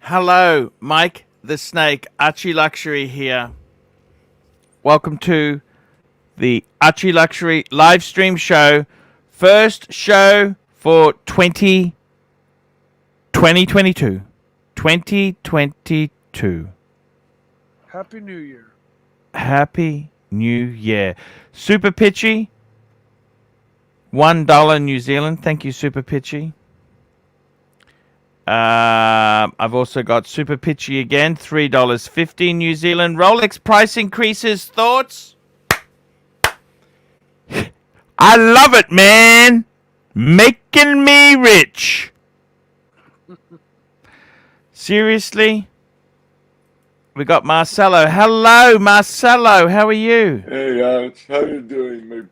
Hello, Mike the Snake, ArchieLuxury here. Welcome to the ArchieLuxury live stream show. First show for 2022. 2022. Happy New Year. Happy New Year. Super Pitchy, $1 New Zealand. Thank you, Super Pitchy. I've also got Super Pitchy again, $3.50 New Zealand. Rolex price increases, thoughts? I love it, man. Making me rich. Seriously? We got Marcelo. Hello, Marcelo. How are you? Hey, Arch. How you doing, my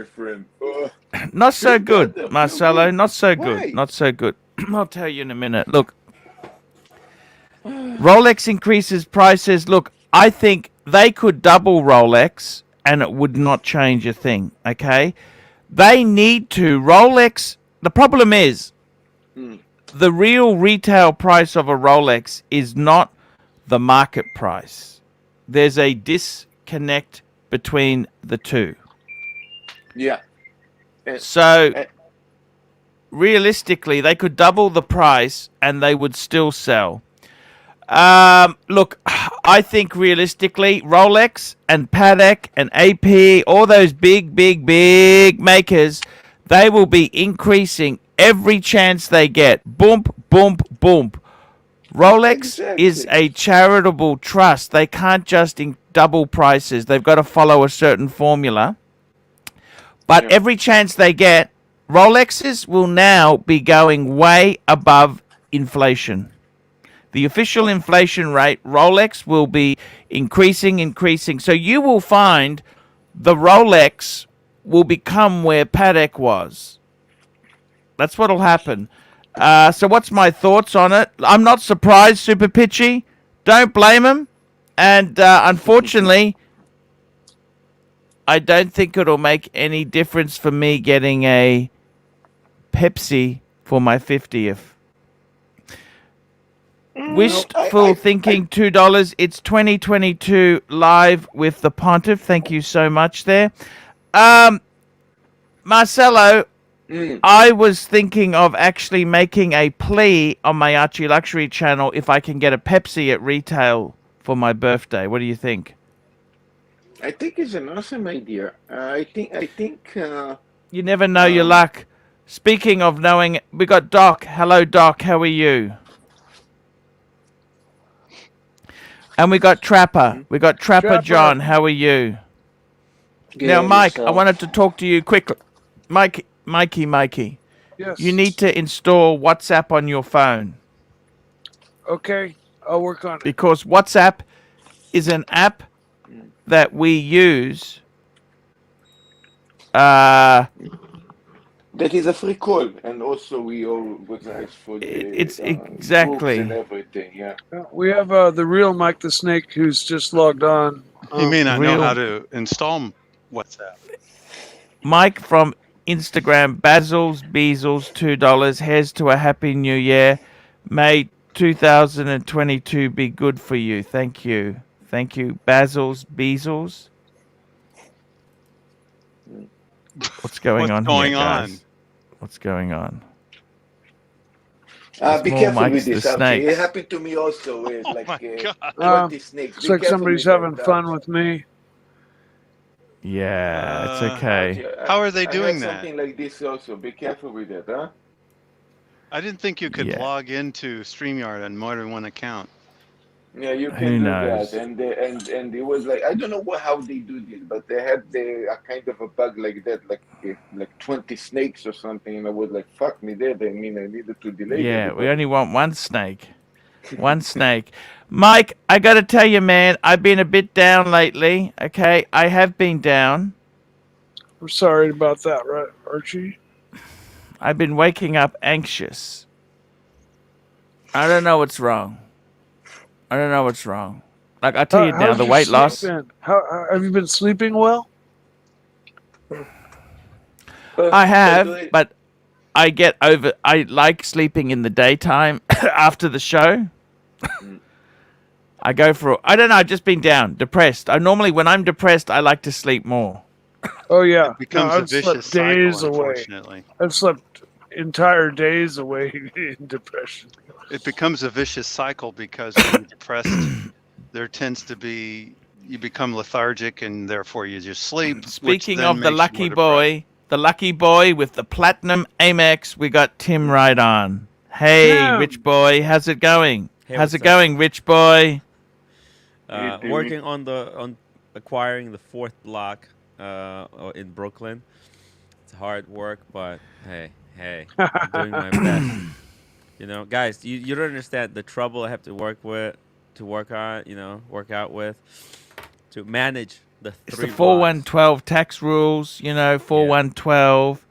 friend? Not so good, Marcelo. Not so good. Not so good. I'll tell you in a minute. Look, Rolex increases prices. Look, I think they could double Rolex and it would not change a thing, okay? They need to. Rolex, the problem is the real retail price of a Rolex is not the market price. There's a disconnect between the two. Yeah. So realistically, they could double the price and they would still sell. Look, I think realistically, Rolex and Patek and AP, all those big makers, they will be increasing every chance they get. Boom, boom, boom. Rolex is a charitable trust. They can't just double prices. They've got to follow a certain formula. But every chance they get, Rolexes will now be going way above inflation. The official inflation rate, Rolex will be increasing. So you will find the Rolex will become where Paddock was. That's what'll happen. So what's my thoughts on it? I'm not surprised, Super Pitchy. Don't blame him. And unfortunately, I don't think it'll make any difference for me getting a Pepsi for my 50th. Wishful thinking, $2. It's 2022 live with the Pontiff. Thank you so much there. Marcelo, I was thinking of actually making a plea on my ArchieLuxury channel if I can get a Pepsi at retail for my birthday. What do you think? I think it's an awesome idea. I think. You never know your luck. Speaking of knowing, we got Doc. Hello, Doc. How are you? And we got Trapper. We got Trapper John. How are you? Now, Mike, I wanted to talk to you quickly. Mikey. Yes. You need to install WhatsApp on your phone. Okay, I'll work on it. Because WhatsApp is an app that we use. That is a free call, and also we organize for the It's exactly groups and everything. Yeah. We have the real Mike the Snake who's just logged on. He may not know how to install WhatsApp. Mike from Instagram, Basil's Beezels, $2. Here's to a happy new year. May 2022 be good for you. Thank you. Thank you. Basil's Beezels. What's going on here, guys? What's going on? Be careful Mike's with this, the Archie. snakes. It happened to me also with 20 snakes. It's like somebody's having fun with me. Yeah, it's okay. How are they doing I that? Something like this also. Be careful with that, huh? I didn't think you could log into StreamYard on more than one account. Yeah, you can Who do knows? that, and it was like I don't know how they do this, but they had a kind of a bug like that, like 20 snakes or something, and I was like, "Fuck me dead." I mean, I needed to delay. Yeah, we only want one snake. One snake. Mike, I got to tell you, man, I've been a bit down lately. Okay, I have been down. I'm sorry about that, right, Archie? I've been waking up anxious. I don't know what's wrong. Like, I tell you now, the weight loss. How have you been sleeping well? I have, but I like sleeping in the daytime after the show. I don't know, I've just been down, depressed. When I'm depressed, I like to sleep more. Oh, yeah. It becomes a vicious cycle, unfortunately. I've slept entire days away in depression. It becomes a vicious cycle because when you're depressed, there tends to be, you become lethargic and therefore you just sleep. Speaking of the lucky boy with the platinum Amex, we got Tim right on. Hey, Rich boy, how's it going? Hey, how's it going, Rich boy? Working on acquiring the fourth block in Brooklyn. It's hard work, but hey, I'm doing my best. You know, guys, you don't understand the trouble I have to work out with, to manage the three It's the 4112 tax rules, 4112.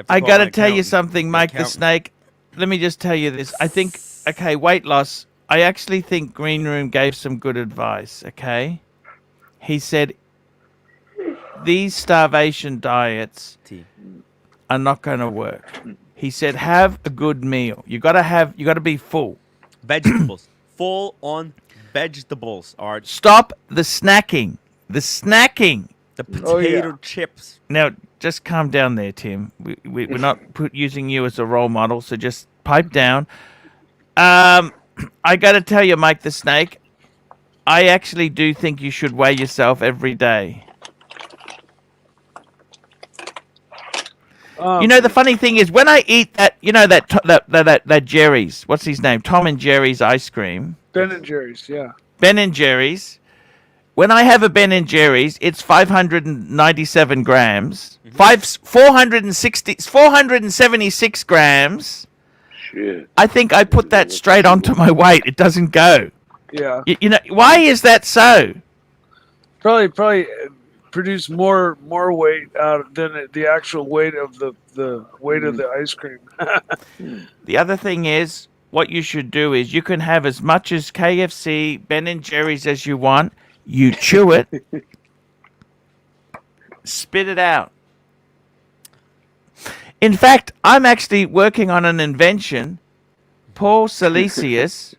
I got to tell you something, Mike the Snake. Let me just tell you this. I think, weight loss. I actually think Green Room gave some good advice, okay? He said, these starvation diets are not going to work. He said, have a good meal. You got to be full. Vegetables. Full on vegetables, Arch. Stop the snacking. The potato chips. Now, just calm down there, Tim. We're not using you as a role model, so just pipe down. I got to tell you, Mike the Snake, I actually do think you should weigh yourself every day. The funny thing is, when I eat that, that Jerry's, what's his name? Tom and Jerry's ice cream. Ben and Jerry's, yeah. Ben and Jerry's. When I have a Ben and Jerry's, it's 597 grams. 476 grams. Shit. I think I put that straight onto my weight. It doesn't go. Yeah. Why is that so? Probably produce more weight out than the actual weight of the weight of the ice cream. The other thing is, what you should do is you can have as much as KFC, Ben and Jerry's as you want. You chew it, spit it out. In fact, I'm actually working on an invention. Paul Silesius,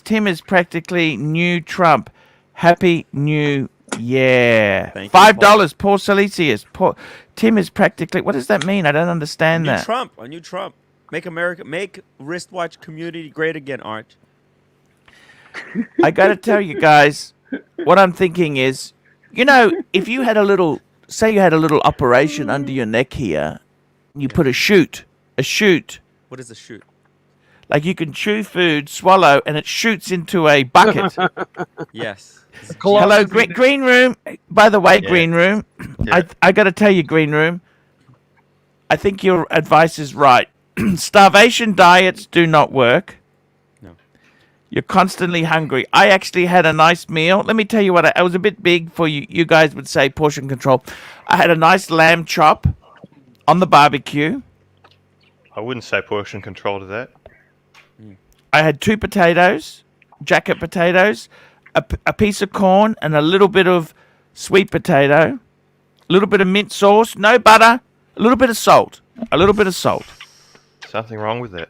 Tim is practically new Trump. Happy New Year. Thank you, $5, Paul Silesius. Tim is practically, what does that mean? I don't understand that. A new Trump. Make wristwatch community great again, Arch. I got to tell you guys, what I'm thinking is, if you had a little operation under your neck here, you put a chute. What is a shoot? Like you can chew food, swallow, and it shoots into a bucket. Yes. Hello, green room. By the way, green room. Yeah. I got to tell you, green room. I think your advice is right. Starvation diets do not work. No. You're constantly hungry. I actually had a nice meal. Let me tell you what. I was a bit big for you. You guys would say portion control. I had a nice lamb chop on the barbecue. I wouldn't say portion control to that. I had 2 potatoes, jacket potatoes, a piece of corn, and a little bit of sweet potato, a little bit of mint sauce, no butter, a little bit of salt. Something wrong with that.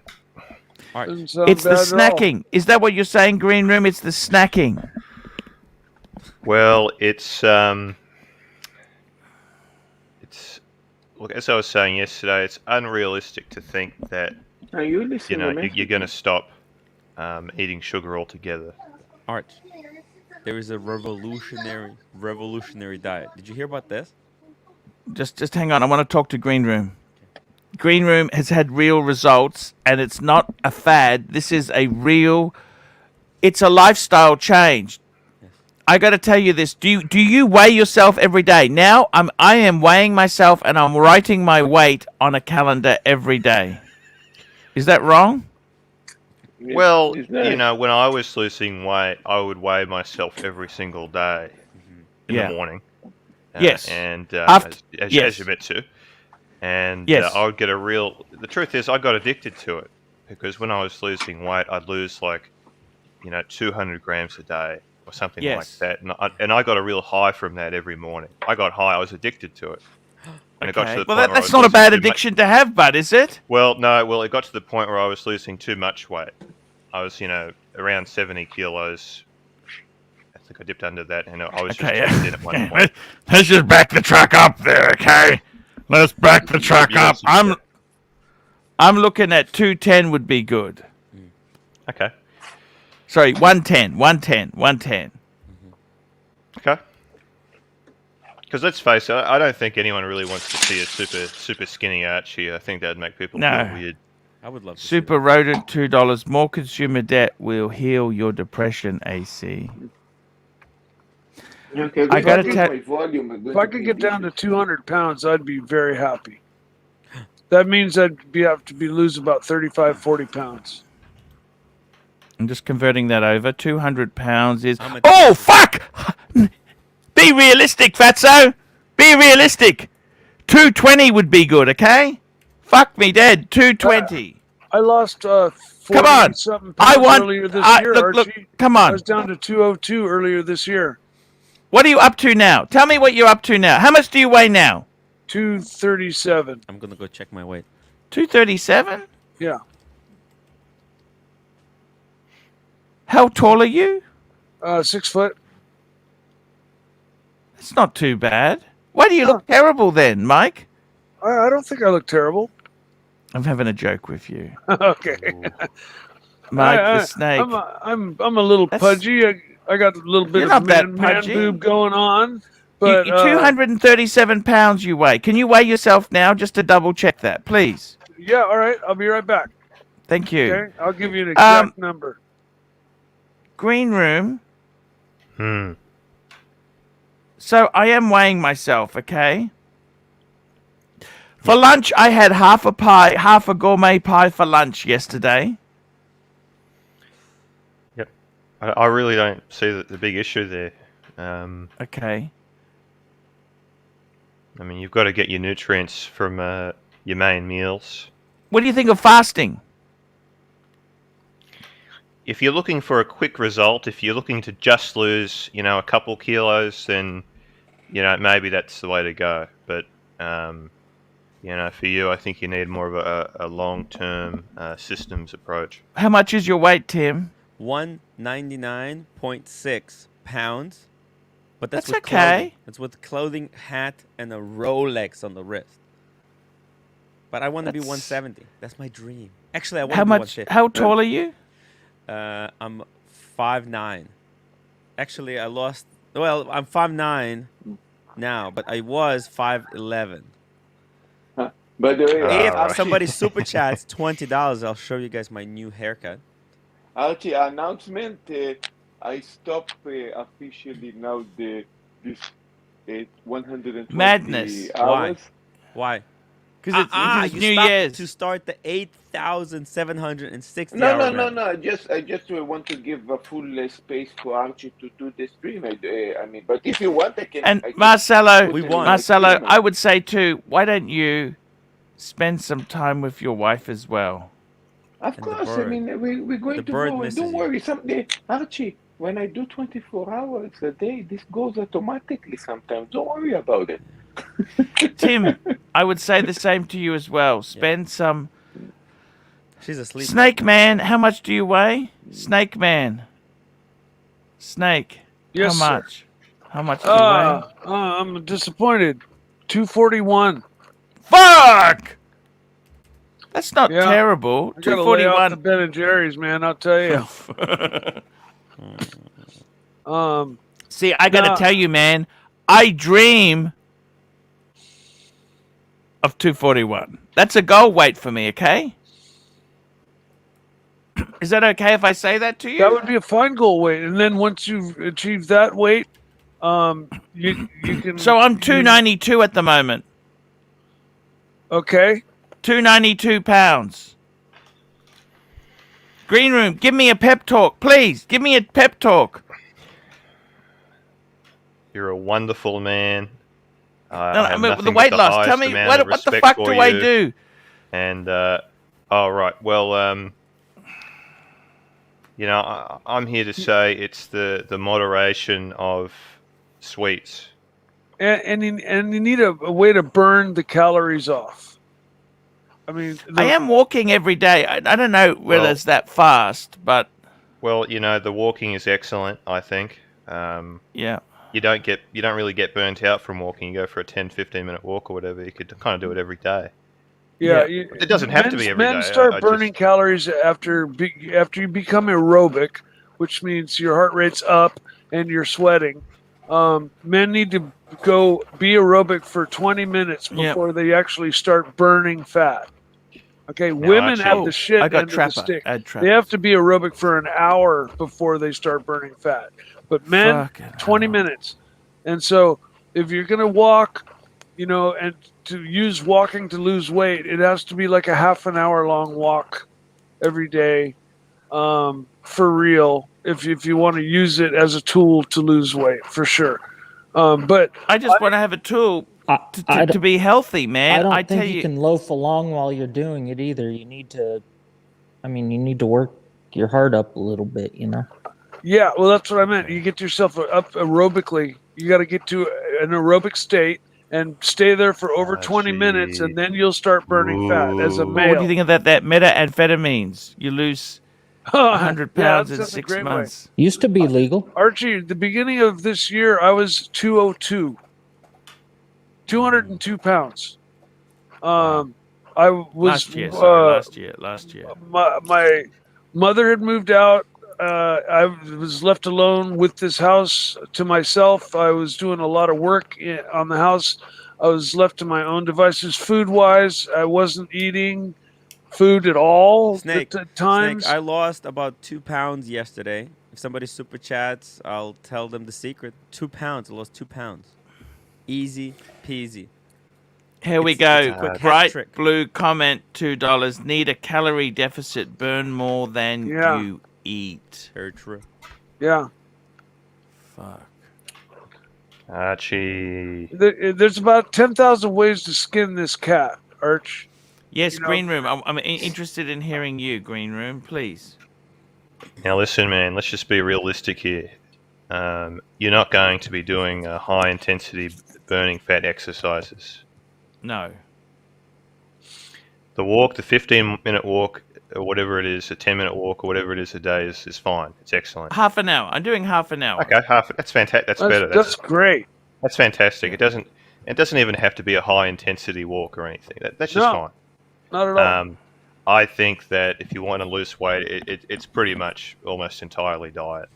All right. Doesn't sound It's the bad at all. snacking. Is that what you're saying, green room? It's the snacking. Well, it's look, as I was saying yesterday, it's unrealistic to think that Are you listening? you're going to stop eating sugar altogether. Arch. There is a revolutionary diet. Did you hear about this? Just hang on. I want to talk to green room. Green room has had real results, and it's not a fad. This is it's a lifestyle change. I got to tell you this. Do you weigh yourself every day? Now I am weighing myself, and I'm writing my weight on a calendar every day. Is that wrong? Well, It's nice. when I was losing weight, I would weigh myself every single day in Yeah. the morning. Yes. And Yes. as you meant to. And Yes. I would get the truth is I got addicted to it because when I was losing weight, I'd lose 200 grams a day or something like Yes. that. And I got a real high from that every morning. I got high. I was addicted to it. And it got to Okay. the Well, point where I that's was not a losing bad too much- addiction to have, bud, is it? Well, no. Well, it got to the point where I was losing too much weight. I was, around 70 kilos. I think I dipped under that, and I was just checked in at one point. Let's just back the truck up there, okay? Let's back the truck up. I'm looking at 210 would be good. Okay. Sorry, 110. Okay. Because let's face it, I don't think anyone really wants to see a super skinny Archie. I think that'd make people No. feel weird. I would love to. Super rodent, $2. More consumer debt will heal your depression, AC. Okay, I gotta my tell- volume. I'm going If I to could be get down to decent. 200 pounds, I'd be very happy. That means I'd have to lose about 35, 40 pounds. I'm just converting that over. 200 pounds is... I'm a- Oh, fuck! Be realistic, fatso! Be realistic! 220 would be good, okay? Fuck me dead. 220. I lost 40 Come on. something I pounds want... earlier this year, look, Archie. come I on. was down to 202 earlier this year. What are you up to now? Tell me what you're up to now. How much do you weigh now? 237. I'm gonna go check my weight. 237? Yeah. How tall are you? 6 foot. It's not too bad. Why do you look terrible then, Mike? I don't think I look terrible. I'm having a joke with you. Okay. Mike I- the snake. I'm a little That's- pudgy. I got a little bit You're of not that man pudgy. boob going on. But you 237 pounds you weigh. Can you weigh yourself now just to double check that, please? yeah, all right. I'll be right back. Thank you. Okay, I'll give you an exact number. Green room. Hmm. So I am weighing myself, okay? For lunch, I had half a gourmet pie for lunch yesterday. I really don't see the big issue there. Okay. I mean, you've got to get your nutrients from your main meals. What do you think of fasting? If you're looking for a quick result, if you're looking to just lose, a couple kilos, then, maybe that's the way to go. But, for you, I think you need more of a long-term systems approach. How much is your weight, Tim? 199.6 pounds. But that's That's with okay. clothing. It's with clothing, hat, and a Rolex on the wrist. But I want to be 170. That's my dream. Actually, I want to be 150. How tall are you? I'm 5'9". Actually, I lost. Well, I'm 5'9" now, but I was 5'11". By the way, If somebody super chats $20, I'll show you guys my new haircut. Archie, announcement. I stopped officially now this 120 Madness. hours. Why? Because it's you New stopped Year's. to start the 8,760 No. hour I just want to give a full space for Archie to do the stream. I mean, but if you want, I can. And I can Marcelo, put it in my Marcelo, stream. I would say too, why don't you spend some time with your wife as well? Of And the course, I bird. mean, we're going The to bird go. misses Don't you. worry. Someday, Archie, when I do 24 hours a day, this goes automatically sometimes. Don't worry about it. Tim, I would say the same to you as well. Spend some... She's asleep. Snake Man, how much do you weigh? Snake Man. Snake. Yes, how sir. much? How much do you weigh? I'm disappointed. 241. Fuck! That's not Yeah. terrible. I gotta lay off the 241. Ben and Jerry's, man. I'll tell you. See, I gotta No. tell you, man, I dream of 241. That's a goal weight for me, okay? Is that okay if I say that to you? That would be a fine goal weight, and then once you've achieved that weight, you can. So I'm 292 at the moment. Okay. 292 pounds. Green Room, give me a pep talk, please. Give me a pep talk. You're a wonderful man. No, I I have mean, nothing the but weight the loss. Tell highest me, amount what of the respect fuck for do I you. do? And right. Well, I'm here to say it's the moderation of sweets. And you need a way to burn the calories off. I mean, I am walking every day. I don't know whether Well- it's that fast, but Well, the walking is excellent, I think. yeah. You don't really get burnt out from walking. You go for a 10-15 minute walk or whatever. You could kind of do it every day. Yeah, It doesn't have to be every men day. start I burning calories after you become aerobic, which means your heart rate's up and you're sweating. Men need to go be aerobic for 20 minutes before they actually start burning fat. Okay, women actually- have the shit I got end of the Trapper. stick. I had Trapper. They have to be aerobic for an hour before they start burning fat. But men, Fucking 20 hell. minutes. And so if you're going to walk, and to use walking to lose weight, it has to be like a half an hour long walk every day, for real, if you want to use it as a tool to lose weight, for sure. But I just want to have a tool to be healthy, man. I don't tell think you can loaf along while you're doing it either. You need to work your heart up a little bit, yeah, well, that's what I meant. You get yourself up aerobically. You got to get to an aerobic state and stay there for over 20 minutes, and then you'll start burning fat as a Ooh. male. What do you think of that methamphetamines? You lose 100 pounds in that's a 6 great way. months. Used to be legal. Archie, at the beginning of this year, I was 202. 202 pounds. I was Last year. my mother had moved out. I was left alone with this house to myself. I was doing a lot of work on the house. I was left to my own devices. Food-wise, I wasn't eating food at all Snake, at times. Snake, I lost about 2 pounds yesterday. If somebody super chats, I'll tell them the secret. 2 pounds. I lost 2 pounds. Easy peasy. Here we It's go. a quick hat Bright trick. blue comment, $2. Need a calorie deficit. Burn more than you eat. Very true. Yeah. Fuck. Archie. There's about 10,000 ways to skin this cat, Arch. Yes, You know- Green Room. I'm interested in hearing you, Green Room, please. Now listen, man. Let's just be realistic here. You're not going to be doing high intensity burning fat exercises. No. The walk, the 15-minute walk, or whatever it is, a 10-minute walk, or whatever it is a day is fine. It's excellent. Half an hour. I'm doing half an hour. Okay, half. That's fantastic. That's better. That's great. That's fantastic. It doesn't even have to be a high intensity walk or anything. That's just fine. Not at all. I think that if you want to lose weight, it's pretty much almost entirely diet.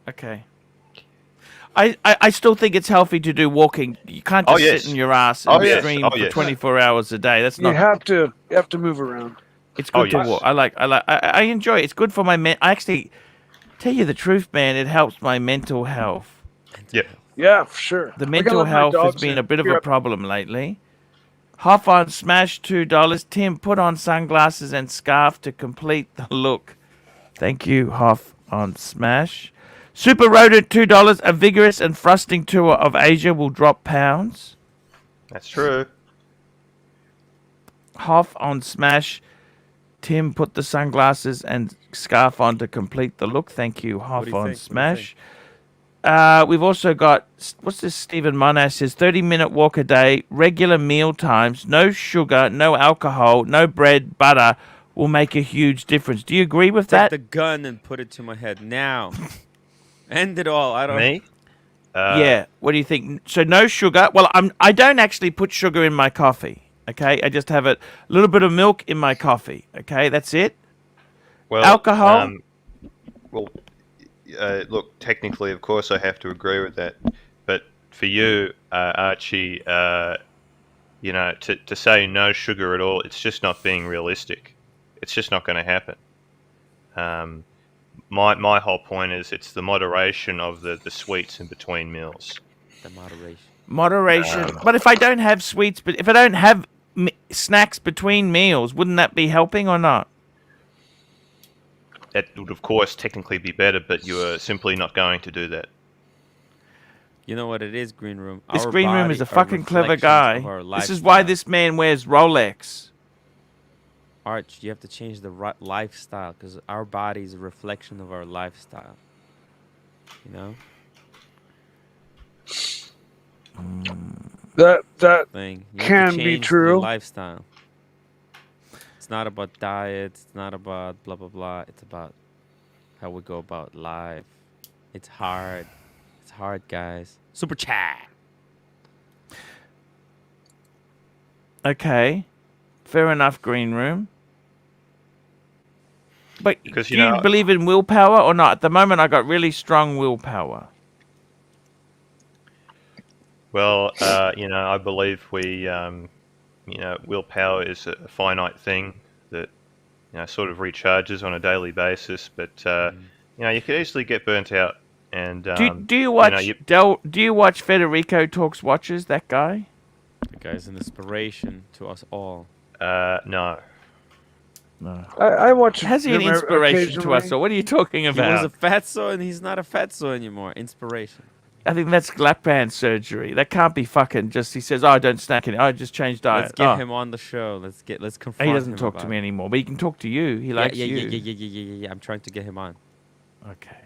Okay. I still think it's healthy to do walking. You can't just sit in your ass and stream for 24 hours a day. That's not. You have to move around. It's good to walk. I enjoy it. It's good for my I actually tell you the truth, man. It helps my mental health. Yeah. Yeah, for sure. The mental health has been a bit of a problem lately. Half on Smash, $2. Tim, put on sunglasses and scarf to complete the look. Thank you, Half on Smash. Super Rodent, $2. A vigorous and thrusting tour of Asia will drop pounds. That's true. Half on Smash. Tim, put the sunglasses and scarf on to complete the look. Thank you, Half on Smash. We've also got, what's this? Stephen Monash says 30-minute walk a day, regular meal times, no sugar, no alcohol, no bread, butter will make a huge difference. Do you agree with that? Take the gun and put it to my head now. End it all. I don't. Me? Yeah. What do you think? So no sugar. Well, I don't actually put sugar in my coffee. Okay, I just have a little bit of milk in my coffee. Okay, that's it. Well, alcohol. Look, technically, of course, I have to agree with that. But for you, Archie, to say no sugar at all, it's just not being realistic. It's just not going to happen. My whole point is it's the moderation of the sweets in between meals. The moderation. Moderation. But if I don't have sweets, but if I don't have snacks between meals, wouldn't that be helping or not? That would, of course, technically be better, but you are simply not going to do that. You know what it is, Green Room? This Green Room is a fucking clever guy. This is why this man wears Rolex. Arch, you have to change the lifestyle because our body is a reflection of our lifestyle. You know? That thing. can be true. Lifestyle. It's not about diet. It's not about blah, blah, blah. It's about how we go about life. It's hard. It's hard, guys. Super chat. Okay. Fair enough, Green Room. But do you believe in willpower or not? At the moment, I got really strong willpower. Well, I believe willpower is a finite thing that, sort of recharges on a daily basis. But, you could easily get burnt out. And do you watch do you watch Federico Talks Watches, that guy? The guy's an inspiration to us all. No. No. I watch. Has he an inspiration to us? So what are you talking about? He was a fatso and he's not a fatso anymore. Inspiration. I think that's lap band surgery. That can't be fucking just. He says, "Oh, don't snack any. I just changed diet." Let's get him on the show. Let's confront him. He doesn't talk to me anymore, but he can talk to you. He likes you. Yeah. I'm trying to get him on. Okay.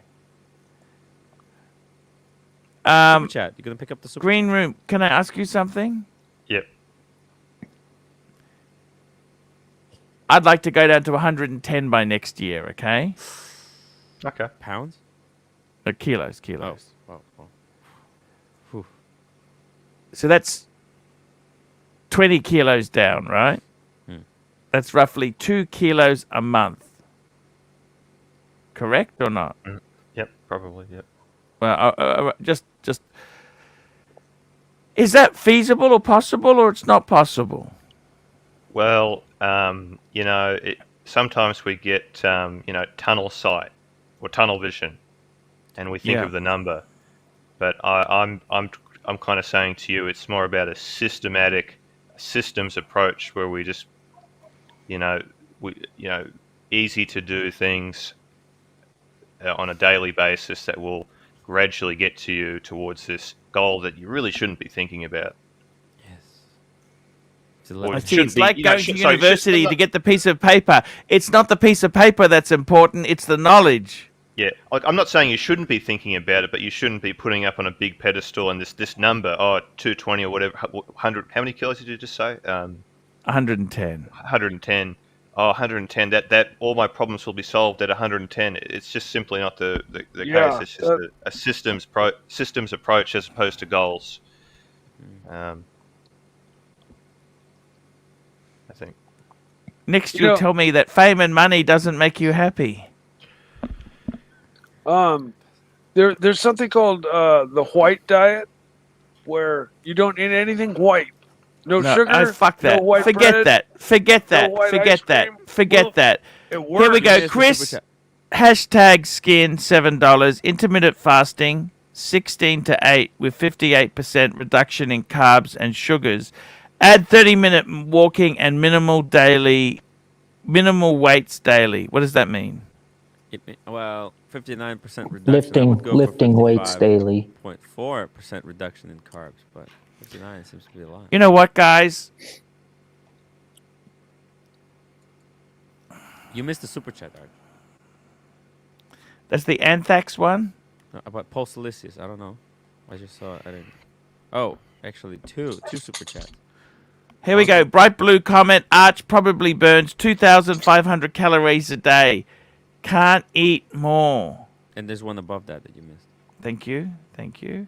Super chat. You gonna pick up the super Green Room? Can I ask you something? Yep. I'd like to go down to 110 by next year. Okay. Okay. Pounds? Kilos. Oh. So that's 20 kilos down, right? That's roughly 2 kilos a month. Correct or not? Yep, probably. Yep. Well, just is that feasible or possible, or it's not possible? Well, sometimes we get tunnel sight or tunnel vision, and we think of the number. But I'm kind of saying to you, it's more about a systems approach where we just, easy to do things on a daily basis that will gradually get to you towards this goal that you really shouldn't be thinking about. Yes. Or I it see. shouldn't It's be- like you know, going to should- sorry, should- university to get the piece of paper. It's not the piece of paper that's important. It's the knowledge. Yeah, like, I'm not saying you shouldn't be thinking about it, but you shouldn't be putting up on a big pedestal and this number, 220 or whatever, 100. How many kilos did you just say? 110. 110. Oh, 110. That all my problems will be solved at 110. It's just simply not the Yeah, case. It's just a systems approach as opposed to goals. I think. Next, You you'll know- tell me that fame and money doesn't make you happy. There's something called the white diet, where you don't eat anything white. No sugar. Fuck that. No white Forget bread, that. Forget that. white Forget ice that. cream. Forget Well, that. It Here works. we go, Here's the Chris. super Hashtag skin $7. Intermittent fasting 16 to 8 with 58% reduction in carbs and sugars. Add 30-minute walking and minimal weights daily. What does that mean? Well, 59% reduction. I would go for Lifting weights daily. 0.4% reduction in carbs, but 59 seems to be a lot. You know what, guys? You missed the super chat, Art. That's the Anthrax one. No, about Paul Silicius. I don't know. I just saw it. I didn't. Oh, actually, two super chats. Here we go. Bright blue comment. Arch probably burns 2,500 calories a day. Can't eat more. And there's one above that you missed. Thank you. Thank you.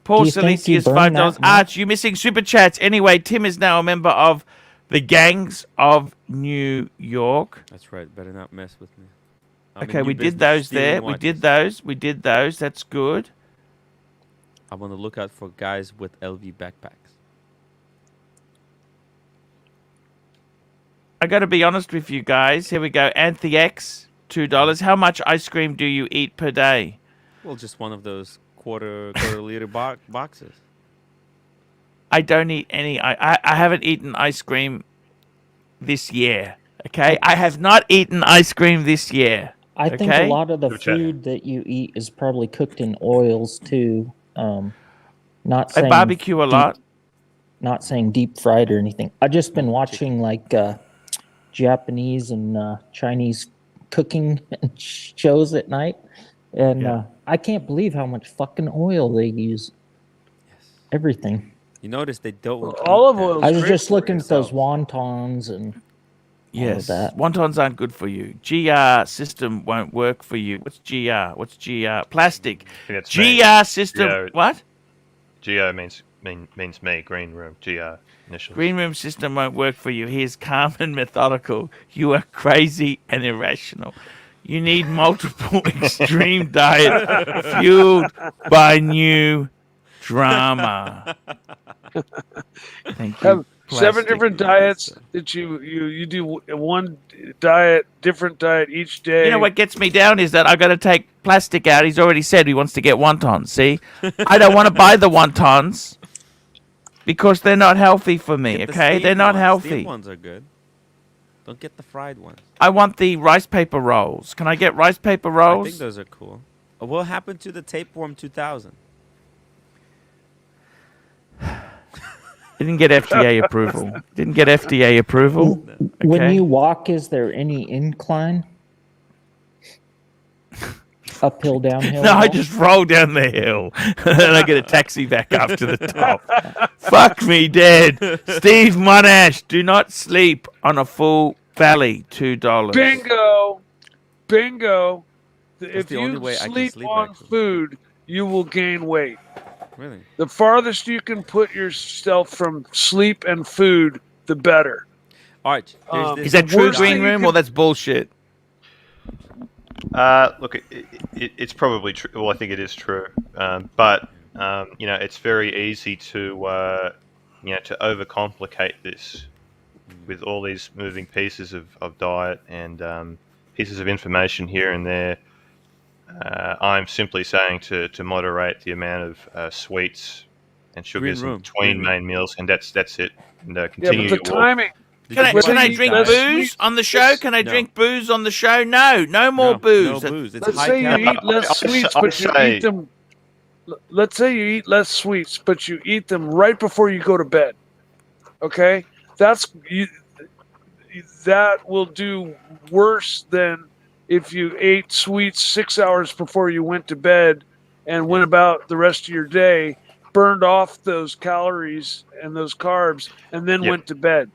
Paul you think you Silicius, burn $5. that much? Arch, you missing super chats. Anyway, Tim is now a member of the Gangs of New York. That's right. Better not mess with me. I'm in Okay, new we did business, those stealing there. watches. We did those. That's good. I'm on the lookout for guys with LV backpacks. I got to be honest with you guys. Here we go. Anthe X, $2. How much ice cream do you eat per day? Well, just one of those quarter liter boxes. I don't eat any. I haven't eaten ice cream this year. Okay, I have not eaten ice cream this year. I think Okay. a lot of the Super chat. food that you eat is probably cooked in oils too. Not I saying barbecue a lot. Not saying deep fried or anything. I just been watching like Japanese and Chinese cooking shows at night, and Yeah. I can't believe how much fucking oil they use. Yes. Everything. You notice they don't. Well, eat olive that. oil I is was great just for looking at those yourself. wontons and all of Yes, that. wontons aren't good for you. GR system won't work for you. What's GR? What's GR? Plastic. I think that's me. GR system. GR. What? GO means me, green room, GR initials. Green room system won't work for you. He is calm and methodical. You are crazy and irrational. You need multiple extreme diet fueled by new drama. Thank you. Have 7 Plastic. different diets that you do one diet, different diet each day. You know what gets me down is that I got to take plastic out. He's already said he wants to get wontons. See, I don't want to buy the wontons because they're not healthy for me. Get the Okay, they're steamed not ones. healthy. Steamed ones are good. Don't get the fried ones. I want the rice paper rolls. Can I get rice paper I rolls? think those are cool. What happened to the Tapeworm 2000? Didn't get FDA approval. Didn't get FDA approval. When Okay. you walk, is there any incline? Uphill, downhill? No, at I all? just roll down the hill and then I get a taxi back up to the top. Fuck me dead. Steve Monash, do not sleep on a full valley. $2. Bingo. If the only you way I can sleep sleep, on actually. food, you will gain weight. Really? The farthest you can put yourself from sleep and food, the better. Arch, there's this Is that The true, worst Green thing you Room, can- or that's bullshit? Look, it's probably true. Well, I think it is true. But you know, it's very easy to to overcomplicate this with all these moving pieces of diet and pieces of information here and there. I'm simply saying to moderate the amount of sweets and sugars in Room, between Green main meals, and that's it. And Yeah, continue but the your walk. timing. Can I, Whether can I you drink eat less booze sweet- on the show? Can I No. drink booze on the show? No more no, booze. No booze. It's Let's high say you calorie. eat less I sweets, say- but you eat them let's say you eat less sweets, but you eat them right before you go to bed. Okay, that will do worse than if you ate sweets 6 hours before you went to bed and went about the rest of your day, burned off those calories and those carbs, and then Yep. went to bed.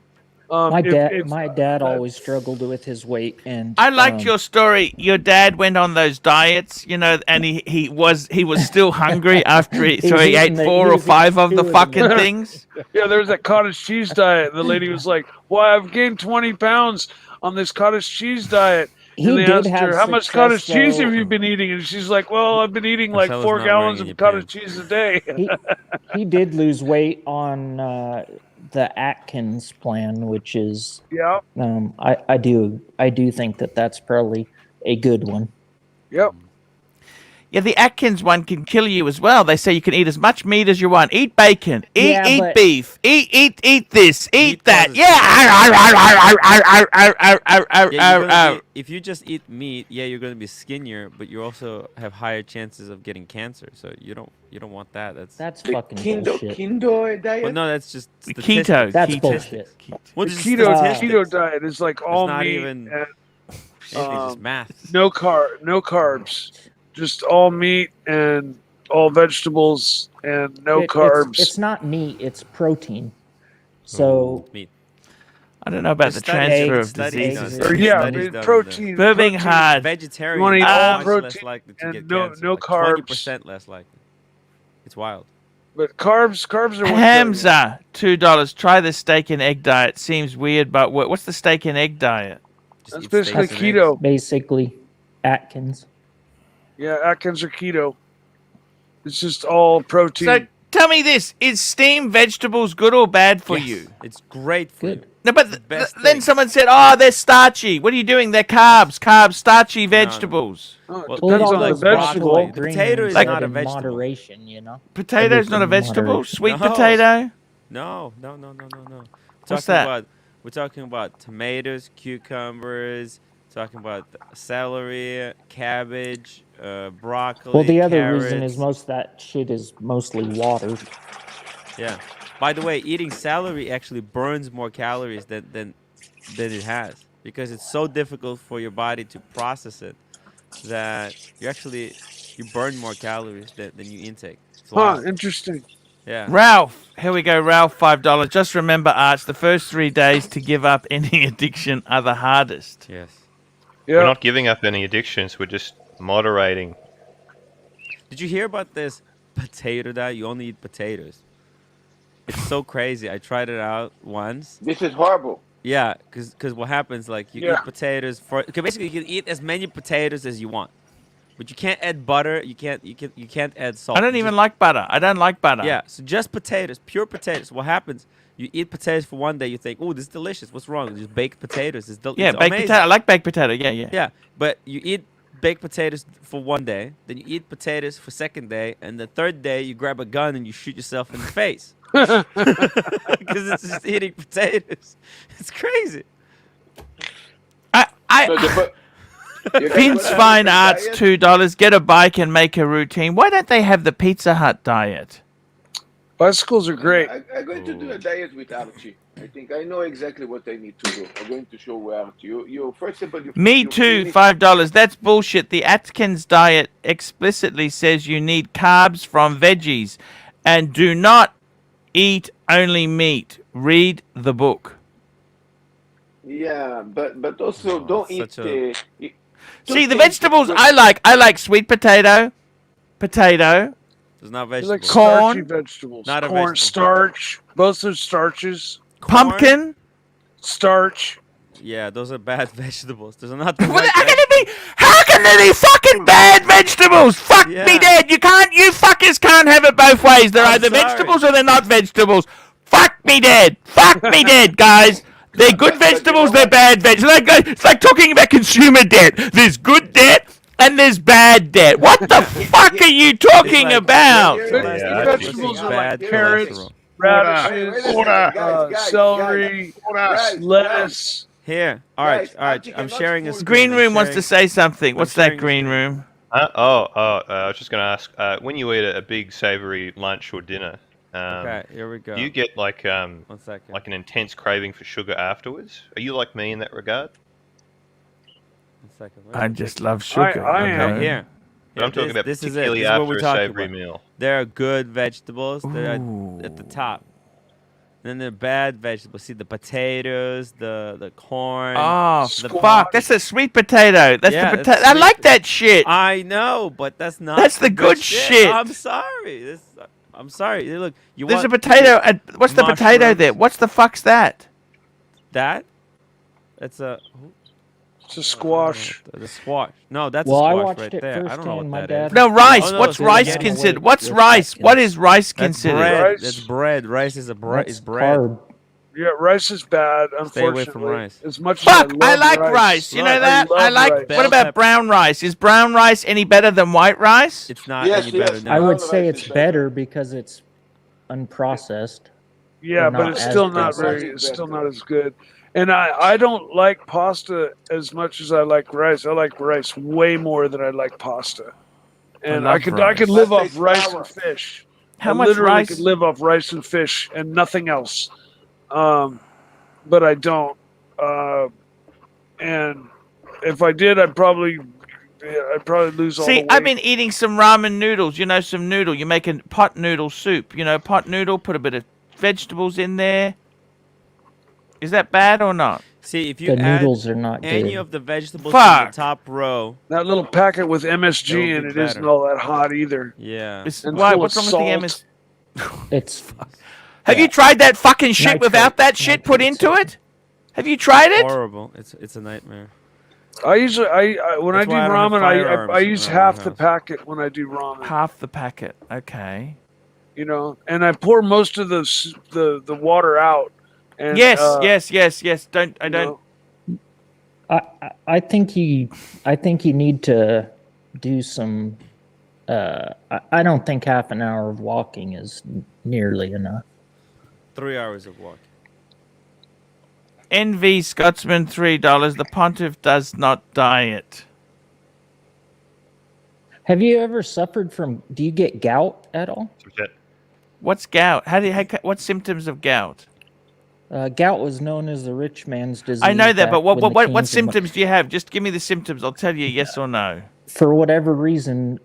My dad always struggled with his weight, and I liked your story. Your dad went on those diets, and he was still hungry after he ate 4 or 5 of the fucking things. Yeah, there was that cottage cheese diet. The lady was like, "Well, I've gained 20 pounds on this cottage cheese diet." And they asked her, "How much cottage cheese have you been eating?" And she's like, "Well, I've been eating like 4 gallons of cottage cheese a day." he did lose weight on the Atkins plan, which is I do think that's probably a good one. Yep. Yeah, the Atkins one can kill you as well. They say you can eat as much meat as you want. Eat bacon. Eat beef. Eat this. Eat that. Yeah. If you just eat meat, you're going to be skinnier, but you also have higher chances of getting cancer. So you don't want that. That's The fucking bullshit. Keto diet. Well, no, that's just Keto. That's bullshit. Well, The just keto statistics. diet is like all not meat even- and It's just math. no carbs, just all meat and all vegetables and no carbs. It's not meat, it's protein. So meat. I don't know about the transfer of diseases. Protein. Moving hard. Vegetarian. You wanna eat are all much less protein likely to and get no- cancer, no like carbs. 20% less likely. It's wild. But carbs are what Hamza, $2. Try the steak and egg diet. Seems weird, but what's the steak and egg diet? Just That's eat basically steaks and eggs. keto. basically Atkins. Yeah, Atkins or keto. It's just all protein. So tell me this: is steamed vegetables good or bad for Yes, you? It's great for Good. you. No, but the best then thing. someone said, "Oh, they're starchy." What are you doing? They're carbs, starchy vegetables. Oh, it Well, depends all on the those vegetable. broccoli. The potato is Like- not a in vegetable. moderation, you know. Potato's not a Everything in vegetable. moderation. Sweet No. potato. No. What's that? We're talking about tomatoes, cucumbers. Talking about celery, cabbage, broccoli. Well, the other carrots. reason is most of that shit is mostly water. Yeah. By the way, eating celery actually burns more calories than it has, because it's so difficult for your body to process it that you burn more calories than you intake. It's wild. Interesting. Yeah. Ralph, here we go. Ralph, $5. Just remember, Arch, the first 3 days to give up any addiction are the hardest. Yes. We're Yeah. not giving up any addictions. We're just moderating. Did you hear about this potato diet? You only eat potatoes. It's so crazy. I tried it out once. This is horrible. Yeah, because what happens, like, you eat potatoes cause basically you can eat as many potatoes as you want, but you can't add butter. You can't add salt. I don't even like butter. I don't like butter. Yeah, so just potatoes, pure potatoes. What happens? You eat potatoes for one day. You think, oh, this is delicious. What's wrong? Just baked potatoes. It's Yeah, it's baked amazing. potato. I like baked potato. Yeah. Yeah, but you eat baked potatoes for one day, then you eat potatoes for second day, and the third day you grab a gun and you shoot yourself in the face because it's just eating potatoes. It's crazy. So Vince Fine Arts, $2. Get a bike and make a routine. Why don't they have the Pizza Hut diet? Bicycles are great. I'm going to do a diet with Archie. I think I know exactly what I need to do. I'm going to show Archie. You first of all, Me too, $5. That's bullshit. The Atkins diet explicitly says you need carbs from veggies and do not eat only meat. Read the book. Yeah, but also don't eat. See, the vegetables I like sweet potato, It's not You like vegetables. starchy Corn. vegetables. Not a Corn, vegetable. starch. Both are starches. pumpkin. Starch. Yeah, those are bad vegetables. Those are not the Well, right how can they be fucking bad vegetables? Fuck Yeah. me dead. You fuckers can't have it both ways. They're I'm either sorry. vegetables or they're not vegetables. Fuck me dead. Fuck me dead, guys. They're good vegetables, they're bad vegetables. It's like talking about consumer debt. There's good debt and there's bad debt. What the fuck are you talking like- about? Vegetables are bad like carrots, cholesterol. radishes, celery, lettuce. Here, all right. Guys, Archie I'm cannot sharing a fool screen. Green I'm Room wants to sharing- say something. What's sharing that, a Green screen. Room? I was just going to ask. When you eat a big savoury lunch or dinner, Okay, here we go. do you get like 1 second. an intense craving for sugar afterwards? Are you like me in that regard? 1 second. I just love sugar. I you am. know? Okay, here. But I'm talking about this is it. particularly This is what after we're a talking savoury about. meal. There are good vegetables. They're at the Ooh. top. Then there are bad vegetables. See the potatoes, the corn. Oh, the fuck. That's a sweet potato. That's Yeah, the that's potato. I sweet like that shit. I know, but that's not. That's the good shit. I'm sorry. I'm sorry. Look, you There's a want potato. What's the potato there? mushrooms. What's the fuck's that? that? It's a. It's a squash. The squash. No, that's Well, a I squash watched right it there. I don't know firsthand. what My that is. dad. No, rice. Oh, no, What's it's rice getting considered? away What's with rice? that. What is rice That's considered? bread. Rice? That's bread. Rice is That's bread. carb. Yeah, rice is bad. Stay away Unfortunately, from rice. as much Fuck, as I love like rice. You know Right. that? I love like. rice. What Bell about pepper. brown rice? Is brown rice any better than white rice? It's not Yes, any better yes, now. I would Brown say rice it's is better because it's unprocessed. Yeah, Or but not it's as still not processed. very. It's still not as good. And I don't like pasta as much as I like rice. I like rice way more than I like pasta. And love I could rice. live Pasta off is rice flour. and fish. How I much literally rice? could live off rice and fish and nothing else. But I don't. And if I did, I'd probably lose all the See, weight. I've been eating some ramen noodles. You know, some noodle. You make a pot noodle soup. You know, pot noodle. Put a bit of vegetables in there. Is that bad or not? See, if you The add noodles are not any good. of the vegetables Fuck. in the top row, That little packet with That would MSG be in it isn't better. all that hot either. yeah. And Why? full What's of wrong with the salt. MS? It's Have Yeah. you tried that fucking shit Nitrate. without that shit put Nitrates. into it? Have you tried it? Horrible. It's a nightmare. I usually when That's I do why I don't have ramen, firearms I use around my half the house. packet when I do ramen. Half the packet. Okay. You know, and I pour most of the water out. And, Yes. Don't. I you don't. know, I think you need to do some. I don't think half an hour of walking is nearly enough. 3 hours of walking. NV Scotsman $3. The Pontiff does not diet. Have you ever suffered from? Do you get gout at all? What's gout? What symptoms of gout? Gout was known as the rich man's disease. I know that, but back when the what kings and symptoms do you have? Just give me the symptoms. I'll tell you yes or no. For whatever reason,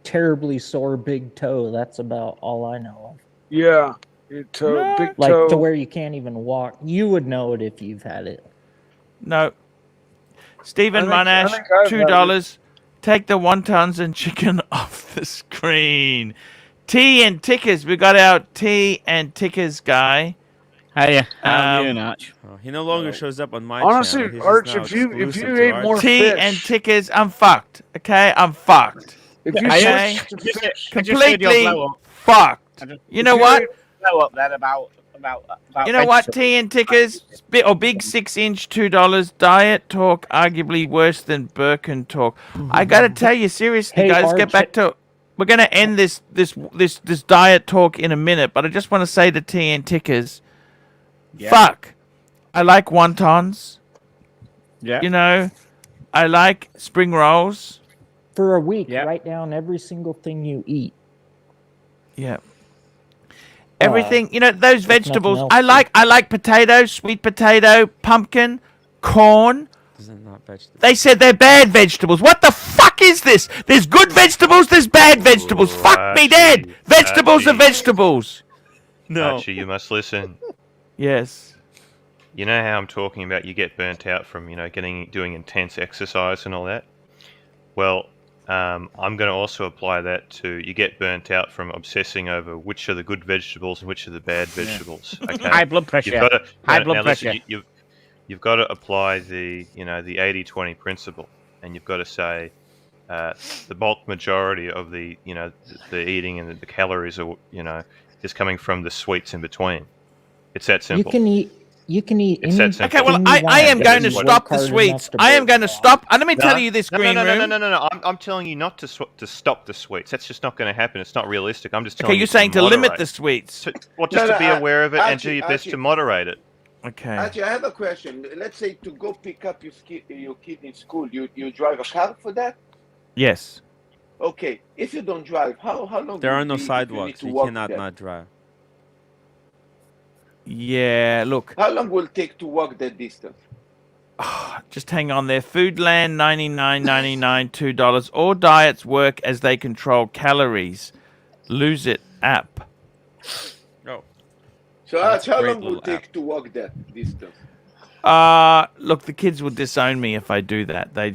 terribly sore big toe. That's about all I know of. yeah, your toe, No. big Like toe. to where you can't even walk. You would know it if you've had it. No. Stephen I Monash, think I've had $2. Take the wontons and chicken off the screen. Tea and tickers. We got our tea and tickers guy. Hiya. How Um, you doing, Arch? Oh, he no longer shows up on my Honestly, channel. He's just Arch, now if you exclusive to ate Arch. more Tea fish, and tickers. I'm fucked. Okay, I'm fucked. if you Okay. switched to fish, I just heard your Completely blow up. fucked. You know what? Blow up then about You know what? vegetables. Tea and tickers. Big 6-inch $2. Diet talk arguably worse than Birkin talk. I gotta tell you seriously, Hey, guys. Get Arch, back to. We're gonna end this diet talk in a minute, but I just want to say to tea and tickers. Yeah. Fuck. I like wontons. Yeah. You know, I like spring rolls. For a week, Yeah. write down every single thing you eat. Yeah. Everything, you know, those nothing vegetables. else, I like potato, sweet potato, pumpkin, corn. These are not vegetables. They said they're bad vegetables. What the fuck is this? There's good vegetables, there's bad vegetables. Ooh, Fuck me dead. Archie, Vegetables are Archie. vegetables. No. Archie, you must listen. Yes. You know how I'm talking about you get burnt out from, doing intense exercise and all that? Well, I'm going to also apply that to you get burnt out from obsessing over which are the good vegetables and which are the bad vegetables. Okay? High blood pressure. You've got to, High now, blood now listen, pressure. you've got to apply the 80-20 principle, and you've got to say the bulk majority of the eating and the calories are is coming from the sweets in between. It's that simple. You can eat It's that anything. simple. Okay, well, you I want am if going to you work stop the hard sweets. enough to I am burn going to it. stop. Let me tell you this, Green Room. No. I'm telling you not to stop the sweets. That's just not going to happen. It's not realistic. I'm just telling Okay, you. you're saying to limit moderate. the sweets. Well, just to be No, aware of it and do Archie, your best Archie. to moderate it. Okay. Actually, I have a question. Let's say to go pick up your kid in school, you drive a car for that? Yes. Okay, if you don't drive, how long There will are it no be if you need sidewalks. to You walk cannot that? not drive. Yeah, look, How long will it take to walk that distance? just hang on there. Foodland, $99.99, $2. All diets work as they control calories. Lose it app. Oh, So that's a how great long will little it take to walk that distance? Look, the kids will disown me if I do that. They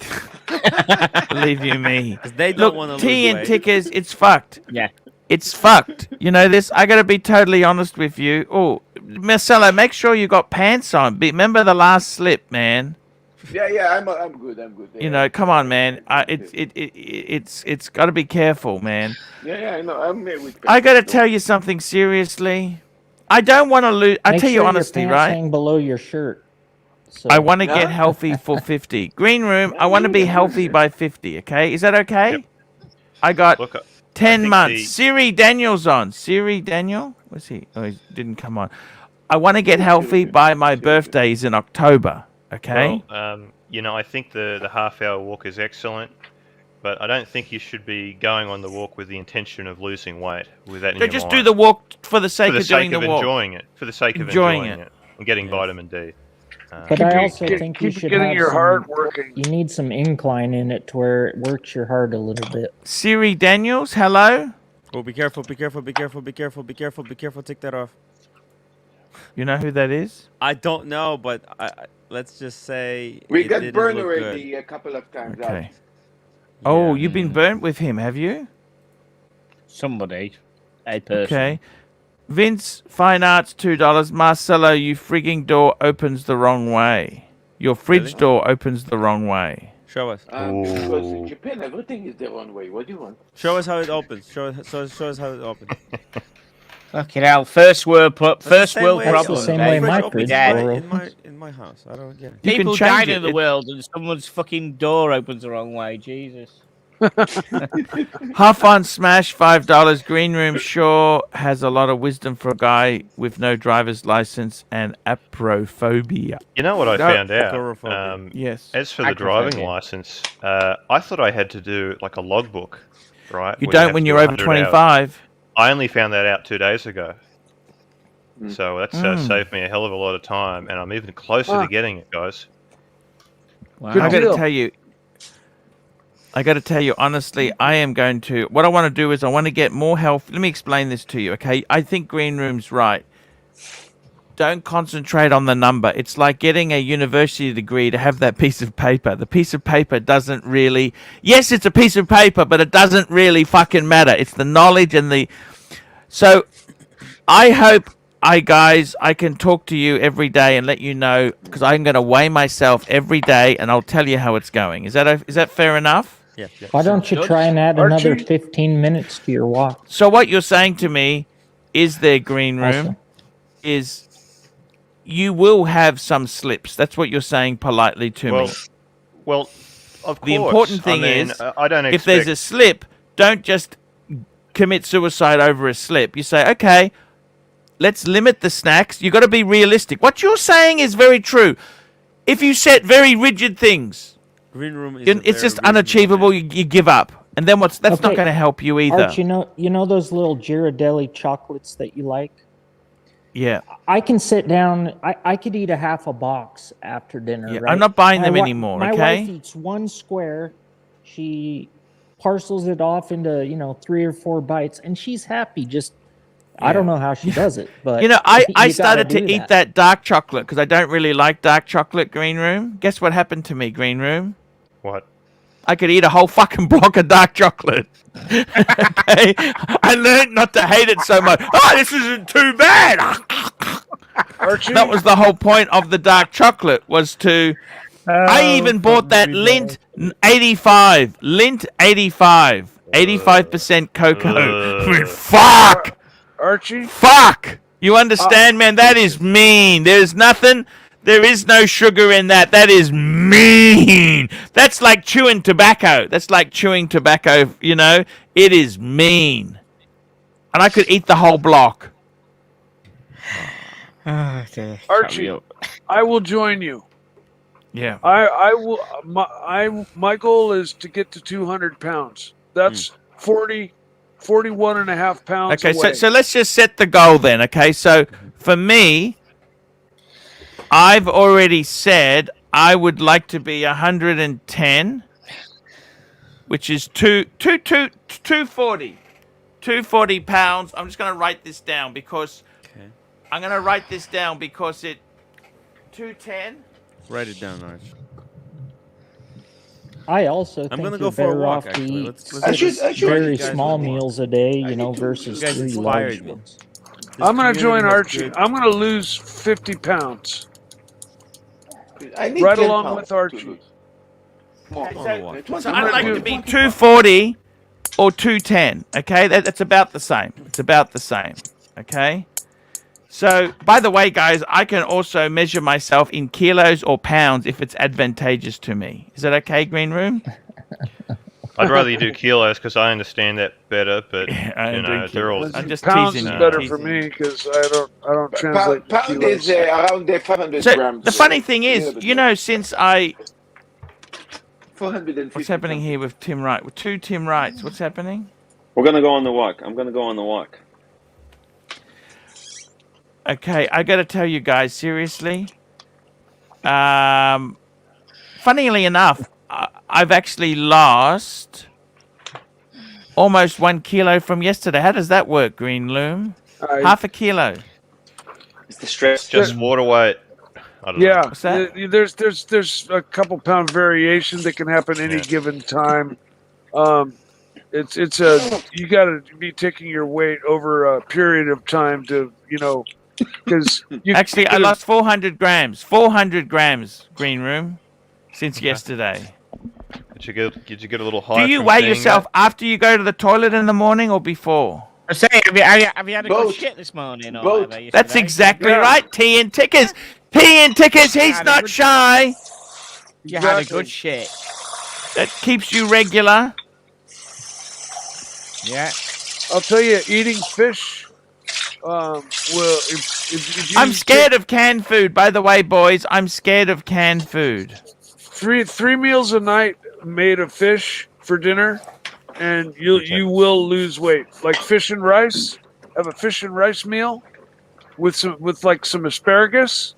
believe you me. because they don't Look, want to tea lose and weight. tickers, it's fucked. Yeah. It's fucked. You know this? I gotta be totally honest with you. Oh, Marcelo, make sure you got pants on. Remember the last slip, man. Yeah, I'm good. Yeah, You know, come on, yeah, man. yeah, It's got to be careful, man. yeah, I know. I'm with. I got to tell you something seriously. I don't want to lose. I Make tell sure you honestly, your pants right? hang below your shirt. So. I want to get Huh? healthy for 50. Green room. Yeah, I want to be yeah, healthy yeah. by 50. Okay, is that okay? Yep. I got Look, 10 think months. the- Siri Daniel's on. Siri Daniel? What's he? Oh, he didn't come on. I want to get healthy by my birthdays in October. Okay. Well, you know, I think the half-hour walk is excellent, but I don't think you should be going on the walk with the intention of losing weight with that in So your just mind. do the walk for the sake for the of doing sake of the walk. enjoying it. For the sake of Enjoying enjoying it. it and getting Yes. vitamin D. But Keep I it- also keep- think you keep should getting have your some, heart working. You need some incline in it to where it works your heart a little bit. Siri Daniels, hello. Oh, be careful! Be careful! Be careful! Be careful! Be careful! Be careful! Take that off. You know who that is? I don't know, but let's just say We it got didn't burned look already good. a couple of times. Okay. Out. Oh, Yeah. you've been burnt with him, have you? Somebody. A person. Okay. Vince, Fine Arts, $2. Marcelo, you frigging door opens the wrong way. Your fridge Really? door opens the wrong way. Show us. Because in Ooh. Japan everything is the wrong way. What do you want? Show us how it opens. Show us how it opens. Fucking hell. First world That's the first same world way- That's the problem. same eh? way Fridge my opens fridge Yeah. door in opens. my house. I don't get it. You can People change died it. in the It- world and someone's fucking door opens the wrong way. Jesus. Half on Smash, $5. Green Room sure has a lot of wisdom for a guy with no driver's license and aprophobia. You know what I No. found out? Agoraphobia. Yes. As for the Acrophobia. driving license, I thought I had to do like a logbook, right? You where don't have when to you're do over 100 hours. 25. I only found that out 2 days ago. Mm. So that's Mm. saved me a hell of a lot of time, and I'm even closer Ah. to getting it, guys. Wow. Good I got deal. to tell you honestly, I am going to. What I want to do is I want to get more health. Let me explain this to you, okay? I think Green Room's right. Don't concentrate on the number. It's like getting a university degree to have that piece of paper. The piece of paper doesn't really. Yes, it's a piece of paper, but it doesn't really fucking matter. It's the knowledge and the. So, I hope I can talk to you every day and let you know because I'm going to weigh myself every day and I'll tell you how it's going. Is that fair enough? Yeah. Why don't you Good. try and add another Archie? 15 minutes to your walk? So what you're saying to me is there Green Room Also. is you will have some slips. That's what you're saying politely to me. Well, of course. The important thing I mean, is, I don't If expect. there's a slip, don't just commit suicide over a slip. You say, okay, let's limit the snacks. You got to be realistic. What you're saying is very true. If you set very rigid things, Green Room is. it's just unachievable. You give up, and then that's not Okay. going to help you either. Arch, you know those little Ghirardelli chocolates that you like? Yeah, I can sit down. I could eat a half a box after dinner. yeah. Right? I'm not buying My them wi- anymore. My Okay. wife eats one square. She parcels it off into 3 or 4 bites, and she's happy. Just I don't know how she does it, but You know, I gotta started to do eat that dark chocolate because I don't really like dark chocolate, Green Room. Guess what happened to me, Green Room? What? I could eat a whole fucking block of dark chocolate. Okay? I learned not to hate it so much. Oh, this isn't too bad. Archie, That was the whole point of the dark chocolate was to... I even bought that Lint 85. Lint 85. 85% cocoa. Fuck! Archie, Fuck! You understand, man? That is mean. There is no sugar in that. That is mean. That's like chewing tobacco. It is mean. And I could eat the whole block. Oh, dear. Archie, I will join you. Yeah. My goal is to get to 200 pounds. That's 41 and a half pounds Okay, away. so let's just set the goal then. Okay, so for me, I've already said I would like to be 110, which is 240. 240 pounds. I'm just going to write this down because it 210. Write it down, Arch. I also I'm think gonna you're go for a better walk, off to actually. eat Let's I should- six I should- very you guys small with me. meals a day, I you know, need to- versus You guys 3 inspired large me. ones. This I'm going to join community has Archie. good- I'm going to lose 50 pounds. I need Right 10 along pounds with to Archie. lose. More. Okay, walk. so I'm I'd gonna like do- to be 240 or 210. Okay, that's about the same. It's about the same. Okay. So, by the way, guys, I can also measure myself in kilos or pounds if it's advantageous to me. Is that okay, Green Room? I'd rather you do kilos because I understand that better. But I you don't know, do they're all. kilos. I'm just Pounds teasing is you. better teasing for you. me because I don't translate to Pound is kilos. around the 500 So grams. the funny thing is, you know, since I 450. what's happening here with Tim Wright? With two Tim Wrights, what's happening? We're gonna go on the walk. I'm gonna go on the walk. Okay, I got to tell you guys seriously. Funnily enough, I've actually lost almost 1 kilo from yesterday. How does that work, Green Loom? Half a kilo. It's the stress. Just water weight. I don't know. Yeah, What's that? there's a couple pound variation that can happen any Yeah. given time. It's a you got to be taking your weight over a period of time to because you Actually, I lost 400 grams. 400 grams, Green Room, since yesterday. Did you get a little high? Do you from weigh seeing yourself that? after you go to the toilet in the morning or before? I say, have you had a good Both. shit this morning or Both. whatever? That's yesterday? exactly Yeah. right. Tea and Tickers. Tea and Tickers. He's Yeah, not good- shy. You had a Exactly. good shit. That keeps you regular. Yeah. I'll tell you, eating fish. Well, if you I'm scared of canned food. By the way, boys, I'm scared of canned food. three meals a night made of fish for dinner, and you will lose weight. Like fish and rice. Have a fish and rice meal with some asparagus.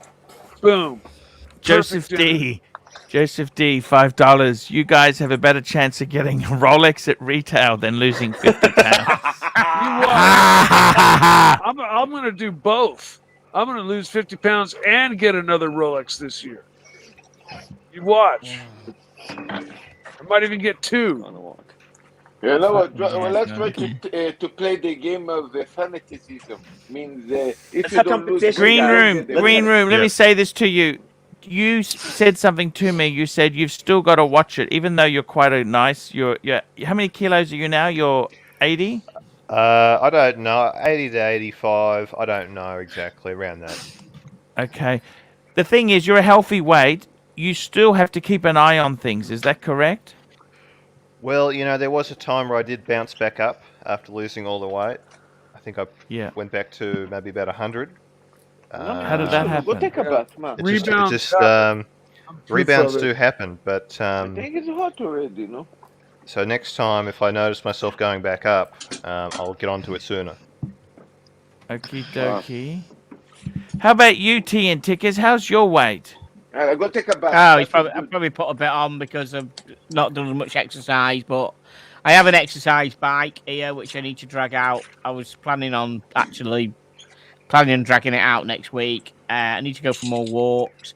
Boom. Joseph Perfect dinner. D. Joseph D. $5. You guys have a better chance of getting a Rolex at retail than losing 50 pounds. I'm going to do both. I'm going to lose 50 pounds and get another Rolex this year. You watch. I might even get 2. On the walk. You know what? Yeah, Well, let's try okay. to play the game of fanaticism. Means if It's you a don't lose, competition, Green guys. Room, Green Room, let Yeah. me say this to you. You said something to me. You said you've still got to watch it, even though you're quite a nice. You're how many kilos are you now? You're 80. I don't know. 80 to 85. I don't know exactly around that. Okay. The thing is, you're a healthy weight. You still have to keep an eye on things. Is that correct? Well, you know, there was a time where I did bounce back up after losing all the weight. I think I Yeah. went back to maybe about 100. How did that happen? Go take a bath, man. Rebounds do happen, but I think it's hot already, no? so next time if I notice myself going back up, I'll get onto it sooner. Okie dokie. How about you, Tea and Tickers? How's your weight? Go take a bath. Oh, he's That is I've good. probably put a bit on because I've not done much exercise, but I have an exercise bike here which I need to drag out. I was planning on dragging it out next week. I need to go for more walks.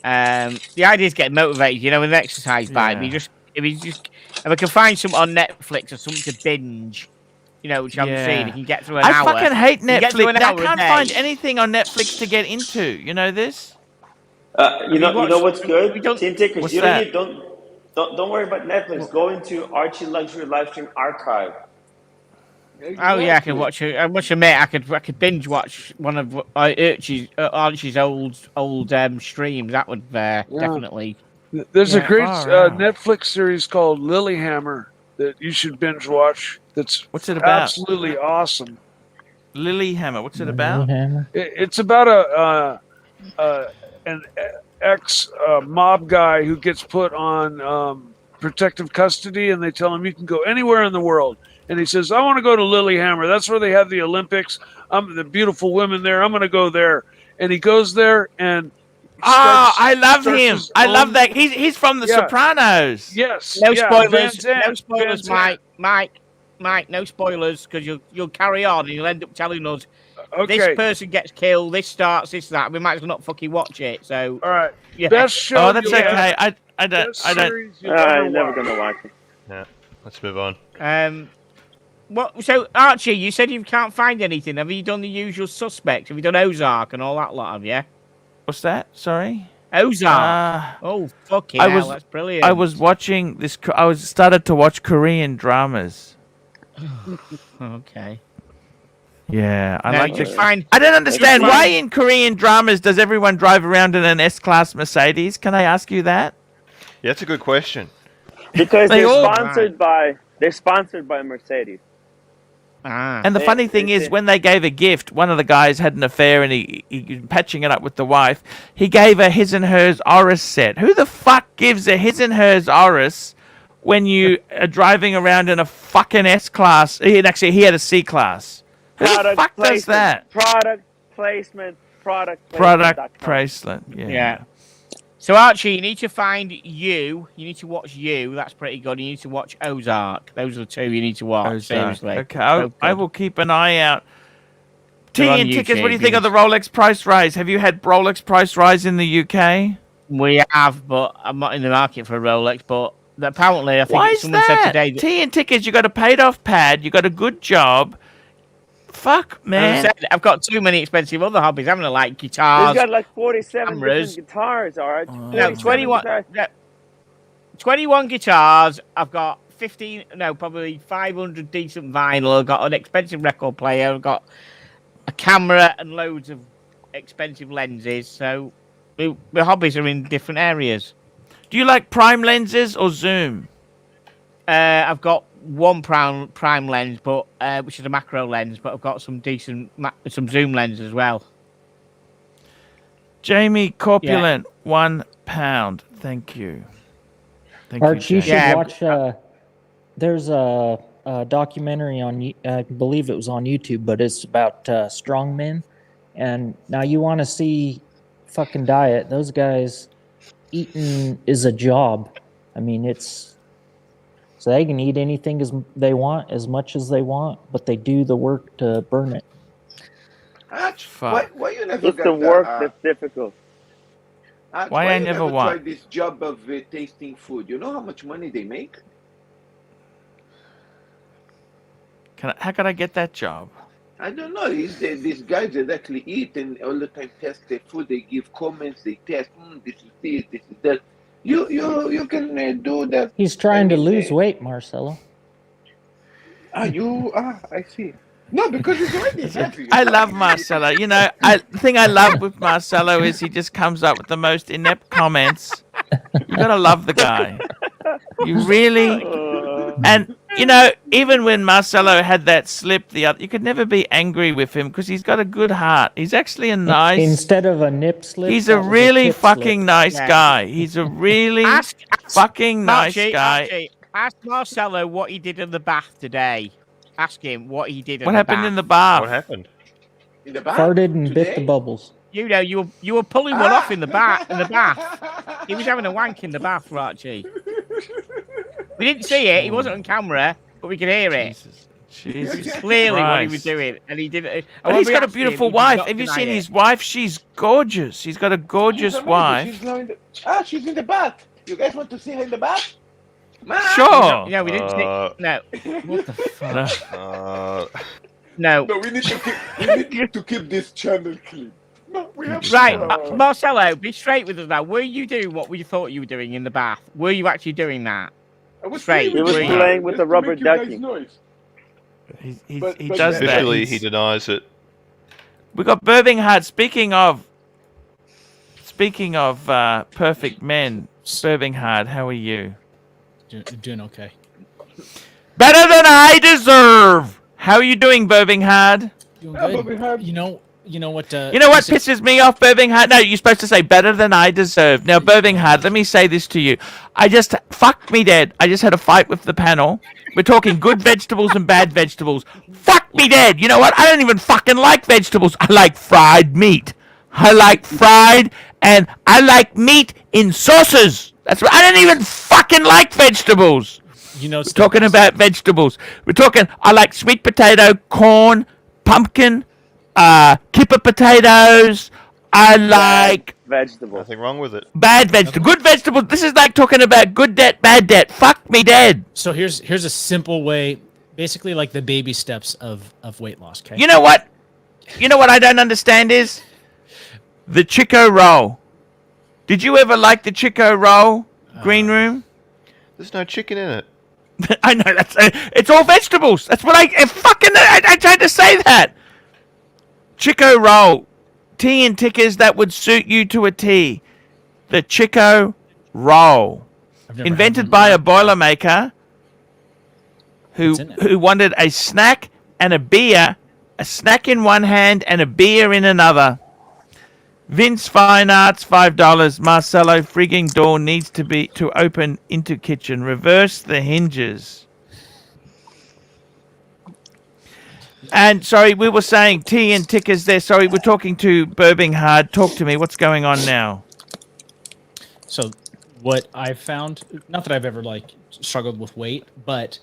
The idea is getting motivated, with an exercise bike. Yeah. If I can find something on Netflix or something to binge, which I'm Yeah. seeing, you can get through an I hour. fucking hate You get through Netflix. an I hour a can't day. find anything on Netflix to get into. You know this? You know what's good? we don't- Team Tickers. What's You that? don't worry about Netflix. Go into ArchieLuxury livestream archive. Oh yeah, I can watch it. I must admit, I could binge watch one of Archie's old streams. That would definitely. There's a Yeah, great far out. Netflix series called Lilyhammer that you should binge watch. That's What's it about? absolutely awesome. Lilyhammer. What's it about? It's about an ex mob guy who gets put on protective custody, and they tell him you can go anywhere in the world. And he says, I want to go to Lilyhammer. That's where they have the Olympics. The beautiful women there. I'm going to go there. And he goes there and I love him. his I love own- that. He's from The Yeah. Sopranos. Yes. No yeah, spoilers. Van No Zandt, spoilers, Van Zandt. Mike. No spoilers, because you'll carry on and you'll end up telling us Okay. this person gets killed, this starts, this that. We might as well not fucking watch it. So All right. yeah. Best show. Oh, that's you'll ever- okay. I don't. best I don't. series you'll ever I'm never watch. gonna watch it. Yeah. Let's move on. What? So Archie, you said you can't find anything. Have you done the usual suspects? Have you done Ozark and all that lot? Have you? What's that? Sorry. Ozark. Oh fucking hell, that's brilliant. I was watching this. I started to watch Korean dramas. Okay. Yeah, I No, like you this. find. I don't understand Just why find- in Korean dramas does everyone drive around in an S-Class Mercedes? Can I ask you that? Yeah, that's a good question. Because They they're all- sponsored by Mercedes. Ah. And the funny thing is, when they gave a gift, one of the guys had an affair and he was patching it up with the wife. He gave a his and hers Oris set. Who the fuck gives a his and hers Oris when you are driving around in a fucking S-Class? Actually, he had a C-Class. Who the fuck does that? Product placement. Product placement. Yeah. So Archie, you need to find You need to watch You. That's pretty good. You need to watch Ozark. Those are the two you need to watch. Ozark. Seriously. Okay, Both I good. will keep an eye out. They're on TINT tickets, what do you YouTube, think of the Rolex price rise? Have you had Rolex price rise in the UK? We have, but I'm not in the market for a Rolex. But apparently, I think Why is someone said that? today that TINT tickets, you got a paid off pad, you got a good job. Fuck, as I man. said, I've got too many expensive other hobbies. haven't I? Like He's guitars. got like 47 cameras. different guitars, Arch. No, 47 21. guitars. No, 21 guitars. I've got 15. No, probably 500 decent vinyl. I've got an expensive record player. I've got a camera and loads of expensive lenses. So the hobbies are in different areas. Do you like prime lenses or zoom? I've got one prime lens, but which is a macro lens, but I've got some decent some zoom lenses as well. Jamie Corpulent, £1. Thank you. Thank Archie, you Jamie. should Yeah. watch. There's a documentary on, I believe it was on YouTube, but it's about strongmen. And now you want to see fucking diet. Those guys, eating is a job. I mean, it's so they can eat anything as they want, as much as they want, but they do the work to burn it. Arch, Fuck. why you never It's got the work the, that's difficult. Arch, Why I you never never what? tried this job of tasting food? You know how much money they make? How can I get that job? I don't know. These guys that actually eat and all the time test their food. They give comments. They test. This is this. This is that. You can do that. He's trying to lose anything. weight, Marcelo. I see. No, because he's already happy. I love Marcelo. You know, the thing I love with Marcelo is he just comes up with the most inept comments. You gotta love the guy. You really. And you know, even when Marcelo had that slip, you could never be angry with him because he's got a good heart. He's actually a nice. Instead of a nip slip, He's that a was really tip fucking slip. nice Yeah. guy. He's a really fucking nice guy. Ask Marcelo what he did in the bath today. Ask him what he did in What the happened bath. in the bar? What happened? In the bath Farted and bit the today? bubbles. You know, you were pulling one off in the bath. He was having a wank in the bath, Archie. We didn't see it. He wasn't on camera, but we could hear it. Jesus It's clearly what he Christ. was doing, and he did it. But he's got a beautiful wife. Have you seen his wife? She's gorgeous. He's got a gorgeous She's amazing. wife. She's now in the, she's in the bath. You guys want to see her in the bath? Man. Sure. No, we didn't see. No. What the fuck? No. No, we need to keep this channel clean. No, we have Right, Marcelo, be straight with us now. Were you doing what we thought you were doing in the bath? Were you actually doing that? I was straight. playing He was with playing you with just the to rubber make you guys ducky. noise. He But does that. Officially, He's- he denies it. We got Birmingham. Speaking of perfect men, Birmingham, how are you? Doing okay. Better than I deserve. How are you doing, Birmingham? Doing Yeah, good. but we have- You know, You know what? You know what pisses me off, Birmingham? No, you're supposed to say better than I deserve. Now, Birmingham, let me say this to you. Fuck me dead. I just had a fight with the panel. We're talking good vegetables and bad vegetables. Fuck me dead. You know what? I don't even fucking like vegetables. I like fried meat. I like fried, and I like meat in sauces. That's what I don't even fucking like vegetables. You know, we're talking about vegetables. I like sweet potato, corn, pumpkin, kipper potatoes. I like vegetable. Nothing wrong with it. Bad vegetable. Good vegetables. This is like talking about good debt, bad debt. Fuck me dead. So here's a simple way, basically like the baby steps of weight loss. Okay. You know what? I don't understand is the Chico roll. Did you ever like the Chico roll? Green room? There's no chicken in it. I know it's all vegetables. That's what I tried to say that. Chico roll, tea and tickers that would suit you to a T. The Chico roll, invented by a Boilermaker who wanted a snack and a beer, a snack in one hand and a beer in another. Vince Fine Arts, $5. Marcelo frigging door needs to open into kitchen. Reverse the hinges. And sorry, we were saying tea and tickers there. Sorry, we're talking to Birmingham. Talk to me. What's going on now? So what I've found, not that I've ever struggled with weight, but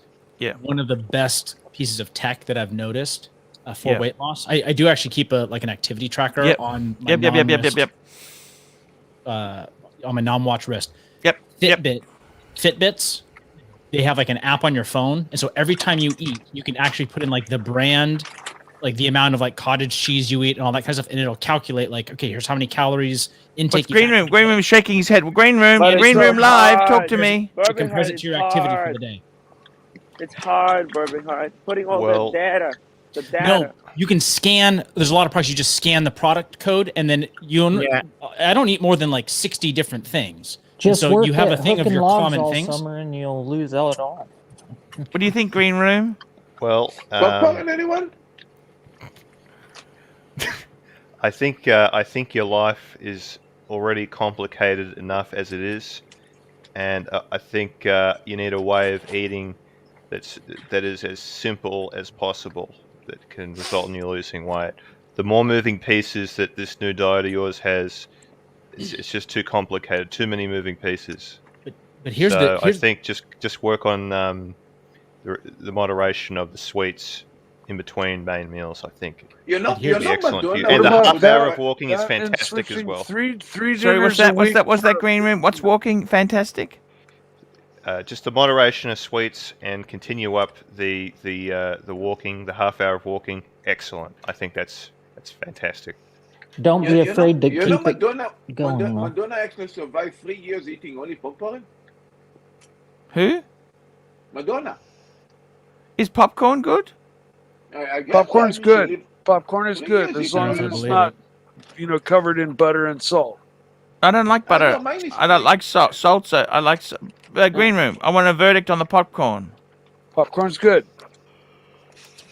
one of the best pieces of tech that I've noticed for weight loss. I do actually keep an activity tracker on my on my non-watch wrist. Fitbits. They have an app on your phone, and so every time you eat, you can actually put in the brand, the amount of cottage cheese you eat and all that kind of stuff, and it'll calculate okay, here's how many calories intake. Green room is shaking his head. Green room live. Talk to me. It compares it to your activity for the day. It's hard, Birmingham. Putting all the data. No, you can scan. There's a lot of products. You just scan the product code, and then I don't eat more than 60 different things. Just so you have a thing of your common all things. Summer and you'll lose out at all. What do you think, Green Room? Well, anyone? I think your life is already complicated enough as it is, and I think you need a way of eating that is as simple as possible, that can result in you losing weight. The more moving pieces that this new diet of yours has, it's just too complicated. Too many moving pieces. But here's I think just work on the moderation of the sweets in between main meals. I think you're not excellent for you. Madonna, And the half hour of walking is fantastic as well. Three Sorry, what's that Green Room? What's walking fantastic? Just the moderation of sweets and continue up the walking, the half hour of walking. Excellent. I think that's fantastic. Don't be afraid to keep it going. Madonna actually survived 3 years eating only popcorn. Who? Madonna. Is popcorn good? Popcorn's good. Popcorn is good as long as it's not, covered in butter and salt. I don't like butter. I don't like salt. Salsa. I like Green Room. I want a verdict on the popcorn. Popcorn's good.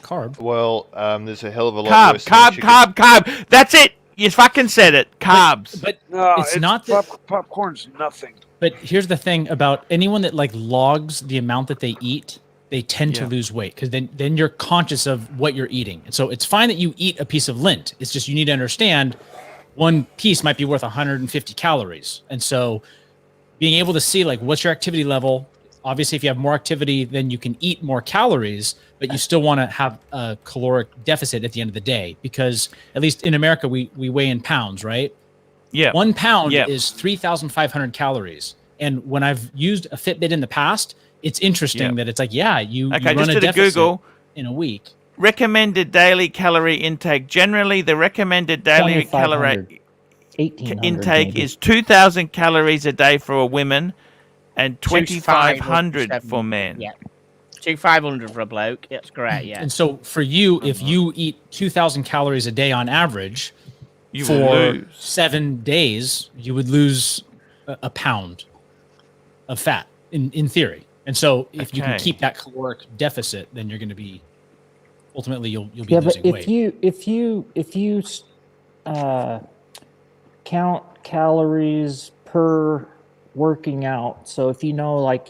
Carb. Well, there's a hell of a lot. Carb. That's it. You fucking said it. Carbs. But no, it's not that popcorn's nothing. But here's the thing about anyone that logs the amount that they eat, they tend to lose weight because then you're conscious of what you're eating. And so it's fine that you eat a piece of lint. It's just you need to understand one piece might be worth 150 calories. And so being able to see what's your activity level. Obviously, if you have more activity, then you can eat more calories, but you still want to have a caloric deficit at the end of the day because at least in America, we weigh in pounds, right? Yeah. 1 pound is 3,500 calories. And when I've used a Fitbit in the past, it's interesting that it's you run a deficit Google in a week. Recommended daily calorie intake. Generally, the recommended daily calorie intake is 2,000 calories a day for a woman and 2,500 for men. Yeah. 2,500 for a bloke. That's correct, yeah. And so for you, if you eat 2,000 calories a day on average for 7 days, you would lose a pound of fat in theory. And so if you can keep that caloric deficit, then you're going to be ultimately you'll be losing weight. If you count calories per working out. So if you know, like,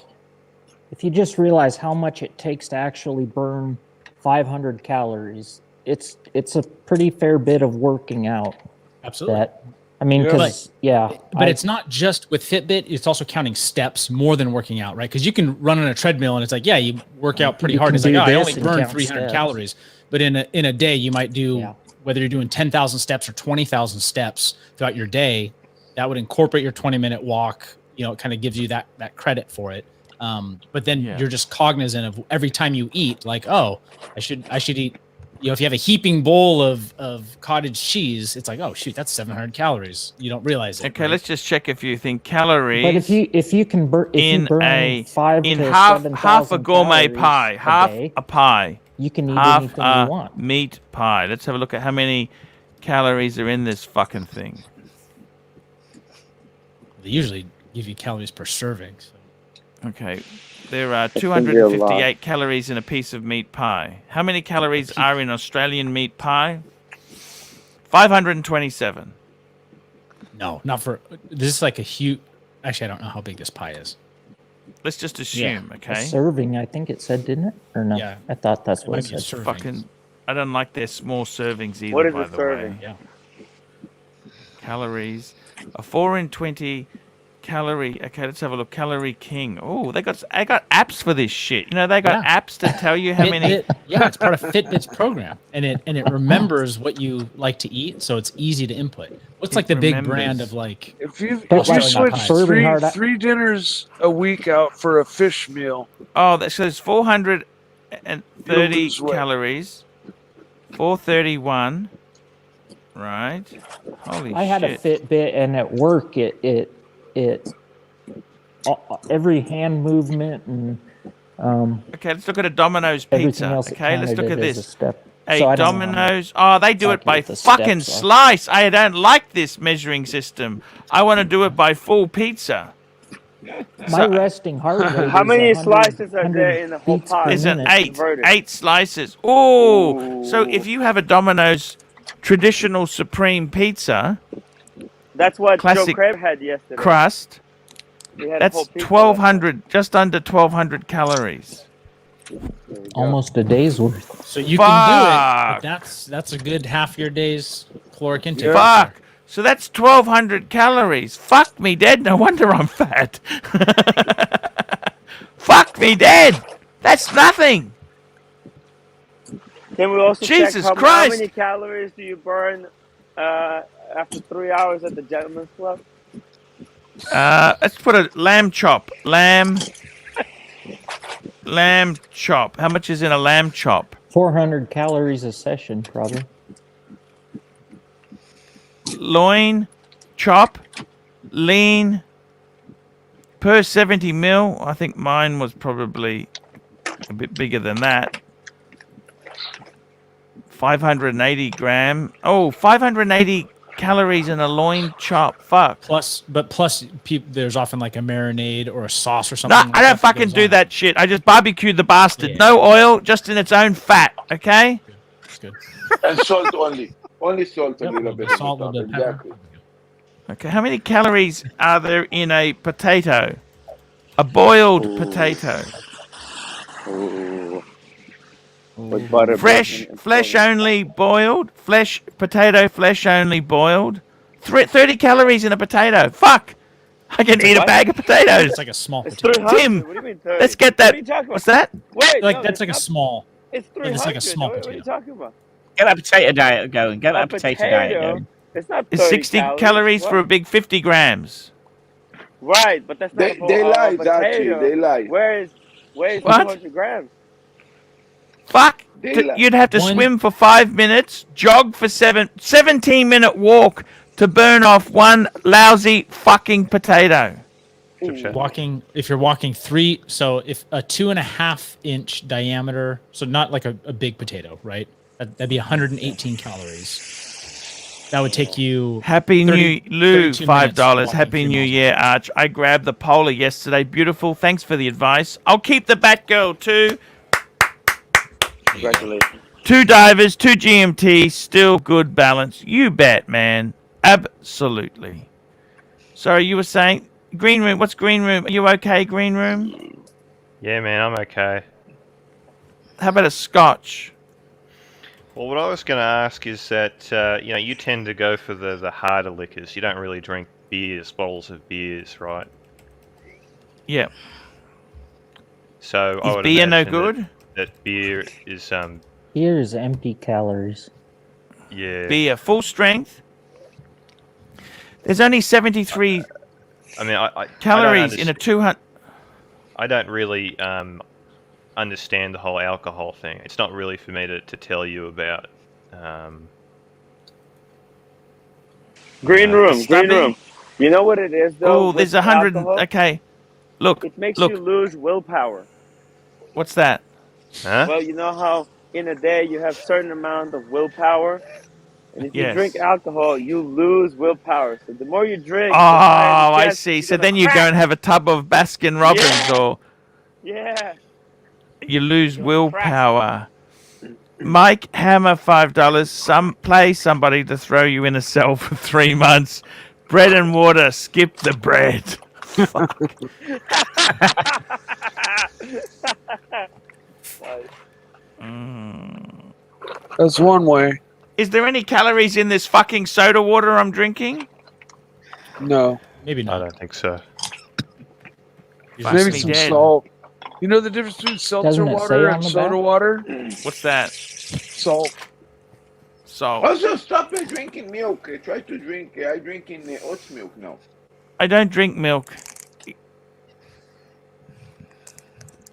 if you just realize how much it takes to actually burn 500 calories, it's a pretty fair bit of working out. Absolutely. That, I mean, because but it's not just with Fitbit; it's also counting steps more than working out, right? Because you can run on a treadmill and it's like, yeah, you work out pretty hard. It's like, oh, I only burn 300 calories, but in a day you might do whether you're doing 10,000 steps or 20,000 steps throughout your day. That would incorporate your 20-minute walk. You know, it kind of gives you that credit for it. But then you're just cognizant of every time you eat, like, oh, I should eat. You know, if you have a heaping bowl of cottage cheese, it's like, oh shoot, that's 700 calories. You don't realize it. Okay, right? let's just check a few things. Calories. But if you can burn half a gourmet pie, half a pie, you can eat half anything a you want. meat pie. Let's have a look at how many calories are in this fucking thing. They usually give you calories per serving. So. Okay, there are 258 calories in a piece of meat pie. How many calories are in Australian meat pie? 527. No, not for. This is like a huge. Actually, I don't know how big this pie is. Let's just assume, A okay? serving, I think it said, didn't it? Or no? Yeah. I thought that's what it might be said. Fucking, I don't like their small servings either. What is by a the serving? way. Yeah. Calories. A 4 in 20 calorie. Okay, let's have a look. Calorie King. Oh, I got apps for this shit. You know, they got apps to tell you how many. Yeah, it's part of Fitbit's program, and it remembers what you like to eat, so it's easy to input. What's like the big brand of like? If you Like switch serving three dinners a week out for a fish meal, Oh, that says 430 lose weight. calories. 431. Right. Holy shit. I had a Fitbit, and at work, it every hand movement and Okay, let's look at a Domino's everything pizza. else. Okay, let's look at as a this. step. A So I don't know how Domino's. Oh, they do it by accurate the fucking steps are. slice. I don't like this measuring system. I want to do it by full pizza. My resting heart rate. How is many 100 slices are there in the whole beats per pie? There's an minute. eight slices. Oh, so Ooh. if you have a Domino's traditional supreme pizza That's what Joe Classic Craig had yesterday. crust, He had a that's whole pizza 1,200, just under 1,200 calories. Almost a day's worth. So you can do it. Fuck. But that's a good half your day's caloric intake. Fuck. So that's 1,200 calories. Fuck me dead. No wonder I'm fat. Fuck me dead. That's nothing. Can we also Jesus check how Christ. many calories do you burn after 3 hours at the Gentleman's Club? Let's put a lamb chop. Lamb chop. How much is in a lamb chop? 400 calories a session, probably. Loin chop. Lean. Per 70 mil. I think mine was probably a bit bigger than that. 580 gram. Oh, 580 calories in a loin chop. Fuck. Plus, there's often like a marinade or a sauce or something. No, like I that don't fucking goes do on. that shit. I just barbecue the bastard. Yeah. No oil, just in its own fat. Okay? That's good. And salt only. Only salt a Yep, little bit. salt, a on little top, bit of pepper. exactly. Okay, how many calories are there in a potato? A boiled potato. Ooh. With butter. Fresh, bacon, and flesh onions. only boiled. Potato flesh only boiled. 30 calories in a potato. Fuck! I can eat a what? bag of potatoes. It's like a small It's potato. 300. Tim, What do you mean 30? Let's get What that. are you talking about? What's that? Wait, Like no, that's like a not- small. It's But 300. it's like a small What are you potato. talking about? Get that potato diet going. Get A that potato diet potato? going. It's not 30 It's 60 calories What? for a big 50 grams. Right, but that's not They for lied, potato. Archie. They lied. Where is What? 200 grams? Fuck! They like- You'd have to One- swim for 5 minutes, jog for 17-minute walk to burn off one lousy fucking potato. Walking, if you're walking so if a 2.5 inch diameter, so not like a big potato, right? That'd be 118 calories. That would take you. Happy 30 New Lou, 32 $5. minutes Happy walking New 3 Year, Arch. I grabbed the polar yesterday. Beautiful. Thanks for the advice. I'll keep the Batgirl too. Congratulations. 2 divers, 2 GMT, still good balance. You bet, man. Absolutely. Sorry, you were saying green room. What's green room? Are you okay, green room? Yeah, man, I'm okay. How about a scotch? Well, what I was going to ask is that you tend to go for the harder liquors. You don't really drink beers, bottles of beers, right? Yeah. So I Is would beer no imagine good? that beer is Beer is empty calories. yeah. Beer, full strength. There's only 73 I mean, I calories don't in a 200. I don't really understand the whole alcohol thing. It's not really for me to tell you about. Green room. Stubby? You know what it is, though? Oh, there's with 100. alcohol? Okay. Look. It makes Look. you lose willpower. What's that? Huh? Well, you know how in a day you have certain amount of willpower, and if you Yes. drink alcohol, you lose willpower. So the more you drink, Oh, the higher the I chance see. you're So gonna then you crack. go and have a tub of Baskin Robbins, Yeah. or Yeah. you lose You'll willpower. Mike Hammer, $5. Play somebody to throw you in a cell for 3 months. Bread and water. Skip the bread. Fuck. That's one way. Is there any calories in this fucking soda water I'm drinking? No. Maybe I not. don't think so. Fuck Maybe me some dead. salt. You know the difference between seltzer Doesn't it water say on and the soda back? water? What's that? Salt. Salt. Also, stop drinking milk. Try to drink. I drink in oat milk now. I don't drink milk.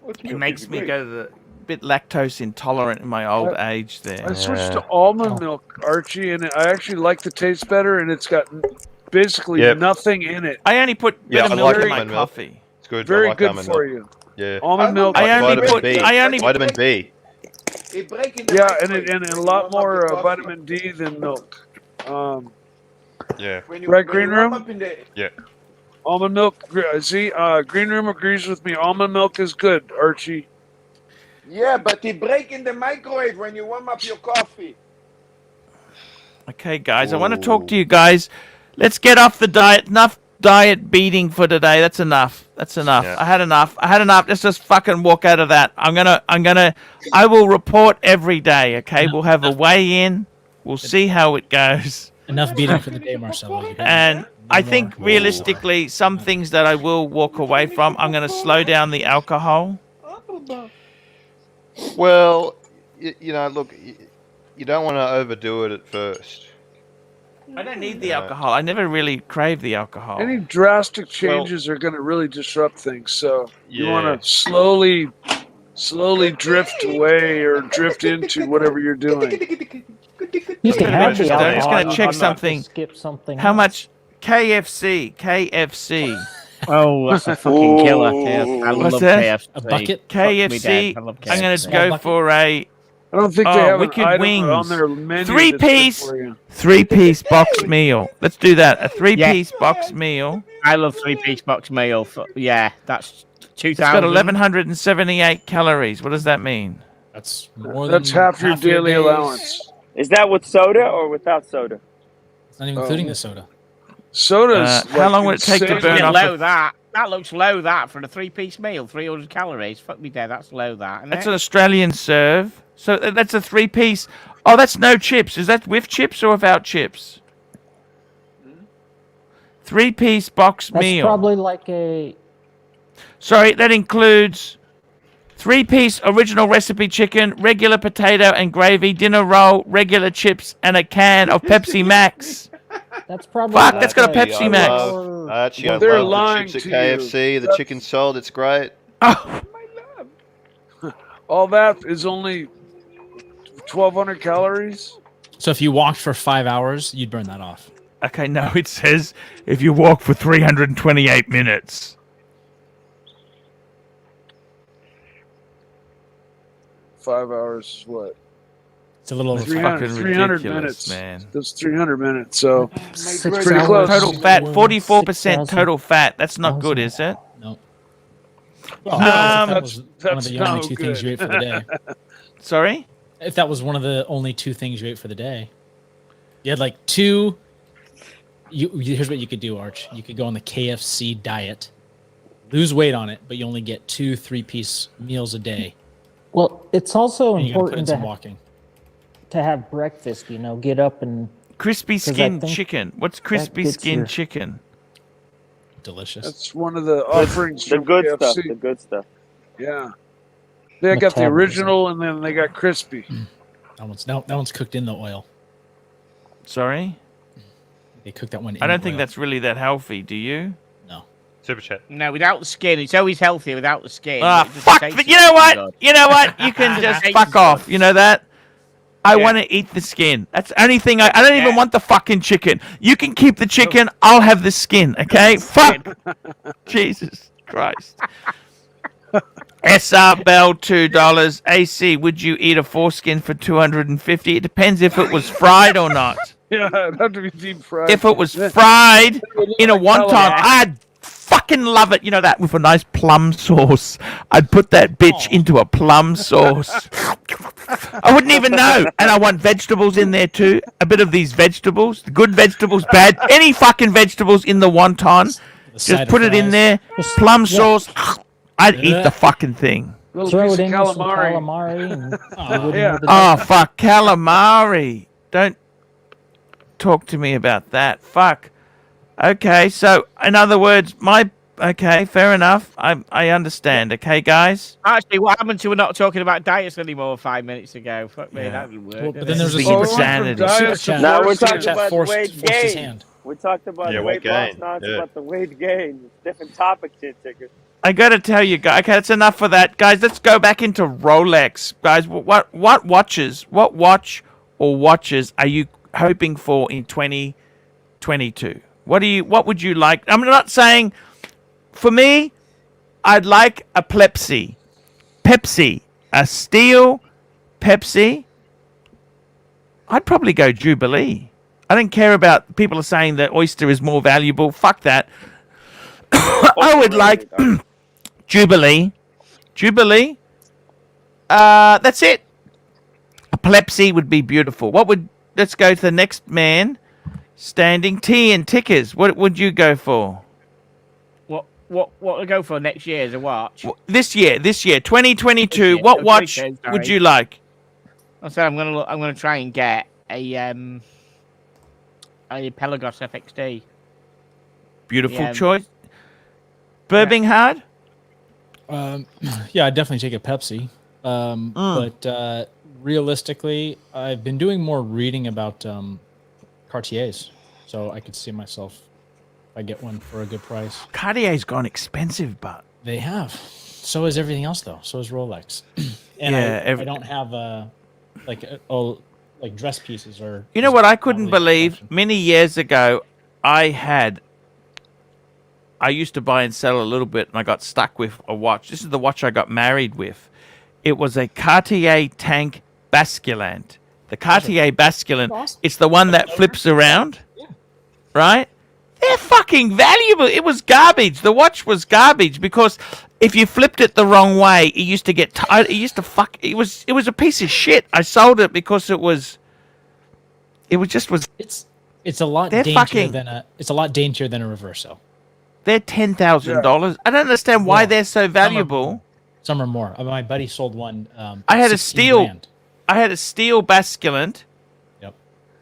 Oat It milk makes is me great. go to the bit lactose intolerant in my old age there. I switched to almond milk, Archie, and I actually like the taste better, and it's got basically Yep. nothing in it. I only put Yeah, bit of I milk like in my almond milk. coffee. It's good. I Very like good almond for milk. you. Yeah. Almond milk. I only vitamin put. B. I only. Vitamin B. It break in the Yeah, and microwave a when lot you warm up more the coffee. vitamin D than milk. Yeah. When Right, when Green warm Room? up in the- Almond milk. See, Green Room agrees with me. Almond milk is good, Archie. Yeah, but it break in the microwave when you warm up your coffee. Okay, guys, I want to talk to you guys. Let's get off the diet. Enough diet beating for today. That's enough. That's enough. Yeah. I had enough. Let's just fucking walk out of that. I will report every day. Okay, we'll have a weigh in. We'll see how it goes. Enough beating for the day, Marcelo. You heard me. And I think more. realistically, some things that I will walk away from. I'm going to slow down the alcohol. Well, look, you don't want to overdo it at first. I don't need the alcohol. I never really crave the alcohol. Any drastic changes are going to really disrupt things. So you Yeah. want to slowly drift away or drift into whatever you're doing. You can have the I'm just alcohol. gonna you check just something. Skip something. How else. much? KFC. Oh, that's a fucking killer. KFC. I What's love that? KFC. A bucket? Fuck me KFC. dead. I love I'm going KFC. to go bucket? for a I don't think they Oh, have an wicked item wings. on their menu. Three that's good piece. for you. 3-piece box meal. Let's do that. A 3-piece box meal. I love 3-piece box meal. Yeah, that's 2,000. It's got 1,178 calories. What does that mean? That's more than That's half your daily days. allowance. Is that with soda or without soda? It's not even including the soda. Soda's How long would it take to insane. burn Bit off? low that. That looks low that for a 3-piece meal. 300 calories. Fuck me dead. That's low that. Isn't That's it? an Australian serve. So that's a 3-piece. Oh, that's no chips. Is that with chips or without chips? 3-piece box That's meal. probably like a. Sorry, that includes 3-piece original recipe chicken, regular potato and gravy, dinner roll, regular chips, and a can of Pepsi Max. That's probably. Fuck, like that's got a a Pepsi Max. Archie, Well, I they're love lying the chips to at you. KFC, the That's- chicken salt, it's great. Oh, All that is only 1,200 calories. So if you walked for 5 hours, you'd burn that off. okay, no, it says if you walk for 328 minutes. 5 hours is what? It's a little over 300, 300 ridiculous, minutes. man. That's 300 minutes. So 6 pretty hours. close. Total fat, 44% 6,000. total fat. That's not good, is it? No. Well, Um, that was one of that's the only no two things good. you ate for the day. Sorry? if that was one of the only 2 things you ate for the day. You had like 2. Here's what you could do, Arch. You could go on the KFC diet, lose weight on it, but you only get 2 3-piece meals a day. Well, it's also And you gotta put in important some walking. to have breakfast. Get up and Crispy 'cause I skin think chicken. What's crispy gets skin your- chicken? Delicious. That's one of the offerings The from good KFC. stuff. The good stuff. Yeah. They got the Metabolism. original, and then they got crispy. That one's cooked in the oil. Sorry? They cook that one in I the don't think oil. that's really that healthy, do you? No. Super chat. No, without the skin, it's always healthier without the skin. Ah, It doesn't fuck! taste But you know as what? good. You know what? You can just Tastes fuck off. good. You know that? I Yeah. want to eat the skin. That's the only thing. I don't even Yeah. want the fucking chicken. You can keep the chicken. I'll have the skin. Okay? Fuck. Jesus Christ. SR Bell $2. AC, would you eat a foreskin for 250? It depends if it was fried or not. Yeah, it'd have to be deep fried. If it was fried in a wonton, calamari. I'd fucking love it. You know that with a nice plum sauce. I'd put that bitch into a plum sauce. I wouldn't even know. And I want vegetables in there too. A bit of these vegetables, the good vegetables, bad, any fucking vegetables in the wonton. The side Just of put it in fries. there. Just- Plum yeah. sauce. I'd eat the fucking thing. Little throw piece it of in with some calamari. calamari. And Oh, you wouldn't yeah. know the Oh, fuck. Calamari. Don't talk to me about that. Fuck. Okay, so, in other words, okay, fair enough. I understand. Okay, guys? Actually, what happened to we're not talking about diets anymore 5 minutes ago? Fuck me, Yeah. that didn't work. Well, did but then it? there's a The Oh, we went from insanity. diets to Now we're forced talking food. about forced weight his gain. hand. We talked about Yeah, weight weight loss. gain. Now it's Yeah. about the weight gain. It's different topics here, Ticker. I gotta tell you, guys. Okay, that's enough for that, guys. Let's go back into Rolex, guys. What watches? What watch or watches are you hoping for in 2022? What would you like? I'm not saying. For me, I'd like a Pepsi, a steel Pepsi. I'd probably go Jubilee. I don't care about people are saying that oyster is more valuable. Fuck that. I would like Jubilee. That's it. A Pepsi would be beautiful. Let's go to the next man standing. Tea and tickers. What would you go for? What to go for next year as a watch? This year, 2022. This year, What watch 2022, would sorry. you like? I said I'm gonna try and get a Pelagos FXD. Beautiful Yeah. choice. Birmingham. Yeah, I'd definitely take a Pepsi. But realistically, I've been doing more reading about Cartiers, so I could see myself if I get one for a good price. Cartier's gone expensive, but They have. So is everything else, though. So is Rolex. And Yeah, I don't have like dress pieces or. you know what I couldn't not really believe? fashion. Many years ago, I used to buy and sell a little bit, and I got stuck with a watch. This is the watch I got married with. It was a Cartier Tank Basculant. The Cartier Basculant. Awesome. It's the one that flips around, right? They're fucking valuable. It was garbage. The watch was garbage because if you flipped it the wrong way, it used to get tired. It used to fuck. It was a piece of shit. I sold it because it was. It's a lot They're daintier fucking- than a. It's a lot daintier than a Reverso. They're $10,000. I don't understand why Yeah. they're so valuable. Some are more. My buddy sold one. I had a 16 steel- grand. I had a steel Basculant. Yep.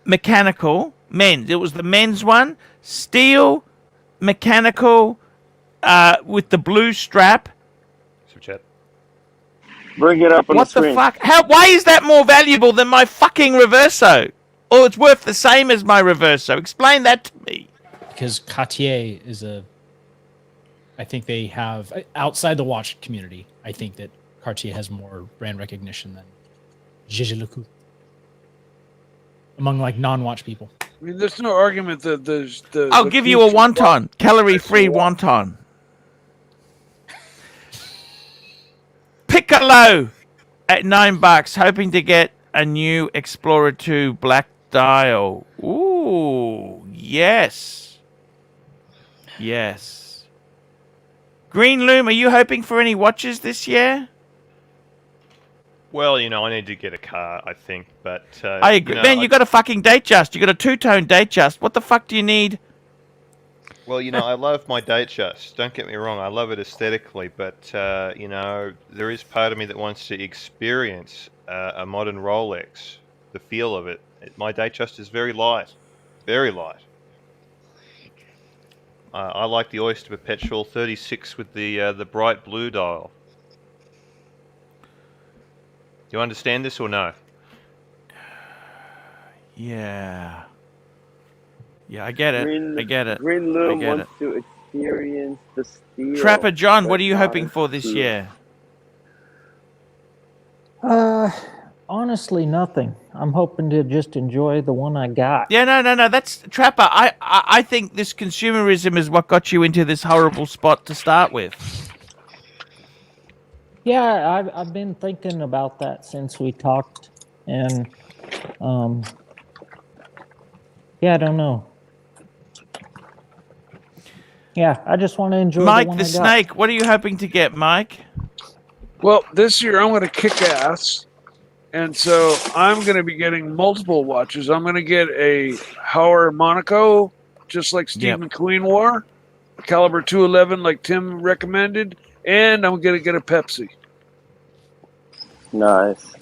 Mechanical men's. It was the men's one. Steel, mechanical, with the blue strap. Super chat. Bring it up on What the the screen. fuck? Why is that more valuable than my fucking Reverso? Or it's worth the same as my Reverso? Explain that to me. Because Cartier is I think they have outside the watch community. I think that Cartier has more brand recognition than Jaeger-LeCoultre among like non-watch people. I mean, there's no argument that there's the. I'll the give you a future- wonton. Calorie-free wonton. Piccolo at $9, hoping to get a new Explorer 2 black dial. Ooh, yes. Yes. Green Loom, are you hoping for any watches this year? Well, I need to get a car, I think, but I agree. Man, you got a fucking date just. You got a two-tone date just. What the fuck do you need? Well, I love my date just. Don't get me wrong, I love it aesthetically, but there is part of me that wants to experience a modern Rolex, the feel of it. My date just is very light, very light. I like the Oyster Perpetual 36 with the bright blue dial. Do you understand this or no? Yeah. Yeah, I get it. I get it. Green I Loom get wants to experience the steel. Trapper John, what are you but hoping not for this blue. year? Honestly, nothing. I'm hoping to just enjoy the one I got. Yeah, no. That's Trapper. I think this consumerism is what got you into this horrible spot to start with. Yeah, I've been thinking about that since we talked, and yeah, I don't know. Yeah, I just want to enjoy Mike the one the I got. Snake, what are you hoping to get, Mike? Well, this year I'm going to kick ass, and so I'm going to be getting multiple watches. I'm going to get a Hauer Monaco, just like Steve Yep. McQueen wore, caliber 211, like Tim recommended, and I'm going to get a Pepsi. Nice.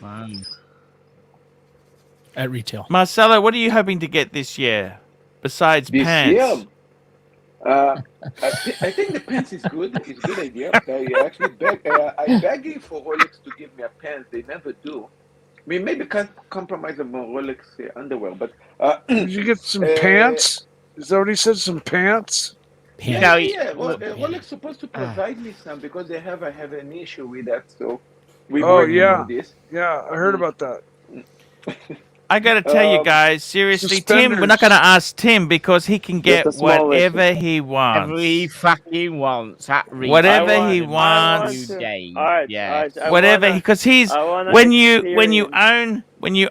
At retail. Marcelo, what are you hoping to get this year, besides This pants? year, I think the pants is good. It's a good idea. I actually I'm begging for Rolex to give me a pants. They never do. I mean, maybe can't compromise on Rolex underwear, but Did you get some pants? Is that what he said? Some pants? yeah. Rolex supposed to provide me some because I have an issue with that. So we working on this. Yeah, I heard about that. I gotta tell you guys, seriously, Tim, we're not suspenders. gonna ask Tim because he can get the small whatever he wants. Every fucking wants at retail. Whatever I he want wants. to- Day. Alright, Yeah. alright, I Whatever, wanna- because he's I wanna when you experience-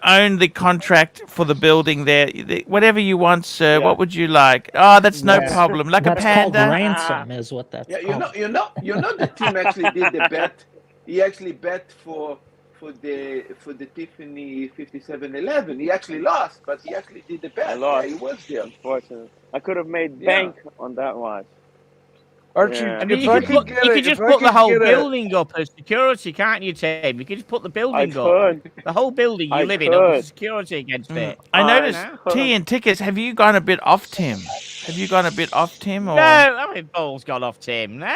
own the contract for the building there, whatever you want, sir. Yeah. What would you like? Oh, that's no That's- problem. Like a That's called panda. ransom, is what that's Yeah, called. you know, the team actually did the bet. He actually bet for the Tiffany 5711. He actually lost, but he actually did the bet. I lost. Yeah, he was there. Unfortunately, I could have made Yeah. bank on that watch. Archie, Yeah. I mean, if you I could, could get you a- could just if I put the could whole get a- building up as security, can't you, Tim? You could just put the I building up. could. The whole building you I live in up as could. security against it. I I noticed know. tea and tickets. Have you gone a bit off, Tim? Have you gone a bit off, Tim? Or No, I mean, ball's gone off, Tim. No.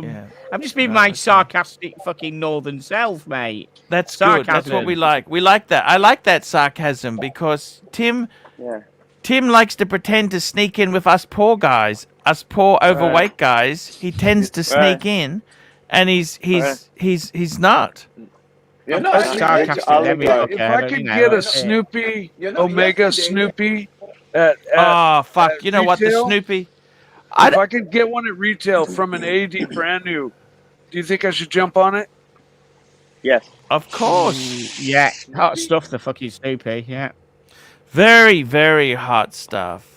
Yeah. I'm just being No, my okay. sarcastic fucking northern self, mate. That's good. That's what Sarcasm. we like. We like that. I like that sarcasm because Tim likes to pretend to sneak in with us poor guys, us poor overweight guys. He tends to sneak in, and he's not. You know, Sarcastic, every If fucker, I but, could you know, get a it's- Snoopy You know, Omega yesterday- Snoopy at Oh fuck! at You know what? The retail? Snoopy. if I could get one at retail from an AD brand new, do you think I should jump on it? Yes. Of course. Yeah, hot stuff, the fucking Snoopy, yeah. Very, very hot stuff.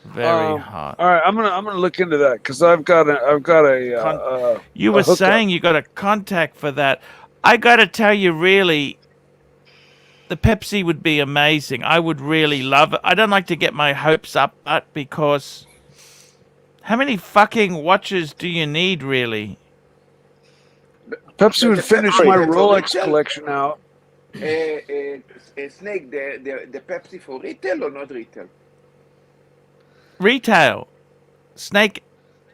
Very hot. All right, I'm gonna look into that because I've got a. You a were hookup. saying you got a contact for that. I got to tell you, really, the Pepsi would be amazing. I would really love it. I don't like to get my hopes up, but because how many fucking watches do you need, really? Pepsi would The finish Pepsi, my that's Rolex retail. collection out. Snake, the Pepsi for retail or not retail? Retail. Snake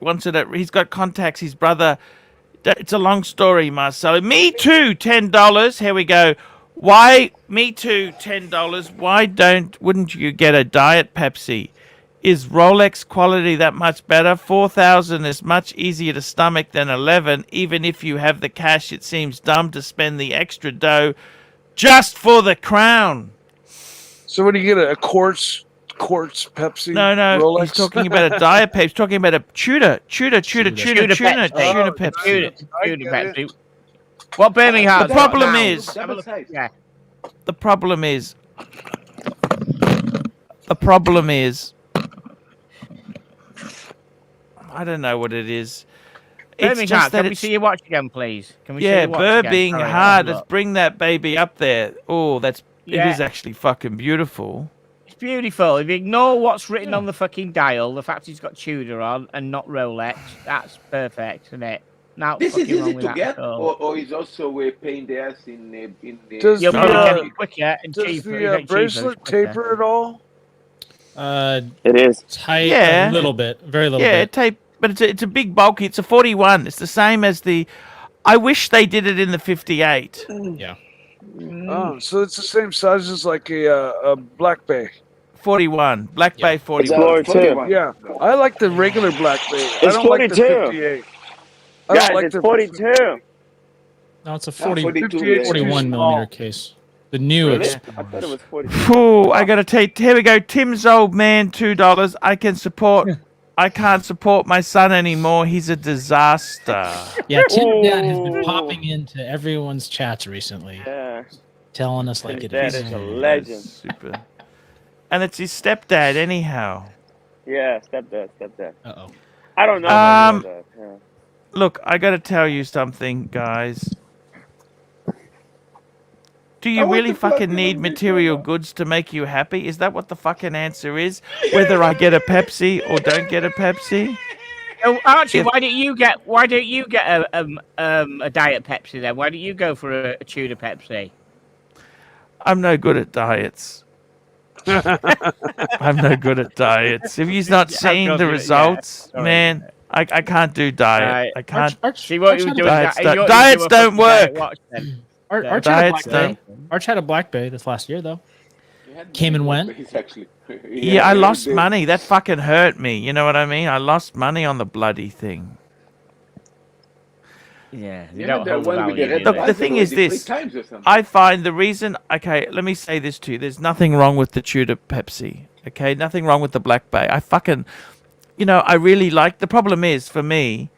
wants it at. He's got contacts. His brother. It's a long story, Marcelo. Me too. $10. Here we go. Why? Me too. $10. Why wouldn't you get a Diet Pepsi? Is Rolex quality that much better? 4,000 is much easier to stomach than 11. Even if you have the cash, it seems dumb to spend the extra dough just for the crown. So when you get a quartz Pepsi? No, Rolex? he's talking about a Diet Pepsi. He's talking about a tuna Pepsi. Pepsi. I get Pepsi. What Birmingham? The problem is, Double size. Yeah. the problem is, I don't know what it is. It's Birmingham, just that can we it's see your watch again, please? Can we see yeah, your watch Burr again? being Sorry, hard. look. Let's bring that baby up there. Oh, it Yeah. is actually fucking beautiful. It's beautiful. If you ignore what's written on the fucking dial, the fact he's got Tudor on and not Rolex, that's perfect, isn't it? Now, This is fucking wrong easy with to that get, at all. or is also a pain in the ass in the. Does You'll the, probably get uh, it quicker and Does cheaper. the bracelet taper at all? It is. Tight Yeah. a little bit, very little Yeah, bit. but it's a big bulky. It's a 41. It's the same as the. I wish they did it in the 58. Yeah. Oh, so it's the same size as like a Black Bay. 41. Black Bay 41. Explorer 2. Yeah, I like the regular Black Bay. I It's don't like the 42. 58. I Guys, don't like it's the 42. No, it's a 40, 58 's 41 too millimeter small. case. The new Really? Explorer. I thought it was 42. Phew, I gotta take. Here we go. Tim's old man, $2. I can't support my son anymore. He's a disaster. Yeah, Tim Dad has been Ooh. popping into everyone's chats recently, Yeah. telling us like His it dad is. is a legend. Super. And it's his stepdad, anyhow. Yeah, stepdad. Uh-oh. I don't know. Um, About that. Yeah. Look, I gotta tell you something, guys. Do you want really to plug fucking in need on this material one. goods to make you happy? Is that what the fucking answer is? Whether I get a Pepsi or don't get a Pepsi? Oh, Archie, If- why don't you get a diet Pepsi then? Why don't you go for a Tudor Pepsi? I'm no good at diets. I'm no good at diets. Have you not Yeah, seen I've the got it, results, yeah. Sorry. man? I can't do diet. Right. I can't. See what you were doing. Diets you don't- ought to diets do a don't fucking diet work. watch then. Arch Yeah. had a Diets Black Bay. don't. Arch had a Black Bay this last year, though. Came and went. He's actually. Yeah, I lost did. money. That fucking hurt me. You know what I mean? I lost money on the bloody thing. Yeah, you You don't had that hold the one with value. the red do Look, you? the lights thing is already this. 3 times or something. I find the reason. Okay, let me say this to you. There's nothing wrong with the Tudor Pepsi. Okay, nothing wrong with the Black Bay. I fucking, I really like. The problem is for me,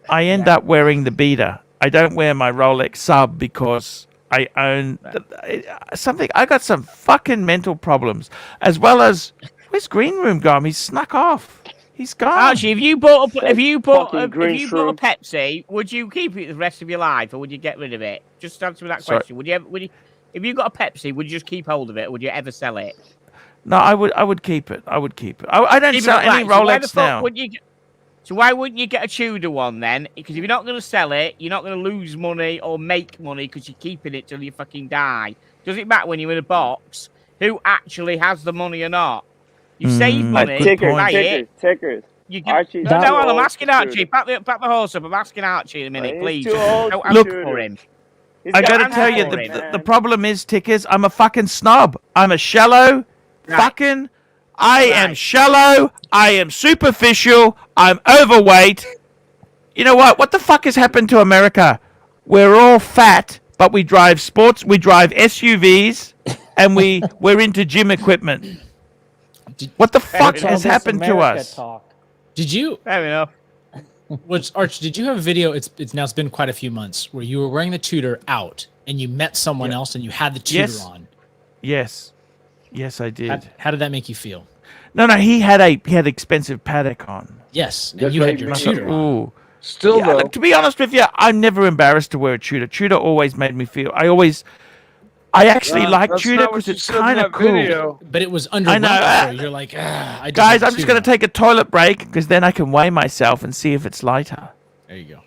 I end up wearing the beater. I don't wear my Rolex sub because I own something. I got some fucking mental problems, as well as where's Green Room gone? He's snuck off. He's gone. Archie, if you bought a fucking green shroom. Pepsi, would you keep it the rest of your life, or would you get rid of it? Just answer me that Sorry. question. Would you, if you got a Pepsi, would you just keep hold of it, or would you ever sell it? No, I would keep it. I would keep it. I don't Keep it sell like any that. So why the Rolex fuck now. wouldn't you So why wouldn't you get a Tudor one then? Because if you're not going to sell it, you're not going to lose money or make money because you're keeping it till you fucking die. Does it matter when you're in a box who actually has the money or not? You save money, you buy it. Tickers. You get, Archie, no, I'm old asking for Archie. Tudor. Back the horse up. I'm asking Archie in a minute, He's please. too old Don't for answer Tudor. for him. He's I got gotta an tell you, story, the man. problem is, Tickers, I'm a fucking snob. I'm a shallow fucking... I am shallow. I am superficial. I'm overweight. You know what? What the fuck has happened to America? We're all fat, but we drive sports. We drive SUVs, and we're into gym equipment. What the fuck has happened to us? Did you? Fair enough. Archie, did you have a video? It's been quite a few months where you were wearing the Tudor out, and you met someone else, and you had the Tudor on. Yes, I did. How did that make you feel? No, he had expensive paddock on. Yes, and you had your Tudor on. Ooh. Still, Yeah, though. look, to be honest with you, I'm never embarrassed to wear a Tudor. Tudor always made me feel. I actually like that's Tudor not what because you it's said in kind of that cool. video. But it was under. I know. So you're like, I Guys, I'm just going to take a toilet break because then I can weigh myself and see if it's lighter. There you go.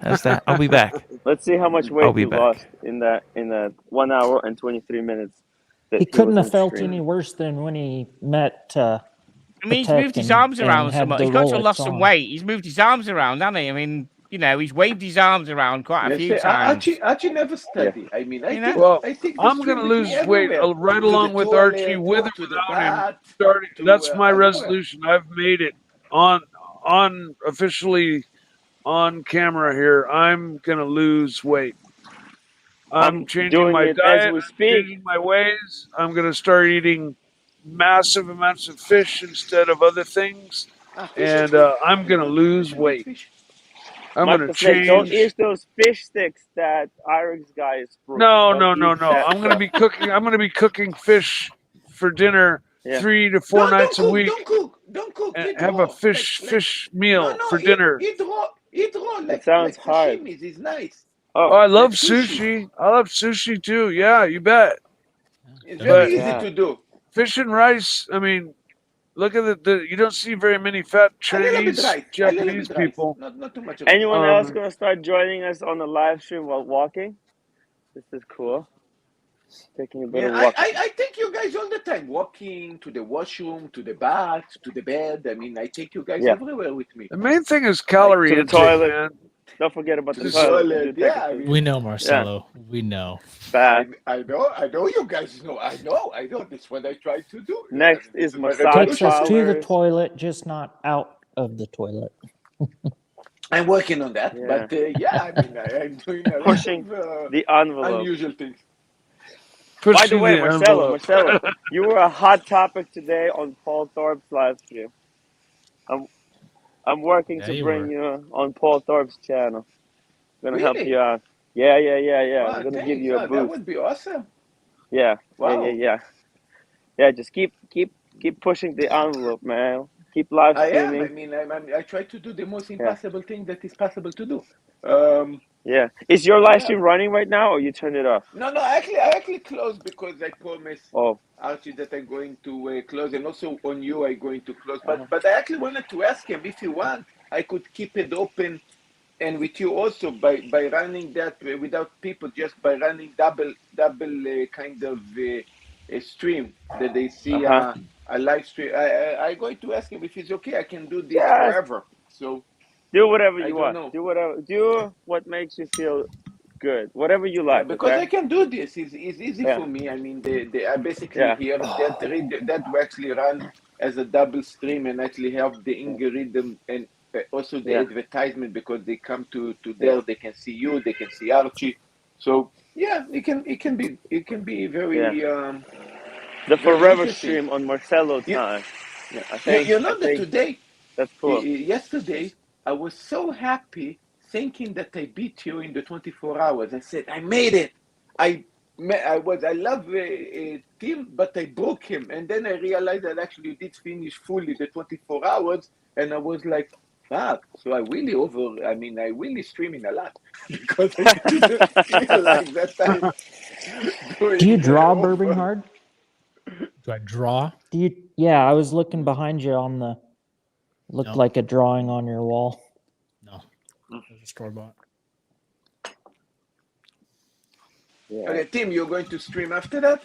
How's that? I'll be back. Let's see how much I'll weight be you back. lost in that 1 hour and 23 minutes. that He couldn't was have felt streaming. any worse than when he met. I mean, he's Patek moved his and- arms around and so had much. the He's got to have Rolex lost some on. weight. He's moved his arms around, hasn't he? I mean, he's waved his arms around quite a few times. Archie never study. I mean, I think, Well, I think I'm this going to should lose be weight everywhere. right To along the with toilet, Archie, with or to the without him. bath, Starting. to, That's my everywhere. resolution. I've made it on officially on camera here. I'm going to lose weight. I'm I'm changing doing my it diet. as we I'm speak. changing my ways. I'm going to start eating massive amounts of fish instead of other things, and I'm going to lose weight. I'm going to Marcus said, change. don't eat those fish sticks that Irix guys brought. No. Don't eat that I'm going to be cooking. I'm going to be cooking fish for dinner Yeah. 3 to 4 nights a week, Don't cook. and Eat have raw. a fish meal No, for eat- dinner. Eat raw. Eat raw, It like sounds hard. sashimi is nice. Oh, Oh, I love Like sushi. sushi. I love sushi too. Yeah, you bet. It's Never very But easy yeah. to do. fish and rice. I mean, look at the. You don't see very many fat A little bit Chinese, rice. A little Japanese bit rice. people. Not too much rice. Anyone else Um, gonna start joining us on the live stream while walking? This is cool. Taking a bit Yeah, of walk. I take you guys all the time, walking to the washroom, to the bath, to the bed. I mean, I take you guys Yeah. everywhere with me. the main thing is Like calorie To the intake, toilet. man. Don't forget about to the the Just toilet. You do toilet. take Yeah, a I poop. mean, We know, Marcelo. We know. Bath. I know you guys know. I know. That's what I try to do. Next This is is my massage Takes us to the parlors. toilet, just not out of the toilet. I'm working on that, Yeah. but yeah, I mean, I'm doing a lot Pushing of the envelope. unusual things. By the pushing way, the Marcelo, envelope. you were a hot topic today on Paul Thorpe's live stream. I'm working Yeah, to you bring were. you on Paul Thorpe's channel. Gonna help you Really? out. Yeah. I'm Wow, gonna give thanks. you a Oh, that boost. would be awesome. Yeah. Wow. Yeah, just keep pushing the envelope, man. Keep live I am. I streaming. mean, I try to do the most Yeah. impossible thing that is possible to do. Um, Yeah. Is your live yeah. stream running right now or you turned it off? No, I actually closed because I promised Oh. Archie that I'm going to close, and also on you I'm going to close. Uh-huh. But I actually wanted to ask him if you want, I could keep it open, and with you also by running that without people, just by running double kind of a stream that they see Uh-huh. a live stream. I'm going to ask him if it's okay. I can do this Yeah. forever. So Do whatever I you don't want. know. Do what makes you feel good. Whatever you Yeah, like, because I okay? can do this. It's easy Yeah. for me. I mean, they are basically Yeah. here that will actually run as a double stream and actually help the algorithm and also the Yeah. advertisement because they come to Yeah. there, they can see you, they can see Archie. So yeah, it can be Yeah. very The very forever interesting. stream on Marcelo You, time. Yeah, I you think know that today, that's cool. yesterday, I was so happy thinking that I beat you in the 24 hours. I said, I made it. I love Tim, but I broke him. And then I realized that actually you did finish fully the 24 hours. And I was like, fuck. So I really streaming a lot because I didn't realize that I'm Do you doing draw bourbon over. hard? Do I draw? Do you? Yeah, I was looking behind you on the. Looked No. like a drawing on your wall. No. It was a store bought. Yeah. Okay, Tim, you're going to stream after that?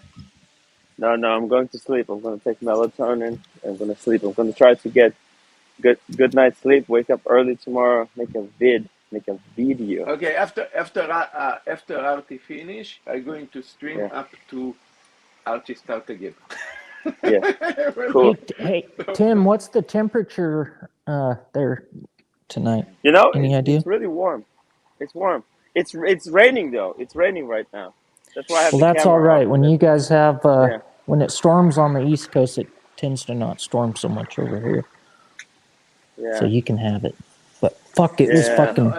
No, I'm going to sleep. I'm going to take melatonin. I'm going to sleep. I'm going to try to get good night's sleep. Wake up early tomorrow. Make a video. Okay, after Archie finish, I'm going to stream Yeah. up to Archie start again. Yeah. Cool. Hey, Tim, what's the temperature there tonight? You know, Any idea? it's really warm. It's warm. It's raining though. It's raining right now. That's why I have Well, the that's all camera right. off. When you guys have Yeah. when it storms on the East Coast, it tends to not storm so much over here, Yeah. so you can have it. But fuck, it was Yeah. fucking.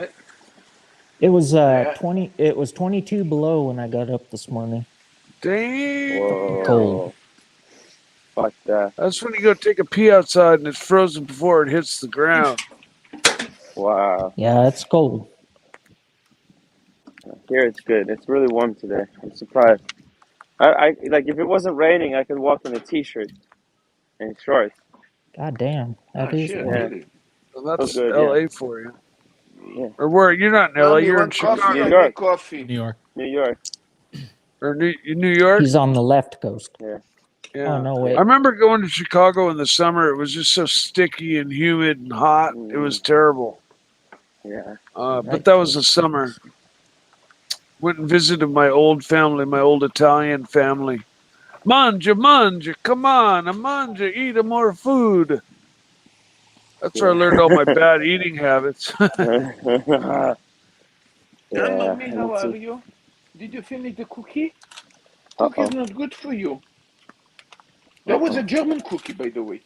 It was Yeah. 20. It was 22 below when I got up this morning. Dang. Whoa. Cold. Fuck that. That's when you go take a pee outside and it's frozen before it hits the ground. Wow. Yeah, it's cold. Here it's good. It's really warm today. I'm surprised. I like if it wasn't raining, I could walk in a t-shirt and shorts. God damn, that Oh, is shit, warm. Yeah. really? Well, that's good, LA for you. Yeah. Or where? You're not in LA. Mommy, You're in want coffee? Chicago. New I York. need coffee. New York. New York. Or New York. He's on the left coast. Yeah. Yeah. Oh no, wait. I remember going to Chicago in the summer. It was just so sticky and humid and hot. It was terrible. Yeah. But that was the summer. Went and visited my old family, my old Italian family. Manja, come on, manja, eat more food. That's where I learned all my bad eating habits. Yeah. Mommy, how let's are see. you? Did you finish the cookie? Cookie is not good for you. That was a German cookie, by the way.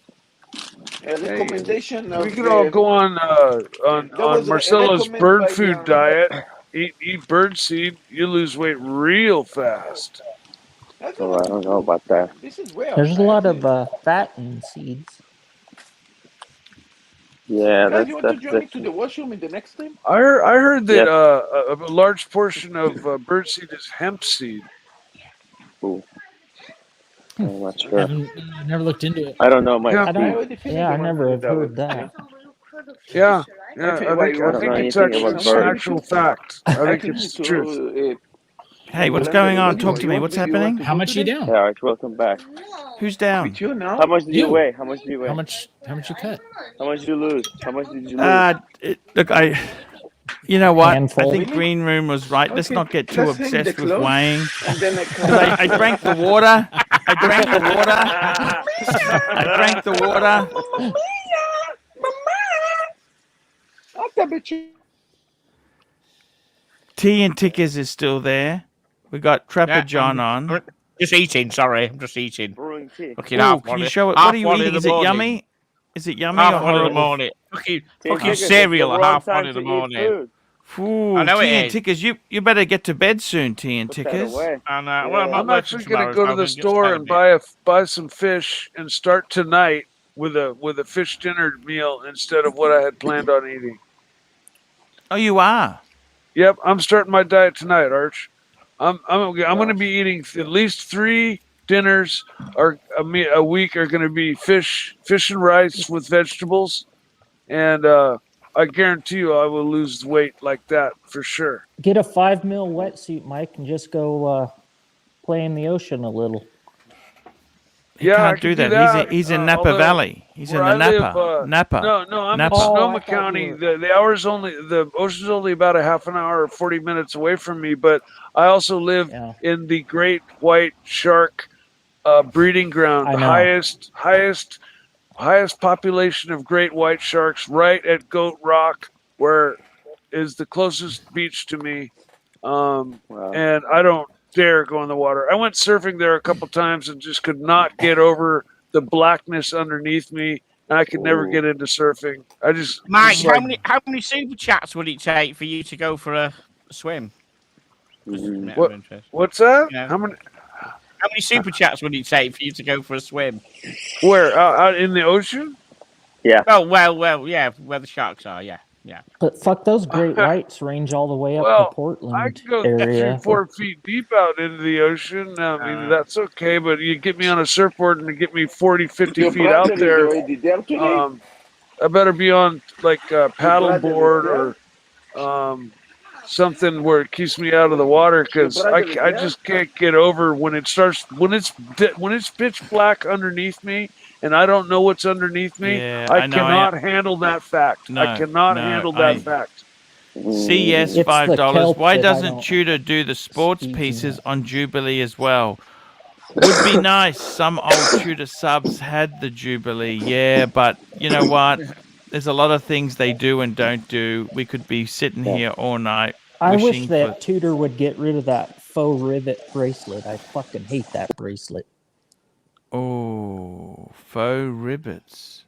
A recommendation We of could all go on that was Marcelo's recommended bird by food diet. Eat bird seed. You lose weight real fast. That's Oh, I don't know about that. This is well. There's a lot of fat in seeds. Yeah, Guys, you want to that's join me to the washroom in the next stream? I heard that Yes. a large portion of birdseed is hemp seed. Ooh, I'm not I sure. haven't never looked into it. I don't know much. Yeah, I I don't. already finished Yeah, the I never have $100. heard that. yeah. Why, I I don't think know it's anything actually about an birds. actual fact. I I think think it's to the truth. Hey, what's Yolanda, going on? what do you Talk want? to me. What's happening? How much are you down? Yeah, Arch, welcome back. Who's down? With you now? How much did you You. weigh? How much did you weigh? How much you cut? How much did you lose? How much did you lose? Look, you know what? I Handful. think Green Room was right. Let's Okay, not get too let's hang the obsessed with clothes, weighing. and then I come Because back I to drank the water. I drank the water. I drank the water. Tea and Tickers is still there. We got Trapper John on. I'm just eating. Sorry, I'm just eating. Brewing tea. Fucking Ooh, half can you one. show it? Half What are you one in eating? the Is it morning. yummy? Is it yummy Half or one in the horrible? morning. Fucking Tickers, cereal it's at the wrong half one time in the to eat morning. food. Ooh, I know it Tea and is. Tickers, you better get to bed soon, Tea and Put that Tickers. away. And Yeah. well, I'm not I'm working actually going tomorrow, to go so to I'm the gonna get store spare a and bit. buy some fish and start tonight with a fish dinner meal instead of what I had planned on eating. Oh, you are? Yep, I'm starting my diet tonight, Arch. I'm going to be eating at least 3 dinners or a week are going to be fish and rice with vegetables, and I guarantee you I will lose weight like that for sure. Get a 5 mil wetsuit, Mike, and just go play in the ocean a little. He Yeah, I can't can do do that. that. He's in Napa Although Valley. He's in where the I Napa. live, Napa. No, I'm Napa. in Oh, Sonoma I thought you County. were- The ocean's only about a half an hour or 40 minutes away from me, but I also live Yeah. in the great white shark breeding ground, I the know. highest population of great white sharks, right at Goat Rock, where is the closest beach to me. Wow. And I don't dare go in the water. I went surfing there a couple times and just could not get over the blackness underneath me, and I could never Ooh. get into surfing. I just Mike, just like, how many super chats would it take for you to go for a swim? Just Mhm. a matter What- of interest. what's that? Yeah. How many? How many super chats would it take for you to go for a swim? Where out in the ocean? Well, yeah, where the sharks are, yeah. But fuck, those great whites range all the way up Well, to Portland I can go area. 3-4 feet deep out into the ocean. I mean, that's okay, but you get me on a surfboard and get me 40, 50 Your feet out brother is there. already there today? I better be on like a paddle brother is board there? or something where it keeps me out of the water, because Your brother is I there? just can't get over when it's pitch black underneath me and I don't know what's underneath me. Yeah, I I know. cannot handle that fact. I No, cannot no, handle that fact. CS It's the $5. kelp Why that I doesn't don't Tudor do the sports speak pieces enough. on Jubilee as well? Would be nice. Some old Tudor subs had the Jubilee, yeah, but you know what? There's a lot of things they do and don't do. We could be sitting here all night. I wish wishing that for- Tudor would get rid of that faux rivet bracelet. I fucking hate that bracelet. Oh, faux rivets.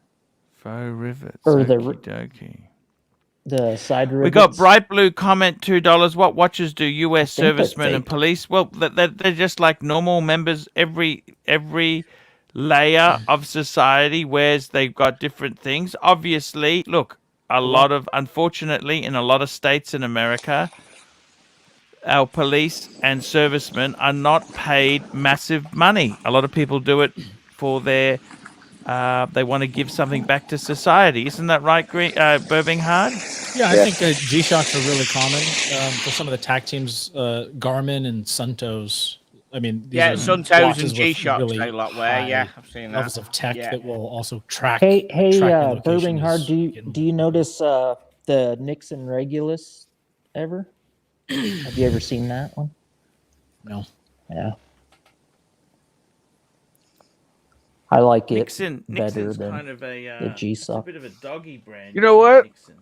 Faux rivets. Or the Okie dokie. The side rivets. We got Bright Blue comment $2. What watches do U.S. think they're servicemen and fake. police? Well, they're just like normal members. Every layer of society wears. They've got different things. Obviously, look, unfortunately, in a lot of states in America, our police and servicemen are not paid massive money. A lot of people do it for their. They want to give something back to society. Isn't that right, Birmingham? Yeah, I think G-Shocks are really common for some of the tag teams, Garmin and Suntos. I mean, these are Suntos watches and with G-Shocks really a lot wear. Yeah, high I've seen that. levels of tech that will also track. Hey, tracking location Birmingham, is do you notice the Nixon Regulus ever? Have you ever seen that one? No. Yeah. I like it Nixon's better than kind of the it's a G-Sock. bit of a doggy brand. You know what? Nixon.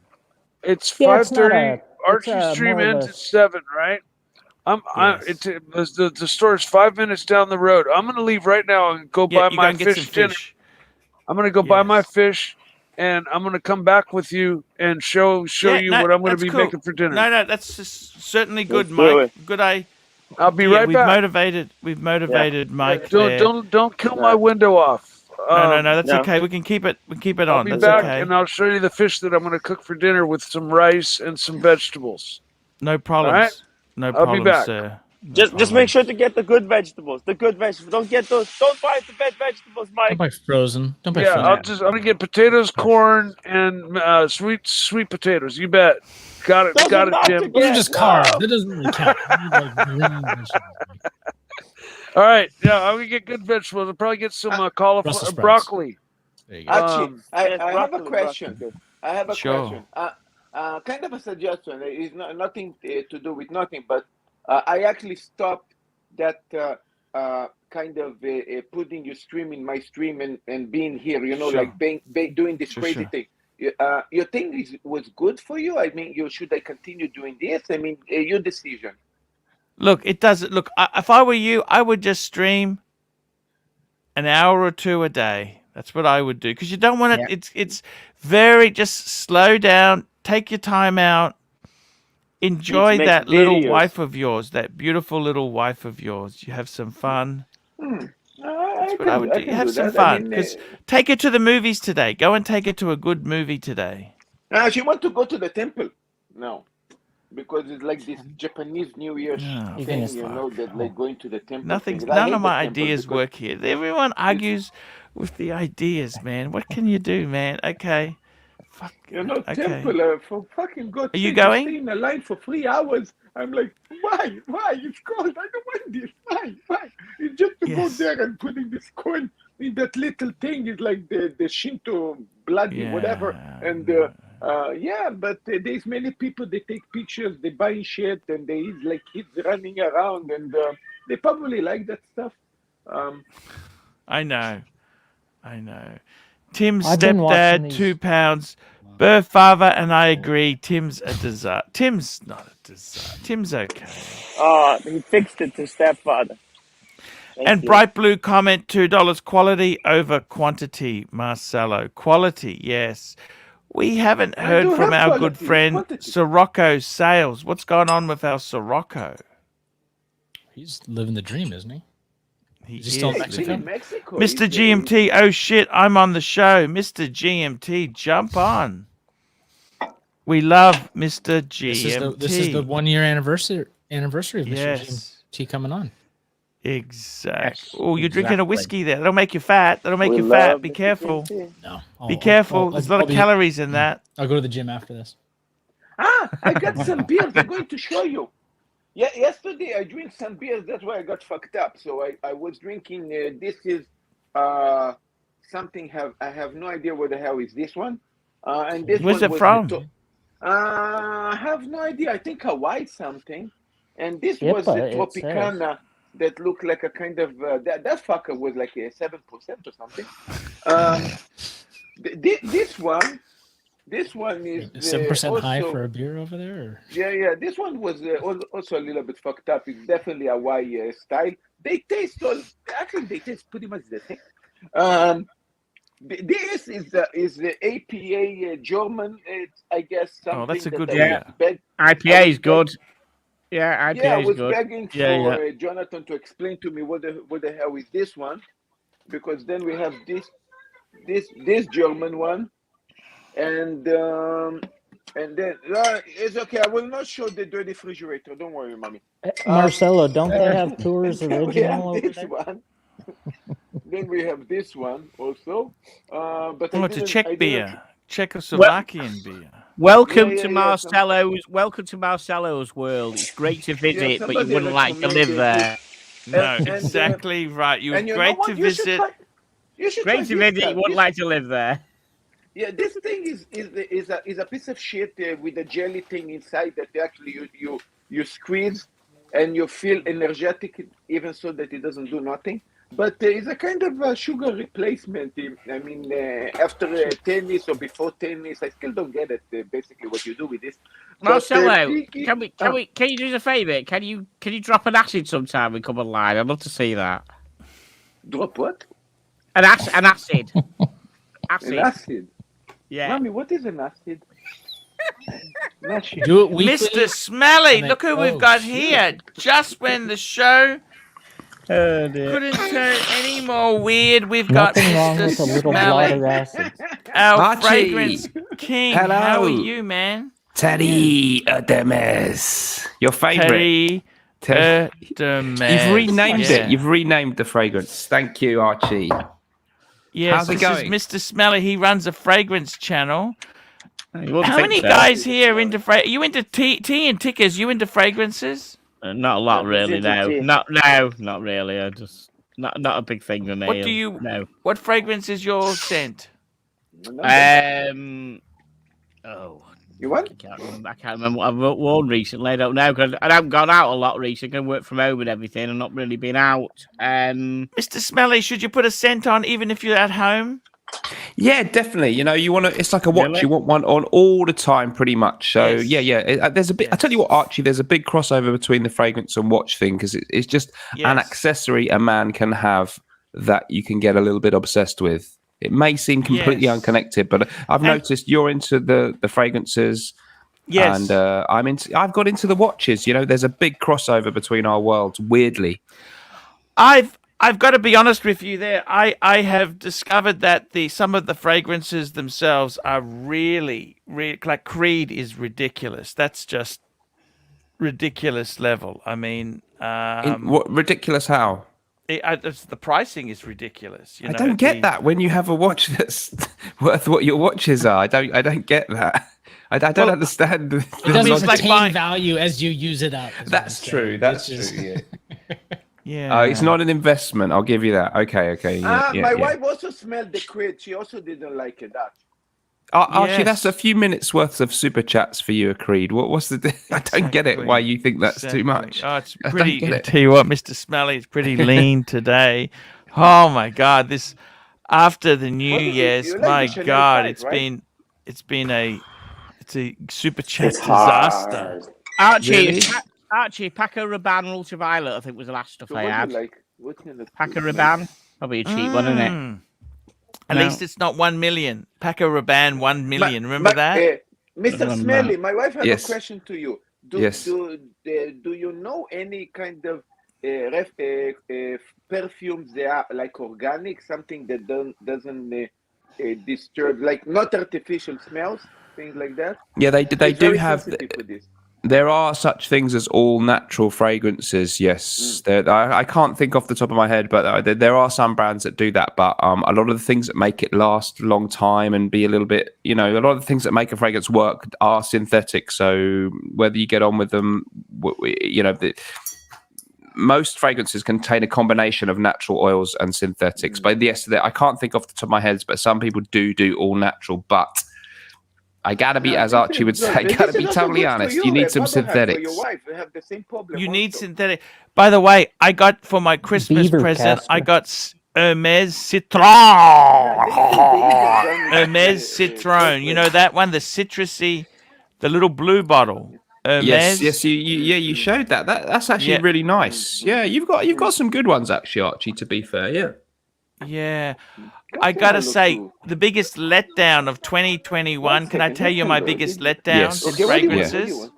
It's Yeah, it's not 5:30. Archie stream more of ends a- at 7, right? The store is 5 minutes down the road. I'm gonna leave right now and go Yeah, buy you my go and get some fish dinner. fish. I'm gonna go buy my Yes. fish, and I'm gonna come back with you and show Yeah, you no, what I'm gonna that's be cool. making for dinner. No, that's certainly good, Let's do Mike. Good eye. I'll be Yeah, right we've back. We've motivated Mike. Don't there. don't don't kill my window off. No, that's No. okay. We can keep it. We keep it I'll on. be That's back, okay. and I'll show you the fish that I'm going to cook for dinner with some rice and some vegetables. No problems. right. No I'll be problems, back. sir. No Just make problems. sure to get the good vegetables. The good vegetables. Don't get those. Don't buy the bad vegetables, Don't Mike. buy frozen. Don't buy Yeah, frozen. I'm gonna get potatoes, corn, and sweet potatoes. You bet. Got it, Those got are it, not Jim. to Those are get. just No. carbs. That doesn't really count. You need, like, green vegetables. All right, yeah, I'm gonna get good vegetables. I'll probably get some Brussels cauliflower, sprouts. broccoli. There you go. Archie, Um, I Yes, have a broccoli, question. broccoli, good. I have a Sure. question. Kind of a suggestion. It's nothing to do with nothing, but I actually stopped that kind of putting your stream in my stream and being here. You know, Sure. like doing this Sure, crazy sure. thing. Your thing was good for you. I mean, should I continue doing this? I mean, your decision. Look, it doesn't. Look, if I were you, I would just stream an hour or two a day. That's what I would do, because you don't want to. It's very just slow down, take your time out, enjoy make that little videos. wife of yours, that beautiful little wife of yours. You have some fun. That's what I would do. can Have do some that. fun, I mean, because take her to the movies today. Go and take her to a good movie today. she want to go to the temple. No. Because it's like this Japanese New Year Oh, Even thing, if- you know, that like going to the temple. Nothing. thing. I None hate of the my temple ideas because work here. Everyone argues with the ideas, man. What can you do, man? Okay. Fuck. you know, Okay. temple for fucking God's Are you sake, going? stay in a line for 3 hours. I'm like, why? It's cold. I don't want this. Why? It's just to go Yes. there and putting this coin in that little thing. Is like the Shinto bloody whatever. And yeah, but there's many people. They take pictures, they buy shit, and they like kids running around, and they probably like that stuff. I know. Tim's I've been watching stepdad, these- 2 pounds. Birth father, and I agree. Tim's a disaster. Tim's not a disaster. Tim's okay. Oh, he fixed it to stepfather. Thank And you. Bright Blue comment, $2. Quality over quantity, Marcelo. Quality, yes. We haven't I heard do from have our good quality, friend quantity. Sirocco Sales. What's going on with our Sirocco? He's living the dream, isn't he? He Is he still in is He's in Mexico? Mexico. Mr. GMT, oh shit, I'm on the show. Mr. GMT, jump on. We love Mr. GMT. This is the 1 year anniversary of Mr. Yes. GMT coming on. Exactly. Oh, you're drinking a exactly. whiskey there. That'll make you fat. That'll make We you fat. love Be Mr. careful. GMT. No. Be careful. There's a lot of calories in that. I'll go to the gym after this. I got some beers. I'm going to show you. Yeah, yesterday I drank some beers. That's why I got fucked up. So I was drinking. This is something. I have no idea what the hell is this one. And this Where's one it was from? I have no idea. I think Hawaii something. And this was the Yep, it says. Tropicana that looked like a kind of that fucker was like a 7% or something. This one is 7% high also- for a beer over there? Or? Yeah. This one was also a little bit fucked up. It's definitely Hawaii style. They taste pretty much the same. This is the APA German. I guess something. Oh, that's a that good I beer. was beg- IPA is good. Yeah, IPA Yeah, I is was good. begging for Yeah. Jonathan to explain to me what the hell is this one, because then we have this German one, and then it's okay. I will not show the dirty refrigerator. Don't worry, mommy. Marcelo, don't they have Tours Then we original have over this there? one. Then we have this one also. But Oh, I it's a didn't- Czech I didn't- beer. Czechoslovakian beer. Welcome Yeah, to yeah, Marcelo's. Welcome to Marcelo's world. It's great to visit, but you somebody wouldn't like to live recommended there. No, and, exactly right. You and was you know great what? to You should visit. try- you should Great try to this visit. stuff. You wouldn't This- like to live there. Yeah, this thing is a piece of shit with a jelly thing inside that actually you squeeze and you feel energetic, even so that it doesn't do nothing. But it's a kind of a sugar replacement. I mean, after tennis or before tennis, I still don't get it. Basically, what you do with this. But, Marcelo, Kiki- can you do us a favour? Can you drop an acid sometime and come online? I'd love to see that. drop what? An acid. Acid. An acid. Yeah. Mommy, what is an acid? Nashi. Do it weekly. Mr. Smelly, and look who we've oh, got shit. here. Just when the show Oh dear. Couldn't turn any more weird. We've got Nothing wrong Mr. with a little Smelly, blotted acid. our Archie! fragrance king. How are Hello. you, man? Teddy Artemis. Your favourite. Teddy You've Artemis. renamed Yeah. it. You've renamed the fragrance. Thank you, Archie. Yes, How's it this going? is Mr. Smelly. He runs a fragrance channel. You wouldn't How think many so. guys here into you into tea and tickers? You into fragrances? Not a lot, really. No, tea. not really. I just not a big thing for me. What do you? No. What fragrance is your scent? You want? I can't remember what I've worn recently. I don't know because I haven't gone out a lot recently. I work from home and everything. I'm not really been out. Mr. Smelly, should you put a scent on even if you're at home? Yeah, definitely. You know, you want to. It's like a watch. Really? You want one on all the time, pretty much. So Yes. yeah. There's a bit. I tell you what, Archie. There's a big crossover between the fragrance and watch thing because it's just an Yes. accessory a man can have that you can get a little bit obsessed with. It may seem completely Yes. unconnected, but I've noticed you're into the fragrances. Yes. And I've got into the watches. You know, there's a big crossover between our worlds. Weirdly, I've got to be honest with you there. I have discovered that some of the fragrances themselves are really like Creed is ridiculous. That's just ridiculous level. I mean, what ridiculous? How? The pricing is ridiculous. You I know, don't get that when you have a watch that's worth what your watches are. I don't get that. I don't understand. It doesn't it's like retain buying- value as you use it up. is what That's I'm true. saying. That's It's true. just- Yeah. Yeah. It's not an investment. I'll give you that. Okay. My wife also smelled the Creed. She also didn't like it. Archie, Yes. that's a few minutes worth of super chats for you, Creed. What's the? I don't get it. Exactly. Why you think that's Exactly. too much? Oh, it's I don't pretty. get I it. tell you what, Mr. Smelly is pretty lean today. Oh my God! This after the New What is it? Year's, You like my the Chanel God, 5, it's right? been a super chat It's hard. disaster. Archie, Really? Archie, Paco Rabanne Ultraviolet. I think was the last stuff So I what had. do you like? What's in the Paco Rabanne, probably a cheap one, isn't it? At No. least it's not 1 million. Paco Rabanne 1 million. Remember that? Mr. Remember. Smelly, my wife has Yes. a question to you. Yes. Do you know any kind of perfumes that are like organic, something that doesn't disturb, like not artificial smells, things like that? Yeah, they It's do very have. sensitive for this. There are such things as all natural fragrances. Yes, I can't think off the top of my head, but there are some brands that do that. But a lot of the things that make it last a long time and be a little bit, a lot of the things that make a fragrance work are synthetic. So whether you get on with them, most fragrances contain a combination of natural oils and synthetics. But yes, I can't think off the top of my head, but some people do all natural. But I gotta be, as Archie would say, gotta be totally honest. You need some For synthetics. your wife, they have the same problem. You need also. synthetic. By the way, I got for my Christmas Beaver present, I castor. got Hermes Citron. Hermes Citron. You know that one, the citrusy, the little blue bottle. Hermes. Yes, you showed that. That's actually Yeah. really nice. Yeah, you've got some good ones actually, Archie. To be fair, yeah. Yeah. I gotta have a look say, too. the biggest letdown of 2021. Can I tell you my biggest letdown Yes. in Okay, what do you want? fragrances? What do you want?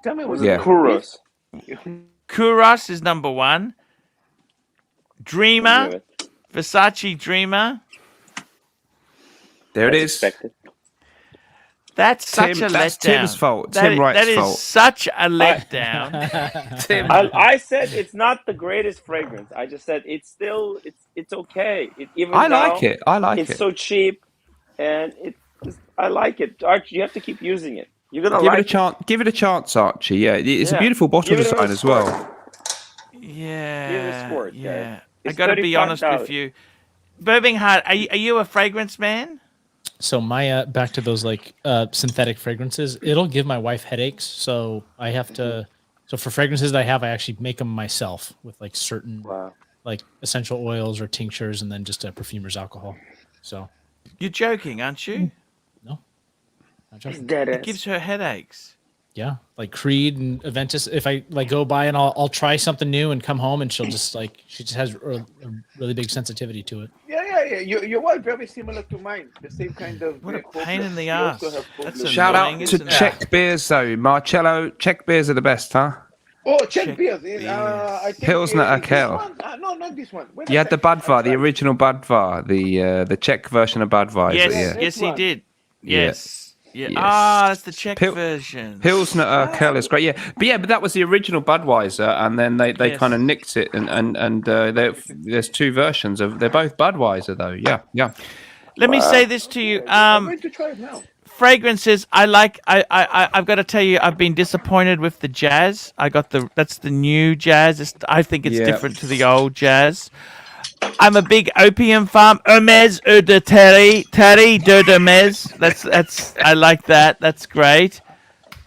Tell me Was what it Yeah. Kuros? Kuros is number one. Dreamer, Versace Dreamer. There it That's is. expected. That's such Tim, a that's letdown. Tim's fault. That Tim is- Wright's that is fault. such a letdown. Tim. I said it's not the greatest fragrance. I just said it's okay. Even I though like it. I like it's it. so cheap, and I like it. Archie, you have to keep using it. You're gonna Give like it a chance. Give it a chance, Archie. Yeah, it's a Yeah. beautiful bottle Give it a design as squirt. well. Yeah. squirt, guys. Yeah. I It's gotta be honest $35. with you. Birmingham, are you a fragrance man? So my back to those like synthetic fragrances, it'll give my wife headaches. So I have to. So for fragrances that I have, I actually make them myself with like certain Wow. like essential oils or tinctures, and then just a perfumer's alcohol. So You're joking, aren't you? not joking. It's dead It ass. gives her headaches. Yeah, like Creed and Aventus. If I like go by and I'll try something new and come home and she just has a really big sensitivity to it. Yeah. Your wife very similar to mine. The same kind of. What a problem. pain in the She also ass. have That's problems. Shout annoying, out to isn't it? Czech beers though, Marcello. Czech beers are the best, huh? Oh, Czech beers. I think Pilsner this Urquell. one. No, not this one. Wait a You had the second. Budvar, the original Budvar, the Czech version of Budvar. Yes, yeah. yes, he did. Yes. Yeah. Yes. Ah, that's the Czech version. Pilsner Urquell is great. Yeah, but that was the original Budweiser, and then they Yes. kind of nicked it, and there's two versions of. They're both Budweiser though. Yeah. Let me say this to you. I'm going to try it now. Fragrances. I've got to tell you, I've been disappointed with the Jazz. That's the new Jazz. I think it's different to the old Jazz. I'm a big opium farm. Hermes Eau de Terry de Hermes. That's I like that. That's great.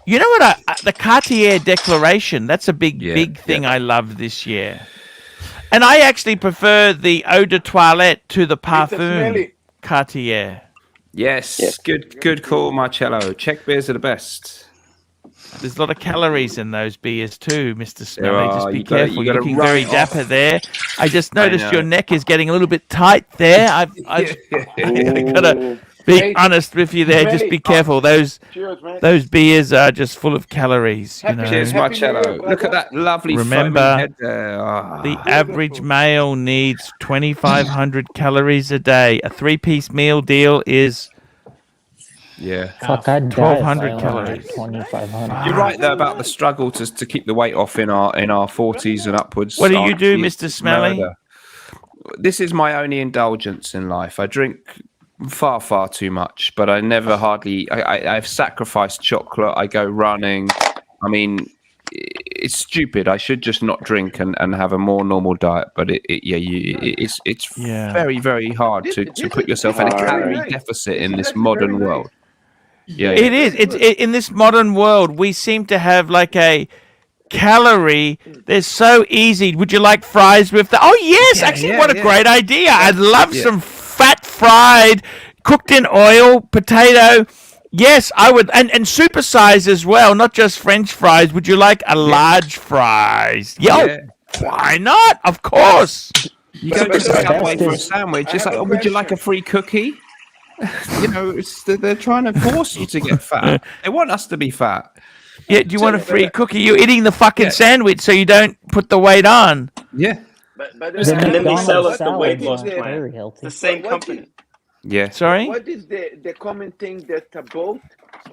You know what? The Cartier Declaration. That's a big thing I love this year. And I actually prefer the Eau de Toilette to the parfum Cartier. Yes. Good call, Marcello. Czech beers are the best. There's a lot of calories in those beers too, Mr. Smelly. Just be careful. You You're looking very dapper there. I just noticed your neck is getting a little bit tight there. I've got to be honest with you there. Just be careful. Those beers are just full of calories. You know? Cheers, Marcello. Look at that lovely Remember, foaming head there. the average male needs 2,500 calories a day. A 3-piece meal deal is... Fuck, I'd die if I 1,200 only calories. had 2,500. You're right though about the struggle to keep the weight off in our 40s and upwards. What do you do, It's Mr. Smelly? murder. This is my only indulgence in life. I drink far too much, but I never hardly. I've sacrificed chocolate. I go running. I mean, it's stupid. I should just not drink and have a more normal diet. But it's very hard to put yourself in a calorie deficit in this modern world. It is. It's in this modern world, we seem to have like a calorie. They're so easy. Would you like fries with that? Oh yes, actually, what a great idea! I'd love some fat fried, cooked in oil potato. Yes, I would, and supersize as well, not just French fries. Would you like a large fries? Why not? Of course. You go to Subway for a sandwich. It's like, oh, would you like a free cookie? You know, they're trying to force you to get fat. They want us to be fat. Yeah, do you want a free cookie? You're eating the fucking sandwich so you don't put the weight on. Yeah. But The And then they sell us the McDonald's weight salads loss aren't plan. very healthy. The same company. Yeah. Sorry? What is the common thing that a boat,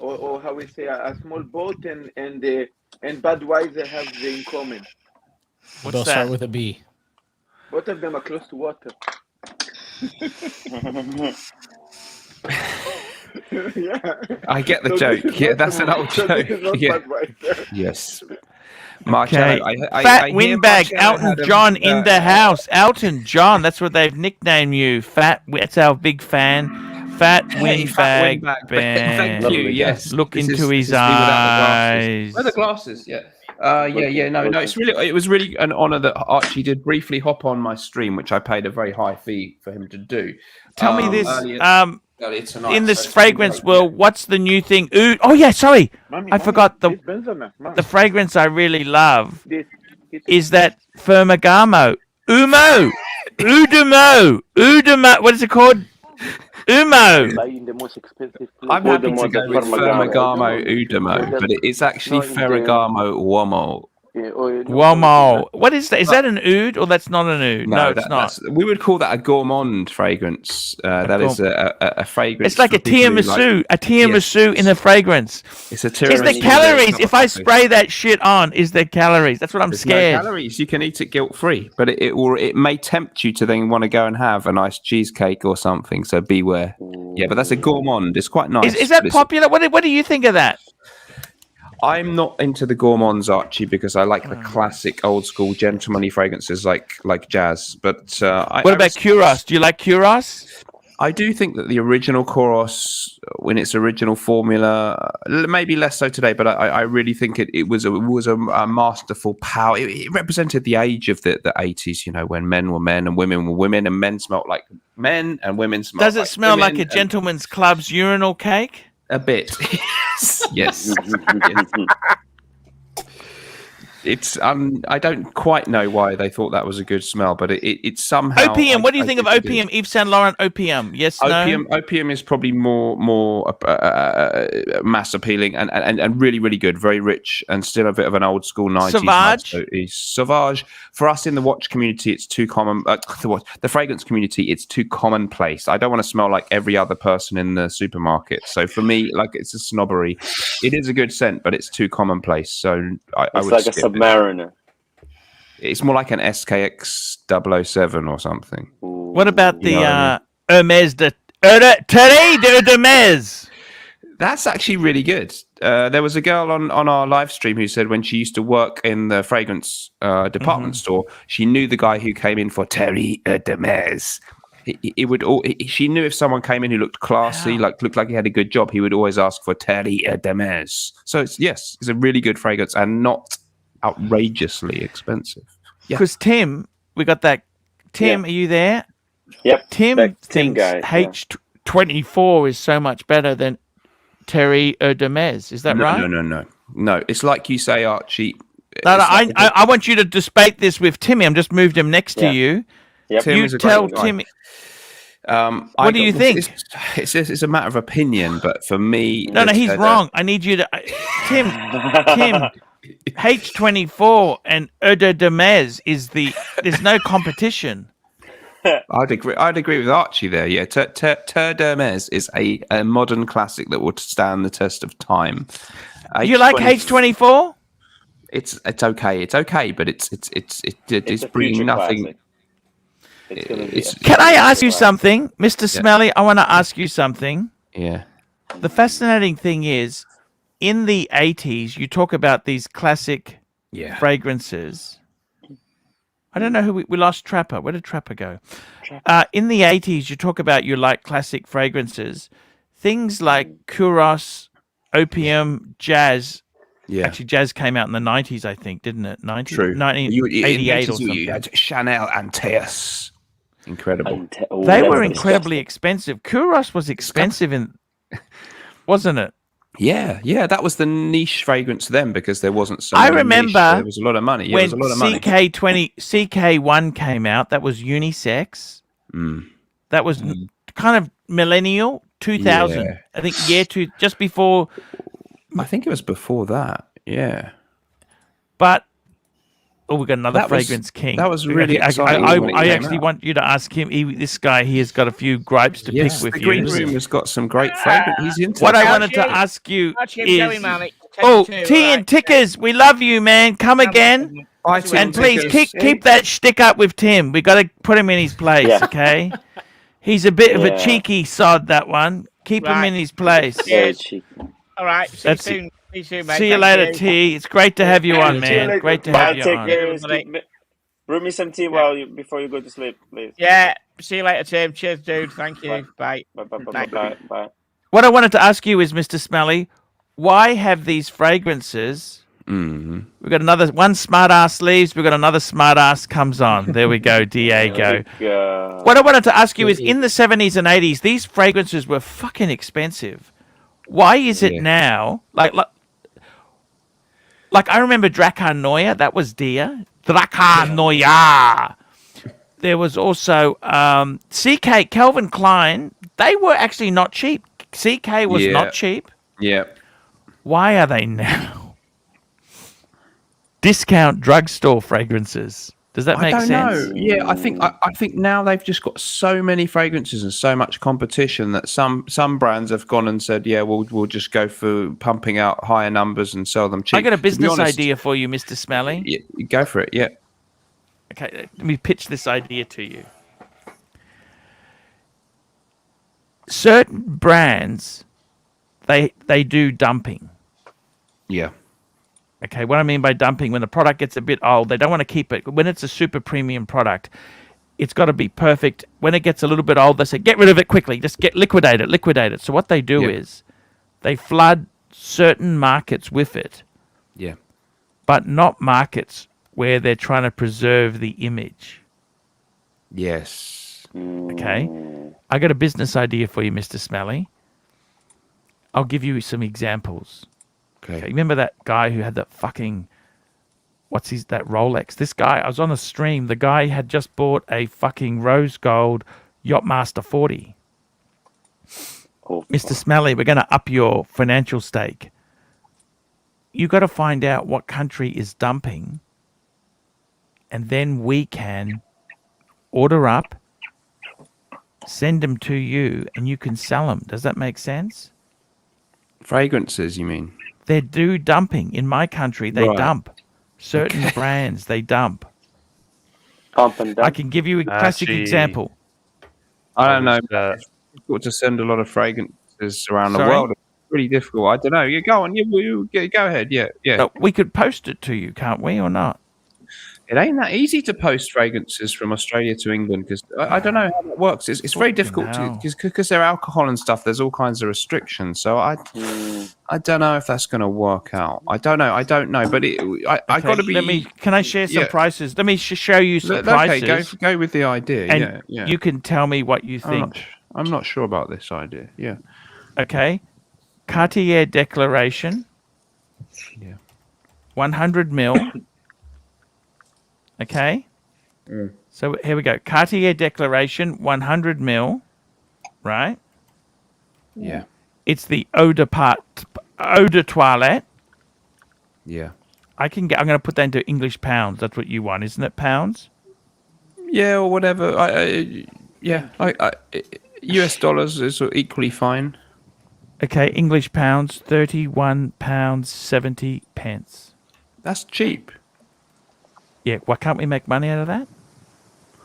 or how we say, a small boat and Budweiser have in common? They'll start with a B. Both of them are close to water. I get the joke. Yeah, that's an old joke. Yeah. Yes. Marcello, Fat windbag, Elton John in the house. Elton John, that's what they've nicknamed you. Fat, that's our big fan. Fat windbag band. Thank you. Yes. Look This into is his me without the eyes. glasses. Where are the glasses? Yeah. No. It was really an honor that Archie did briefly hop on my stream, which I paid a very high fee for him to do. Tell me this. Earlier tonight, In this fragrance world, what's the new thing? Oud. Oh yeah, sorry, I forgot the fragrance I really love is that Ferragamo. Umo. What is it called? Umo. Buying the most expensive place. I'm happy to go with Ferragamo Udamo, but it's actually Ferragamo Uomo. Uomo. What is that? Is that an oud or that's not an oud? No, it's not. We would call that a gourmand fragrance. That is a fragrance. It's like a tiramisu. A tiramisu in a fragrance. It's a tiramisu. Is there calories? If I spray that shit on, is there calories? That's what I'm scared. No calories. You can eat it guilt free, but it may tempt you to then want to go and have a nice cheesecake or something. So beware. Yeah, but that's a gourmand. It's quite nice. Is that popular? What do you think of that? I'm not into the gourmands, Archie, because I like the classic old school gentlemanly fragrances like jazz. But what about Kuros? Do you like Kuros? I do think that the original Kuros, in its original formula, maybe less so today, but I really think it was a masterful power. It represented the age of the 80s, you know, when men were men and women were women, and men smelt like men and women smelt like women. Does it smell like a gentleman's club's urinal cake? A bit. Yes. It's I don't quite know why they thought that was a good smell, but it somehow. Opium. What do you think of opium? Yves Saint Laurent opium? Yes, opium. no. Opium is probably more mass appealing and really really good, very rich, and still a bit of an old school 90s. Sauvage. Sauvage. For us in the watch community, it's too common. The fragrance community, it's too commonplace. I don't want to smell like every other person in the supermarket. So for me, like, it's a snobbery. It is a good scent, but it's too commonplace. So I would like a Submariner. It's more like an SKX 007 or something. What about the Hermes de Terre de Hermes? That's actually really good. There was a girl on our live stream who said when she used to work in the fragrance department store, she knew the guy who came in for Terre de Hermes. She knew if someone came in who looked classy, looked like he had a good job, he would always ask for Terre de Hermes. So it's a really good fragrance and not outrageously expensive. Because Tim, we got that. Tim, are you there? Yep. Tim thinks H24 is so much better than Terre de Hermes. Is that right? No. It's like you say, Archie. I want you to debate this with Timmy. I'm just moved him next to you. Yep. You tell Timmy. What do you think? It's a matter of opinion, but for me, no, he's wrong. I need you to, Tim. H24 and Eau de Hermes there's no competition. I'd agree with Archie there. Yeah, Terre de Hermes is a modern classic that would stand the test of time. You like H24? It's okay, but it's bringing nothing. Can I ask you something, Mr. Smelly? I want to ask you something. Yeah. The fascinating thing is, in the 80s, you talk about these classic fragrances. I don't know who we lost Trapper. Where did Trapper go? In the 80s, you talk about you like classic fragrances. Things like Kuros, Opium, Jazz. Yeah. Actually, Jazz came out in the 90s, I think, didn't it? 90s? True. 1988 or something. You had Chanel and Teus. Incredible. They were incredibly expensive. Kuros was expensive, wasn't it? Yeah, that was the niche fragrance then because there wasn't so. I remember there was a lot of money. When CK1 came out, that was unisex. That was kind of millennial, 2000. Yeah. I think just before. I think it was before that. Yeah, but we got another fragrance king. That was really exciting. I actually want you to ask him. This guy, he has got a few gripes to pick with the you. Green Room has got some great fragrance. He's into what I wanted to ask you is, Archie, T and Tickers, we love you, man. Come again, and please keep that shtick up with Tim. We got to put him in his place, okay? He's a bit of a cheeky sod. That one. Keep him in his place. All right. See you soon. Mate. See you later, T. It's great to have you on, man. Great to have you on. Brew me some tea before you go to sleep, please. Yeah. See you later, Tim. Cheers, dude. Thank you. Bye. Bye. What I wanted to ask you is, Mr. Smelly, why have these fragrances? We've got one smart ass leaves. We've got another smart ass comes on. There we go, Diego. What I wanted to ask you is, in the 70s and 80s, these fragrances were fucking expensive. Why is it now? Like I remember Drakkar Neuer. That was dear. Drakkar Neuer. There was also CK, Calvin Klein. They were actually not cheap. CK was not cheap. Yeah. Why are they now? Discount drugstore fragrances. Does that make sense? I don't know. Yeah, I think now they've just got so many fragrances and so much competition that some brands have gone and said, yeah, we'll just go for pumping out higher numbers and sell them cheap. I got a business idea for you, Mr. Smelly. Yeah, go for it. Yeah. Okay, let me pitch this idea to you. Certain brands, they do dumping. Yeah. Okay, what I mean by dumping, when the product gets a bit old, they don't want to keep it. When it's a super premium product, it's got to be perfect. When it gets a little bit old, they say, get rid of it quickly. Just liquidate it. So what they do is they flood certain markets with it. Yeah. But not markets where they're trying to preserve the image. Yes. Okay. I got a business idea for you, Mr. Smelly. I'll give you some examples. Okay. Remember that guy who had that fucking that Rolex? This guy, I was on a stream. The guy had just bought a fucking rose gold Yachtmaster 40. Oh, Mr. Smelly, we're going to up your financial stake. You got to find out what country is dumping, and then we can order up, send them to you, and you can sell them. Does that make sense? Fragrances, you mean? They do dumping. In my country, they Right. dump. Certain brands, they dump. pump and I dump. can give you a classic Archie. example. I don't know. was, It's difficult to send a lot of fragrances around the Sorry? world. It's really difficult. I don't know. You go on. You go ahead. Yeah. But we could post it to you, can't we, or not? It ain't that easy to post fragrances from Australia to England because I don't know how that works. It's very difficult hell. because they're alcohol and stuff. There's all kinds of restrictions. So I don't know if that's going to work out. I don't know. But I got to be. Can I share some yeah. prices? Let me show you some Okay, prices. go with the idea. And yeah. you can tell me what you think. I'm not sure about this idea. Yeah. Okay. Cartier Declaration. Yeah. 100 mil. Okay. So here we go. Cartier Declaration, 100 mil. Right? Yeah. It's the Eau de Toilette. Yeah. I'm going to put that into English pounds. That's what you want, isn't it? Pounds? Yeah, or whatever. US dollars is equally fine. Okay, English pounds, £31.70. That's cheap. Yeah, why can't we make money out of that?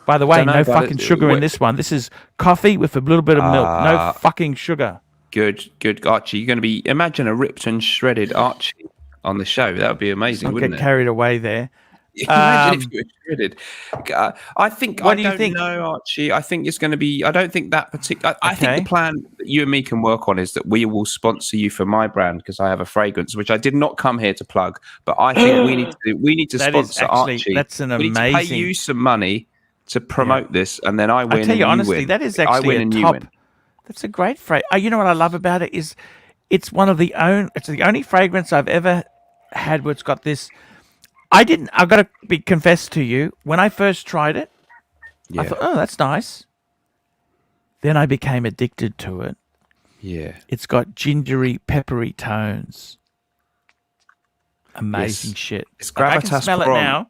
By the way, Dunno, no but fucking sugar in this one. This is coffee with a little bit of milk. No fucking sugar. Good, Archie. You're going to be. Imagine a ripped and shredded Archie on the show. That would be amazing, Don't wouldn't get it? carried away there. Imagine if you were shredded. I think. What do you think? No, Archie. I think it's going to be. I don't think that particular. I think Okay. the plan that you and me can work on is that we will sponsor you for my brand because I have a fragrance which I did not come here to plug, but I think we need to That is sponsor actually- Archie. that's an we need to pay amazing- you some money to promote this, and then I win. I tell you and honestly, win. that is I actually win a and you top. win. That's a great phrase. You know what I love about it is, it's It's the only fragrance I've ever had where it's got this. I've got to be confessed to you. When I first tried it, I thought, oh, that's nice. Then I became addicted to it. Yeah. It's got gingery, peppery tones. Amazing Yes. shit. It's Like, I can gravitas smell it prom. now.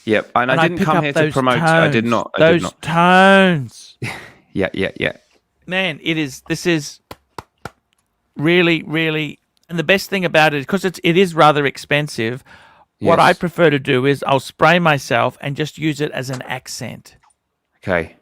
Yep, and I didn't pick come up here to those promote. I did tones, not. I those did not. tones. Yeah. Man, this is really, really, and the best thing about it, because it is rather expensive, what Yes. I prefer to do is I'll spray myself and just use it as an accent. Okay.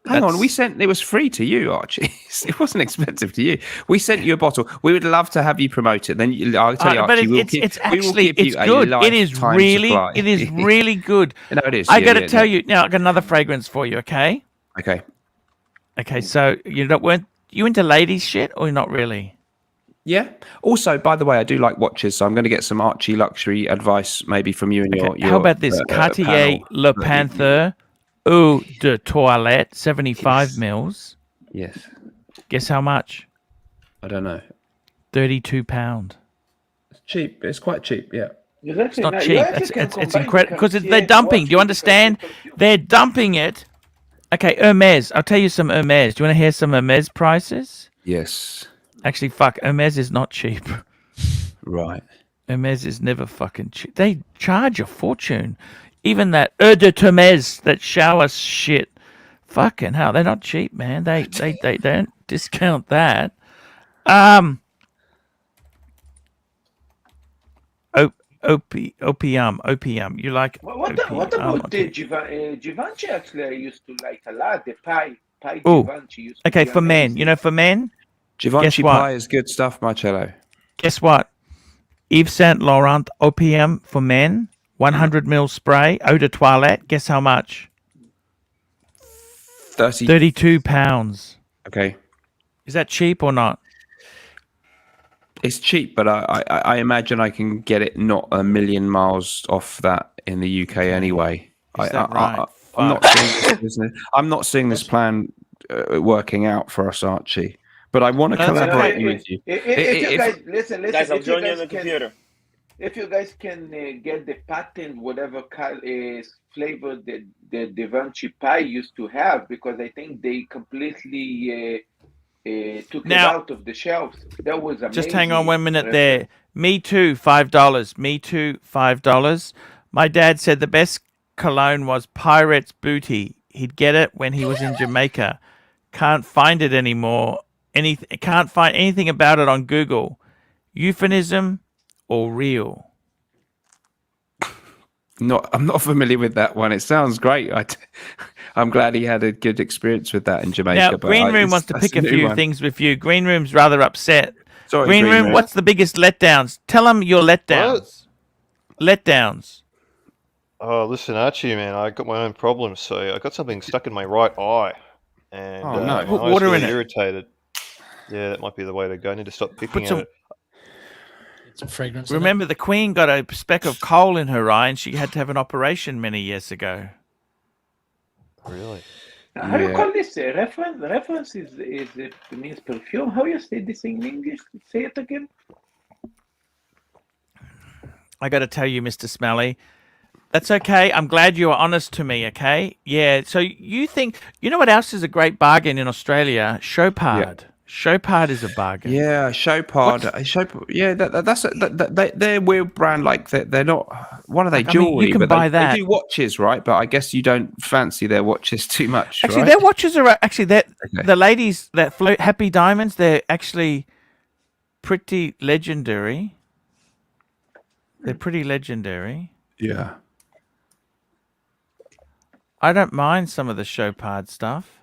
Hang on, it was free to you, Archie. It wasn't expensive to you. We sent you a bottle. We would love to have you promote it. Then I'll tell you, But Archie, it's actually it's good. It is really good. No, it is. I got to tell you now. I got another fragrance for you. Okay. Okay. Okay. So weren't you into ladies shit or not really? Yeah. Also, by the way, I do like watches, so I'm going to get some ArchieLuxury advice maybe from you and your. How about this? Cartier panel. Le Panther Eau de Toilette, 75 mils. Yes. Guess how much? I don't know. £32. It's cheap. It's quite cheap. Yeah. It's not cheap. It's incredible because they're dumping. Do you understand? They're dumping it. Okay, Hermes. I'll tell you some Hermes. Do you want to hear some Hermes prices? Yes. Actually, fuck. Hermes is not cheap. Right. Hermes is never fucking cheap. They charge a fortune. Even that Eau de Hermes, that shower shit. Fucking hell, they're not cheap, man. They don't discount that. Opium. You like What about Givenchy? Actually, I used to like a lot. The pie Oh, Givenchy used to okay. be For men, amazing. for men. Givenchy Guess what? pie is good stuff, Marcello. Guess what? Yves Saint Laurent Opium for men, 100 ml spray, eau de toilette. Guess how much? 32 pounds. Okay. Is that cheap or not? It's cheap, but I imagine I can get it not a million miles off that in the UK anyway. Is that right? I'm not seeing this business. I'm not seeing this plan working out for us, Archie. But I want to That's collaborate okay. with you. If you guys listen, Guys, I'll if you join you on guys the can- computer. if you guys can get the patent, whatever flavor that the Givenchy pie used to have, because I think they completely took it Now, out of the shelves. That was amazing. just hang on 1 minute there. Me too, $5. Me too, $5. My dad said the best cologne was Pirate's Booty. He'd get it when he was in Jamaica. Can't find it anymore. Can't find anything about it on Google. Euphemism or real? I'm not familiar with that one. It sounds great. I'm glad he had a good experience with that in Jamaica. Now, but Green Room wants to pick a few things with you. Green Room's rather upset. Sorry, Green Room, what's the biggest letdowns? Tell them your letdowns. Letdowns. Oh, listen, Archie, man, I got my own problems. So I got something stuck in my right eye, and no. my Put eye's water really in it. irritated. Yeah, that might be the way to go. I need to stop picking some- at it. Some fragrance. in Remember, the Queen got a speck of coal in her eye, and she had to have an operation many years ago. Really? How do you call this? Reference? Reference is it means perfume. How you say this in English? Say it again. I got to tell you, Mr. Smelly, that's okay. I'm glad you are honest to me, okay? Yeah, so you know what else is a great bargain in Australia? Chopard. Chopard is a bargain. Yeah, Chopard. Yeah, they're a weird brand. Like they're not. What are they? Jewelry. you can but buy they that. do watches, right? But I guess you don't fancy their watches too much. Actually, right? their watches are the ladies that float Happy Diamonds. They're actually pretty legendary. They're pretty legendary. Yeah. I don't mind some of the Chopard stuff.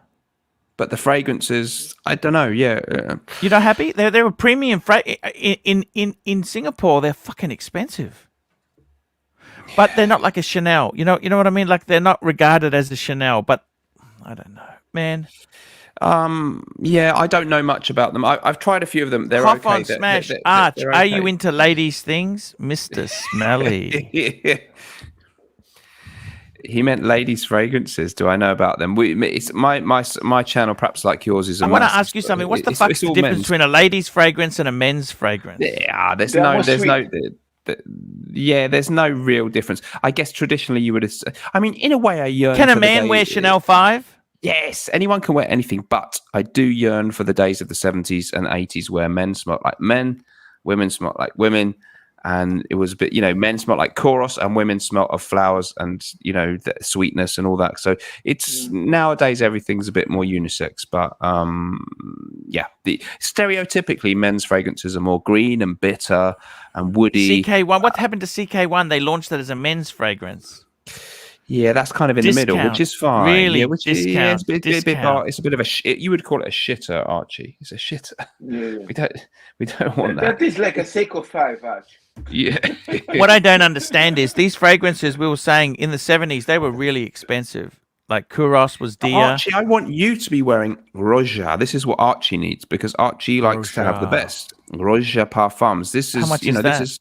But the fragrances, I don't know. Yeah. You're not happy? They're a premium in Singapore. They're fucking expensive. But they're not like a Chanel. You know what I mean? Like they're not regarded as a Chanel. But I don't know, man. Yeah, I don't know much about them. I've tried a few of them. They're Cough okay. on Smash. Arch, they're are okay. you into ladies' things, Mr. Smelly? He meant ladies' fragrances. Do I know about them? It's my channel, perhaps like yours, is. I want to ask you something. What's the fuck's the difference between a ladies' fragrance and a men's fragrance? Yeah, there's no real difference. I guess traditionally you would have. I mean, in a way, I yearn. Can a for the man day- wear Chanel 5? Yes, anyone can wear anything, but I do yearn for the days of the 70s and 80s where men smelled like men, women smelled like women, and it was a bit, men smelled like chorus and women smelled of flowers and, the sweetness and all that. So it's nowadays everything's a bit more unisex, but stereotypically men's fragrances are more green and bitter and woody. CK1, what happened to CK1? They launched it as a men's fragrance. Yeah, that's kind of in the middle, which is fine. Really? Yeah, it's Discount. a bit of you would call it a shitter, Archie. It's a shitter. Yeah. We don't want that. That is like a Seiko 5, Arch. Yeah. What I don't understand is these fragrances, we were saying in the 70s, they were really expensive. Like Kuros was dear. Archie, I want you to be wearing Roja. This is what Archie needs because Archie likes to have the best. Roja parfums. This is, How much is that? this is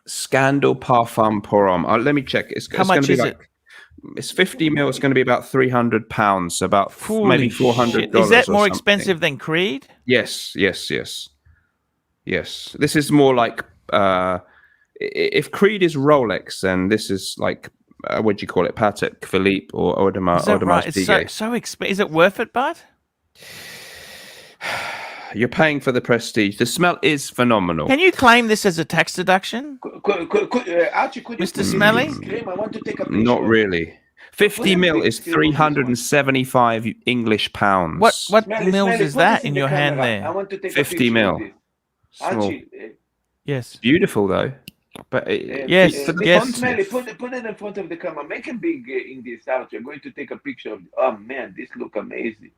Scandal Parfum pour Homme. Let me check. How much is it? It's 50 mil. It's going to be about £300, so about maybe $400. Is that more something. expensive than Creed? Yes. This is more like if Creed is Rolex, then this is like what do you call it, Patek Philippe or Audemars Is that right? It's Piguet. so expensive. Is it worth it, Bud? You're paying for the prestige. The smell is phenomenal. Can you claim this as a tax deduction? Archie, could you Mr. Smelly? I want to take a picture. Not really. 50 mil is 375 English pounds. What mils is put that this in the your hand camera. there? I want to take 50 a picture mil. of this. Small. Archie, Yes. Beautiful though. But Yes, for the yes. content- Smelly, put it in front of the camera. Make it big in this, Archie. I'm going to take a picture of. Oh man, this look amazing.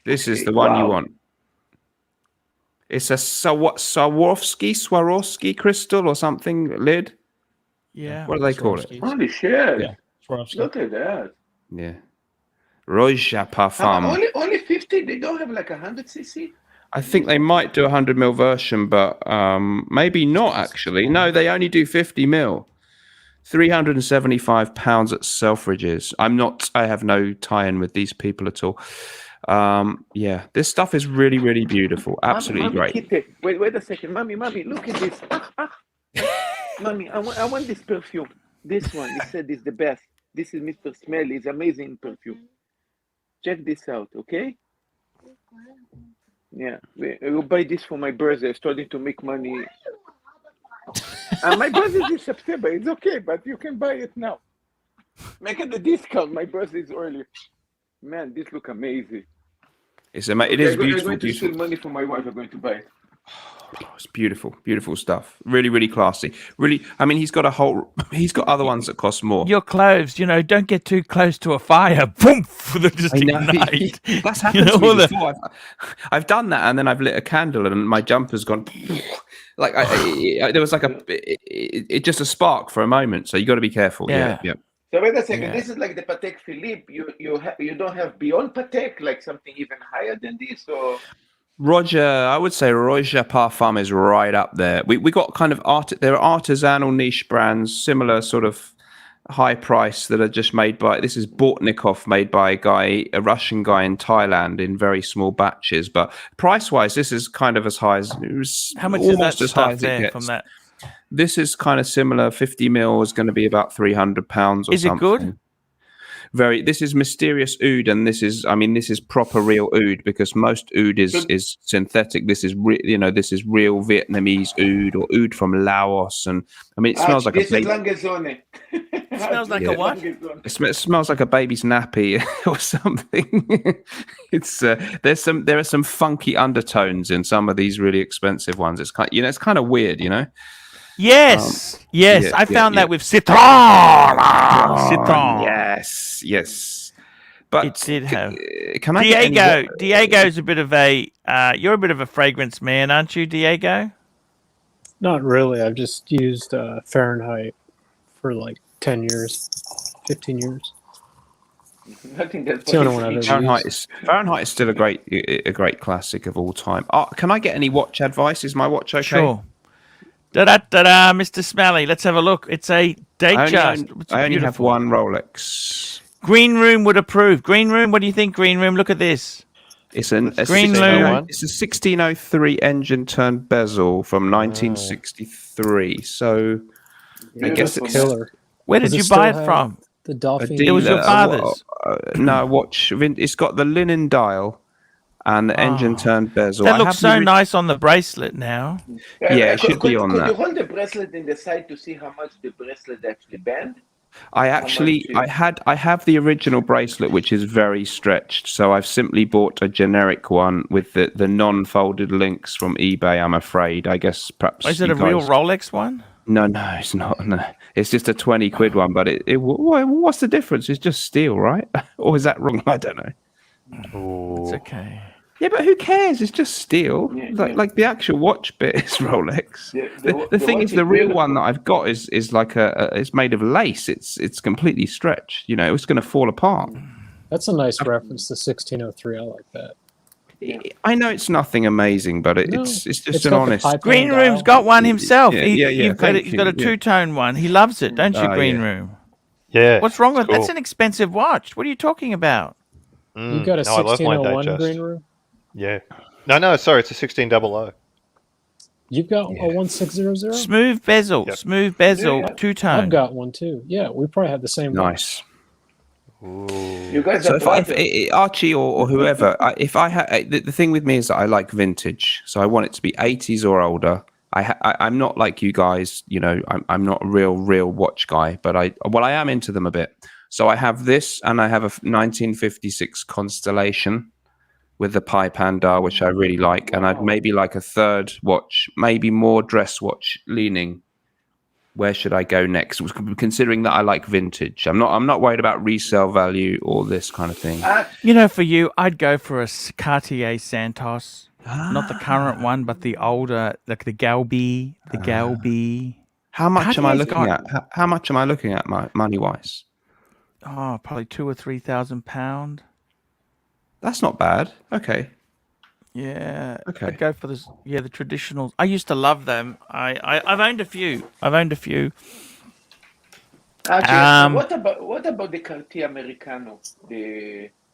This is the one you want. It's a Swarovski crystal or something lid. Yeah. What do they call it? Holy shit! Yeah, Swarovski. Look at that. Yeah. Roja Parfum. Only 50. They don't have like 100 cc. I think they might do a 100 mil version, but maybe not actually. No, they only do 50 mil. £375 at Selfridges. I have no tie-in with these people at all. Yeah, this stuff is really, really beautiful. Absolutely Mommy, great. Kitty, wait a second. Mommy, look at this. Mommy, I want this perfume. This one. He said it's the best. This is Mr. Smelly. It's amazing perfume. Check this out, okay? Yeah, we'll buy this for my birthday. I'm starting to make money. My birthday is in September. It's okay, but you can buy it now. Make it a discount. My birthday is early. Man, this look amazing. It is I'm beautiful. going to Beautiful. steal money from my wife. I'm going to buy it. Oh, it's beautiful, beautiful stuff. Really, really classy. Really, I mean, he's got other ones that cost more. Your clothes, don't get too close to a fire. Boom! They just I know. ignite. That's happened to me before. I've done that, and then I've lit a candle, and my jumper's gone. Like there was like it just a spark for a moment. So you got to be careful. Yeah. So wait a second. This is like the Patek Philippe. You don't have beyond Patek, like something even higher than this, or. Roger, I would say Roger Parfum is right up there. We got kind of there are artisanal niche brands, similar sort of high price that are just made by. This is Bortnikov, made by a Russian guy in Thailand in very small batches. But price wise, this is kind of as high as how much is that stuff there from that? This is kind of similar. 50 mil is going to be about £300 or is something. Is it good? This is mysterious oud, and this is proper real oud, because most oud is synthetic. This is this is real Vietnamese oud or oud from Laos, and I mean it smells like this is Langazone. It smells like a what? It smells like a baby's nappy or something. It's there are some funky undertones in some of these really expensive ones. It's it's kind of weird, Yes, I found that with Citron. Citron. Yes. But it did have. Can I Diego's a bit of a. You're a bit of a fragrance man, aren't you, Diego? Not really. I've just used Fahrenheit for like 10 years, 15 years. I think that's the only one I've ever used. Fahrenheit is still a great classic of all time. Can I get any watch advice? Is my watch okay? Sure. Da-da-da-da, Mr. Smelly. Let's have a look. It's a Datejust. I only have one Rolex. Green Room would approve. Green Room, what do you think, Green Room? Look at this. It's a 1603 engine turned bezel from 1963. So I guess it's killer. Where did you buy it from? The Dolphin. It was your father's. No, watch. It's got the linen dial and the engine turned bezel. That looks so nice on the bracelet now. Yeah, it should be on that. Could you hold the bracelet in the side to see how much the bracelet actually bend? I have the original bracelet, which is very stretched. So I've simply bought a generic one with the non-folded links from eBay. I'm afraid. I guess perhaps. Is it a real Rolex one? No, it's not. No, it's just a 20 quid one. But what's the difference? It's just steel, right? Or is that wrong? I don't know. It's okay. Yeah, but who cares? It's just steel. Like the actual watch bit is Rolex. The thing is, the real one that I've got is like it's made of lace. It's completely stretched. It's going to fall apart. That's a nice reference to 1603. I like that. I know it's nothing amazing, but it's just an honest. Green Room's got one himself. You've got a two-tone one. He loves it, don't you, Green Room? Yeah. What's wrong with that's an expensive watch? What are you talking about? You got a 1601 Green Room? Yeah. No, sorry, it's a 1600. You've got a 1600? Smooth bezel, two-tone. I've got one too. Yeah, we probably have the same one. Nice. You guys so if Archie or whoever, if I had the thing with me is that I like vintage, so I want it to be 80s or older. I'm not like you guys, I'm not a real watch guy, but I am into them a bit. So I have this, and I have a 1956 Constellation with the Pi Panda, which I really like, and I'd maybe like a third watch, maybe more dress watch leaning. Where should I go next? Considering that I like vintage, I'm not worried about resale value or this kind of thing. For you, I'd go for a Cartier Santos, not the current one, but the older, like the Galby, How much am I looking at? How much am I looking at, money wise? Oh, probably £2,000 or £3,000. That's not bad. Okay. Yeah. Okay. I'd go for this. Yeah, the traditionals. I used to love them. I've owned a few. Actually, what about the Cartier Americano?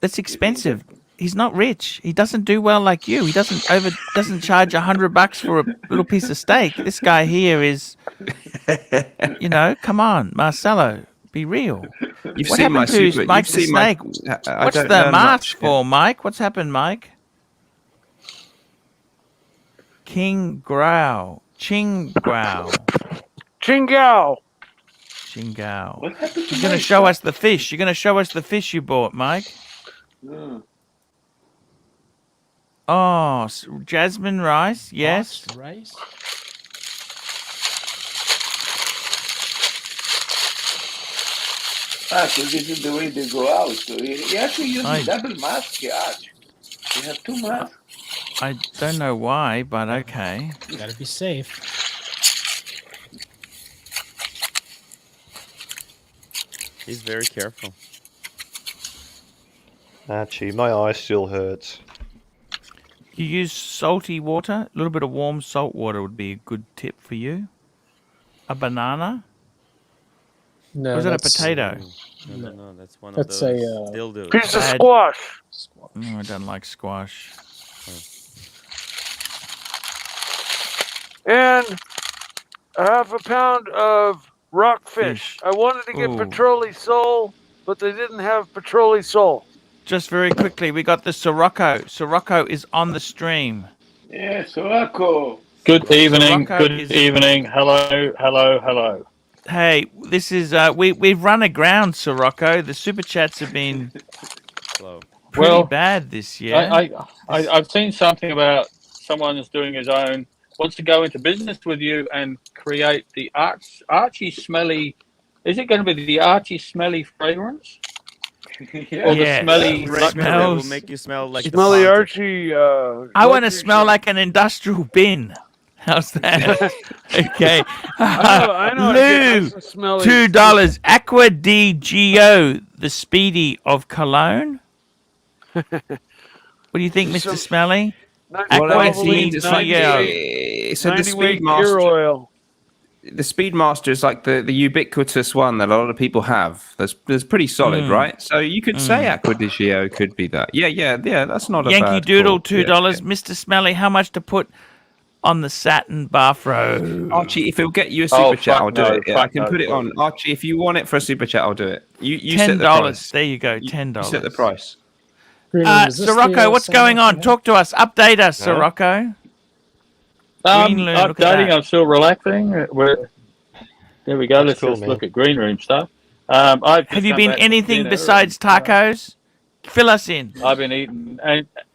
That's expensive. he's not rich. He doesn't do well like you. He doesn't charge $100 for a little piece of steak. This guy here is, come on, Marcelo, be real. You've What seen my happened to super. Mike You've the seen my. Snake? I What's don't the know mask much. for, Mike? What's happened, Mike? King Growl. Ching Growl. Chingao. Chingao. What happened to You're going to Mike? show us the fish. You're going to show us the fish you bought, Mike. Mm. Oh, jasmine rice. Yes. Boxed rice. So this is the way they go out. So you actually use a double mask, Arch. You have two masks. I don't know why, but okay. Gotta be safe. He's very careful. Archie, my eye still hurts. You use salty water. A little bit of warm salt water would be a good tip for you. A banana. No, Or is it a that's- potato? No, that's one of That's those a dildos. Piece of squash. I don't like squash. And a half a pound of rockfish. I wanted to get Ooh. petroli sole, but they didn't have petroli sole. Just very quickly, we got the Sirocco. Sirocco is on the stream. Yeah, Sirocco. Good evening. Sirocco Good evening. Hello, hello, hello. Hey, this is we've run aground, Sirocco. The super chats have been pretty bad this year. I've seen something about someone is doing his own, wants to go into business with you and create the Archie Smelly. Is it going to be the Archie Smelly fragrance? Or the smelly That will make you smell like Smelly the Archie. I want to smell like an industrial bin. How's that? Okay. I know, I get Lou, nice and smelly. $2. Aqua di Gio, the Speedy of Cologne. What do you think, Mr. Smelly? Well, I guess it's like so the Speedmaster. The Speedmaster is like the ubiquitous one that a lot of people have. That's pretty solid, right? So you could say Aqua di Gio could be that. Yeah. That's not a Yankee bad Doodle, call. $2. Mr. Smelly, how much to put on the satin bathrobe? Archie, if it'll get you a super chat, I'll do it. Yeah, I can put it on. Archie, if you want it for a super chat, I'll do it. You set the price. There you go, $10. You set the price. Sirocco, what's going on? Talk to us. Update us, Sirocco. Updating. I'm still relaxing. There we go. Let's cool, just man. look at green room stuff. Have you been anything besides tacos? Fill us in. I've been eating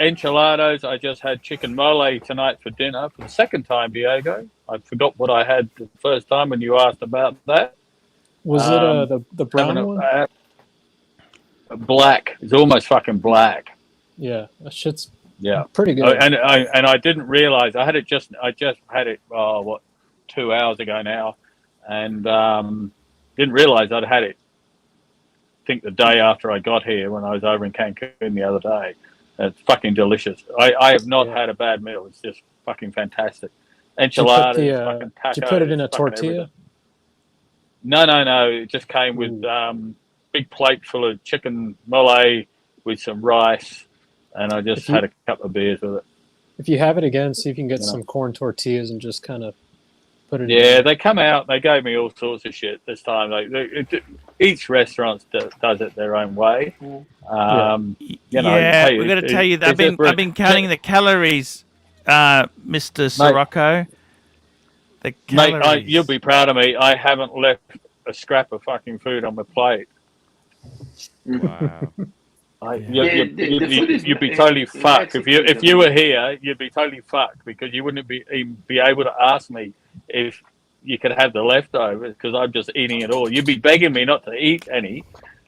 enchiladas. I just had chicken mole tonight for dinner for the second time, Diego. I forgot what I had the first time when you asked about that. Was it the brown one? Black. It's almost fucking black. Yeah, that shit's Yeah, pretty good. And I didn't realize I just had it 2 hours ago now, and didn't realize I'd had it. I think the day after I got here when I was over in Cancun the other day. It's fucking delicious. I have not had a bad meal. It's just fucking fantastic. Enchiladas, fucking tacos. Did you put it in a fucking tortilla? everything. No. It just came with big plate full of chicken mole with some rice, and I just had a couple of beers with it. If you have it again, see if you can get some corn tortillas and just kind of put it in. Yeah, they come out. They gave me all sorts of shit this time. Each restaurant does it their own way. We're Hey, going to tell you that I've been counting the calories, Mr. Sirocco. The calories. Mate, you'll be proud of me. I haven't left a scrap of fucking food on my plate. Wow. You'd be totally fucked if you were here. You'd be totally fucked because you wouldn't be able to ask me if you could have the leftovers because I'm just eating it all. You'd be begging me not to eat any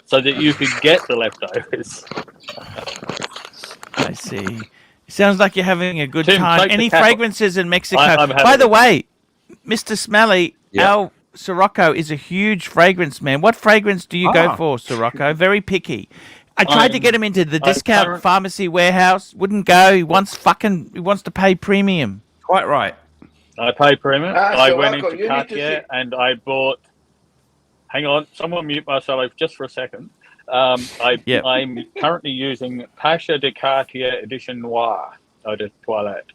so that you could get the leftovers. I see. Sounds like you're having a good Tim, time. take the Any cap- fragrances in Mexico? I'm By the having- way, Mr. Smelly, our Sirocco is a huge fragrance man. What fragrance do you go for, Sirocco? Very picky. I tried to get him into the discount pharmacy warehouse. Wouldn't go. He wants to pay premium. Quite right. I pay premium. I went Sirocco, into Cartier and I bought. Hang on, someone mute myself just for a second. Yep. I'm currently using Pacha de Cartier Edition Noir Eau de Toilette.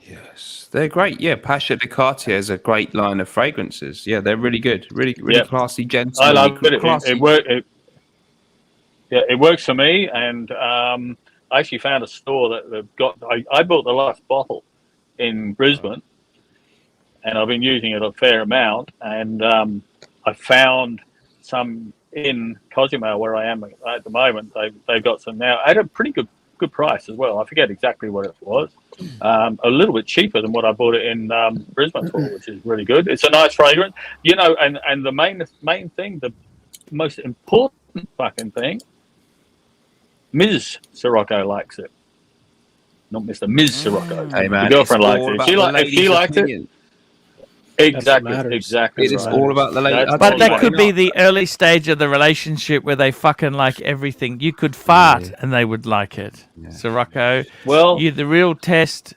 Yes, they're great. Yeah, Pacha de Cartier is a great line of fragrances. Yeah, they're really good. Really, really Yep. classy, I gentlemanly, love it. classy. It works for me, and I actually found a store that got. I bought the last bottle in Brisbane, and I've been using it a fair amount. And I found some in Cozumel, where I am at the moment. They've got some now at a pretty good price as well. I forget exactly what it was. A little bit cheaper than what I bought it in Brisbane for, which is really good. It's a nice fragrance, and the main thing, the most important fucking thing, Ms. Sirocco likes it, not Mr. Ms. Sirocco. Hey man, the girlfriend it's likes all it. about She the if she lady's likes opinion. it, exactly. It is all about the lady. That's But all that about could it. be the early stage of the relationship where they fucking like everything. You could fart and they would like it. Sirocco. Well, the real test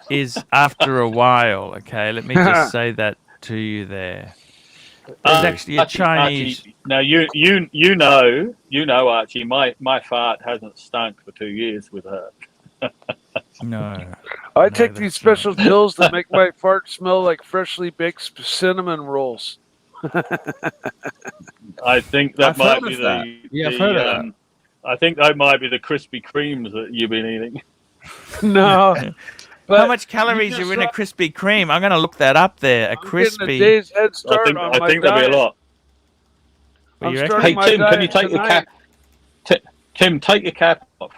is after a while. Okay, let me just say that to you there. There's actually a Chinese. Archie, now you know, Archie. My fart hasn't stunk for 2 years with her. No. I take these special pills that make my fart smell like freshly baked cinnamon rolls. I think that I've might heard be of that. the. Yeah, I've heard of that. I think that might be the Krispy Kremes that you've been eating. No. How much calories are in a Krispy Kreme? I'm going to look that up there. A crispy. Getting a day's head start on I my think there'll be a diet. lot. Well, you I'm reckon? starting Hey my Tim, can you diet take your tonight. cap? Tim, take your cap off.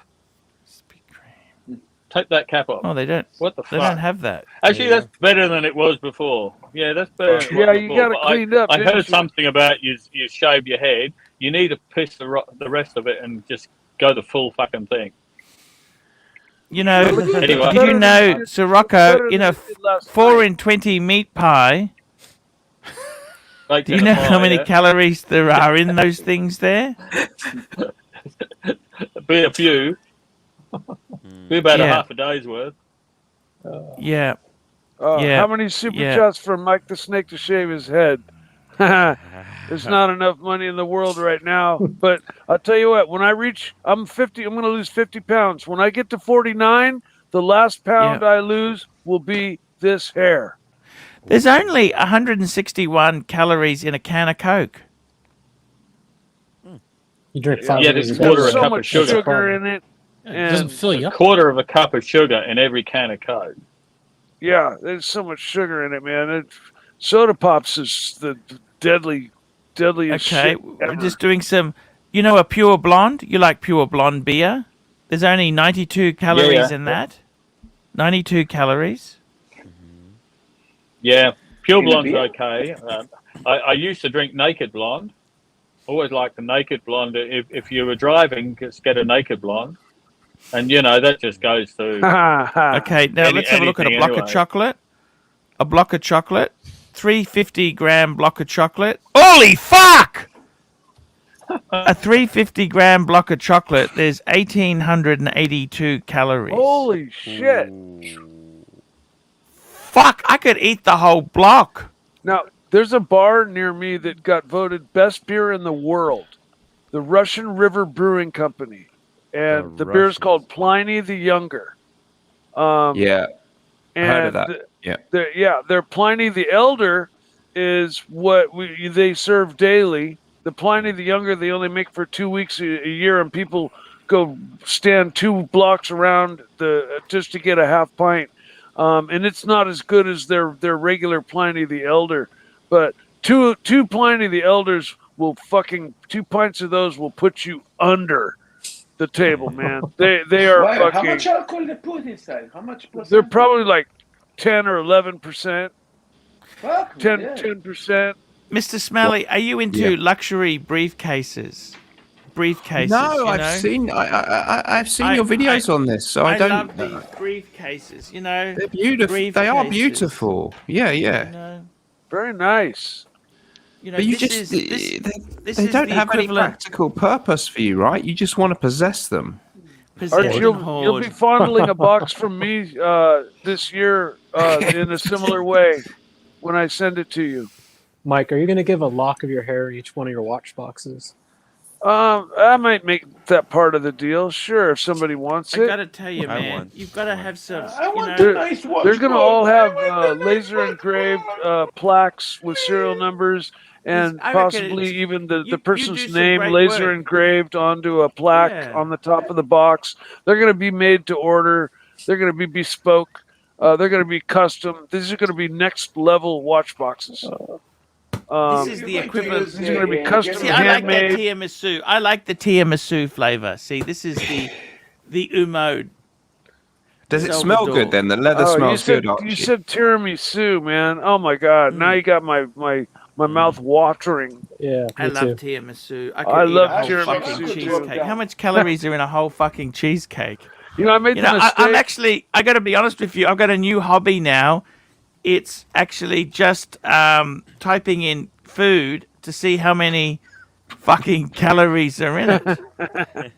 Take that cap off. Oh, they don't. What the They fuck? don't have that. Actually, that's better than it was before. Yeah, that's better. Than it Yeah, was you before. got it But cleaned up, I didn't heard you? something about you shave your head. You need to piss the rest of it and just go the full fucking thing. You know, Anyway. did you know, Sirocco, in a than it did last 4 in 20 meat pie, Baked do you in a know pie, how many yeah? calories there are in those things there? Be a few. Be about Yeah. a half a day's worth. Yeah. How many super chats for Mike the Snake to shave his head? There's not enough money in the world right now. But I'll tell you what, when I reach, I'm 50, I'm going to lose 50 pounds. When I get to 49, the last pound I lose will be this hair. There's only 161 calories in a can of Coke. You drink Yeah, 5 Yeah, liters there's a a quarter day. of a so cup much of sugar. sugar in it. It doesn't And fill you A up. quarter of a cup of sugar in every can of Coke. yeah, there's so much sugar in it, man. Soda pops is the deadliest Okay, shit we're ever. just doing some, a pure blonde? You like pure blonde beer? There's only 92 calories in that. 92 calories. Yeah, pure In a blonde's beer? okay. I used to drink naked blonde. Always liked the naked blonde. If you were driving, just get a naked blonde. And, that just goes to Okay, now let's have a look at a block of chocolate. A block of chocolate. 350-gram block of chocolate. Holy fuck! A 350-gram block of chocolate, there's 1,882 calories. Holy shit. Fuck, I could eat the whole block. Now, there's a bar near me that got voted best beer in the world. The Russian River Brewing Company. And the beer is called Pliny the Younger. Yeah, I heard of that. Their Pliny the Elder is what they serve daily. The Pliny the Younger they only make for 2 weeks a year, and people go stand 2 blocks around just to get a half pint. And it's not as good as their regular Pliny the Elder, but two Pliny the Elders will 2 pints of those will put you under the table, man. They are Why, fucking. how much alcohol they put inside? How much percent? They're probably like 10 or 11%. Fuck, 10%. Mr. Smelly, are you into luxury briefcases? Briefcases. No, I've seen your videos on this, so I don't. love these briefcases. They're beautiful. They are beautiful. Yeah. Very nice. But you they don't have any practical purpose for you, right? You just want to possess them. Archie, you'll be fondling a box from me this year in a similar way when I send it to you. Mike, are you going to give a lock of your hair in each one of your watch boxes? I might make that part of the deal. Sure, if somebody wants I it. gotta tell you, man, you've got to have some. I You want know, a nice watch. They're going to Gold. all I have want a nice laser watch engraved gold. plaques with serial numbers and I reckon possibly it's, even the you person's do some name great laser work. engraved onto a plaque Yeah. on the top of the box. They're going to be made to order. They're going to be bespoke. They're going to be custom. These are going to be next level watch boxes. This is the equivalent. These are going to be custom See, I like that handmade. tiramisu. I like the tiramisu flavor. See, this is the umode. Does it smell Salvador. good then? The leather Oh, smells good, you Archie. said tiramisu, man. Oh my God! Now you got my mouth watering. Yeah, I me love too. tiramisu. I I could eat love a whole tiramisu fucking too. cheesecake. How much calories are in a whole fucking cheesecake? You know, I made the mistake. I'm actually. I got to be honest with you. I've got a new hobby now. It's actually just typing in food to see how many fucking calories are in it.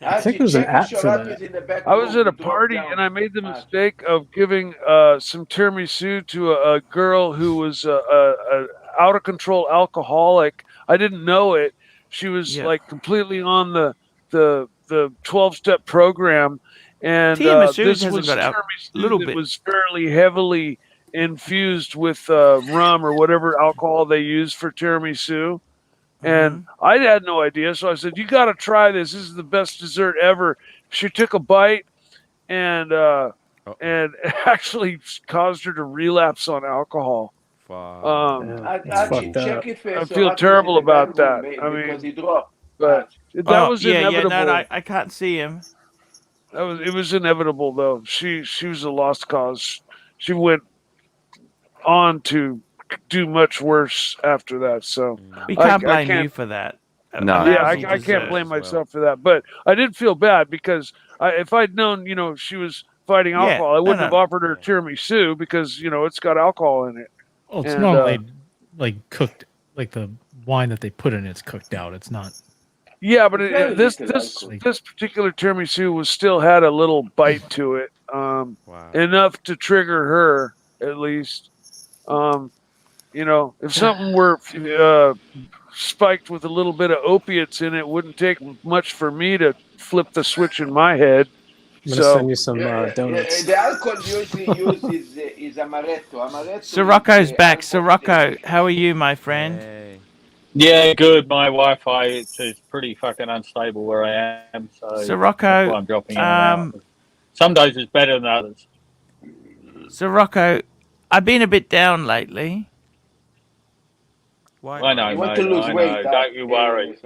I think there's an app for that. I was at a party and I made the mistake of giving some tiramisu to a girl who was a out of control alcoholic. I didn't know it. She was like completely on the 12-step program, and Tiramisu this hasn't was got a tiramisu little that bit. was fairly heavily infused with rum or whatever alcohol they use for tiramisu. And I had no idea, so I said, "You got to try this. This is the best dessert ever." She took a bite, and it actually caused her to relapse on alcohol. Archie, check if I Sir feel Archie terrible is in the about that. bedroom, I because mean, he dropped. but that was inevitable. No, I can't see him. It was inevitable though. She was a lost cause. She went on to do much worse after that. So We can't blame you for that. No. Yeah, I can't blame myself for that. But I did feel bad because if I'd known, she was fighting Yeah, alcohol, I wouldn't no. have offered her tiramisu because it's got alcohol in it. Well, it's And, normally like cooked, like the wine that they put in it's cooked out. It's not. Yeah, but Very this little alcohol. this particular tiramisu was still had a little bite to it, enough to trigger her at least. If something were spiked with a little bit of opiates in it, it wouldn't take much for me to flip the switch in my head. I'm gonna send you some donuts. The alcohol usually used is amaretto. Amaretto. Sirocco's back. Sirocco, how are you, my friend? Yeah, good. My Wi-Fi is pretty fucking unstable where I am, so Sirocco, that's why I'm dropping in and out. Some days it's better than others. Sirocco, I've been a bit down lately. I know, You want mate. to lose I weight, know. Don't you worry.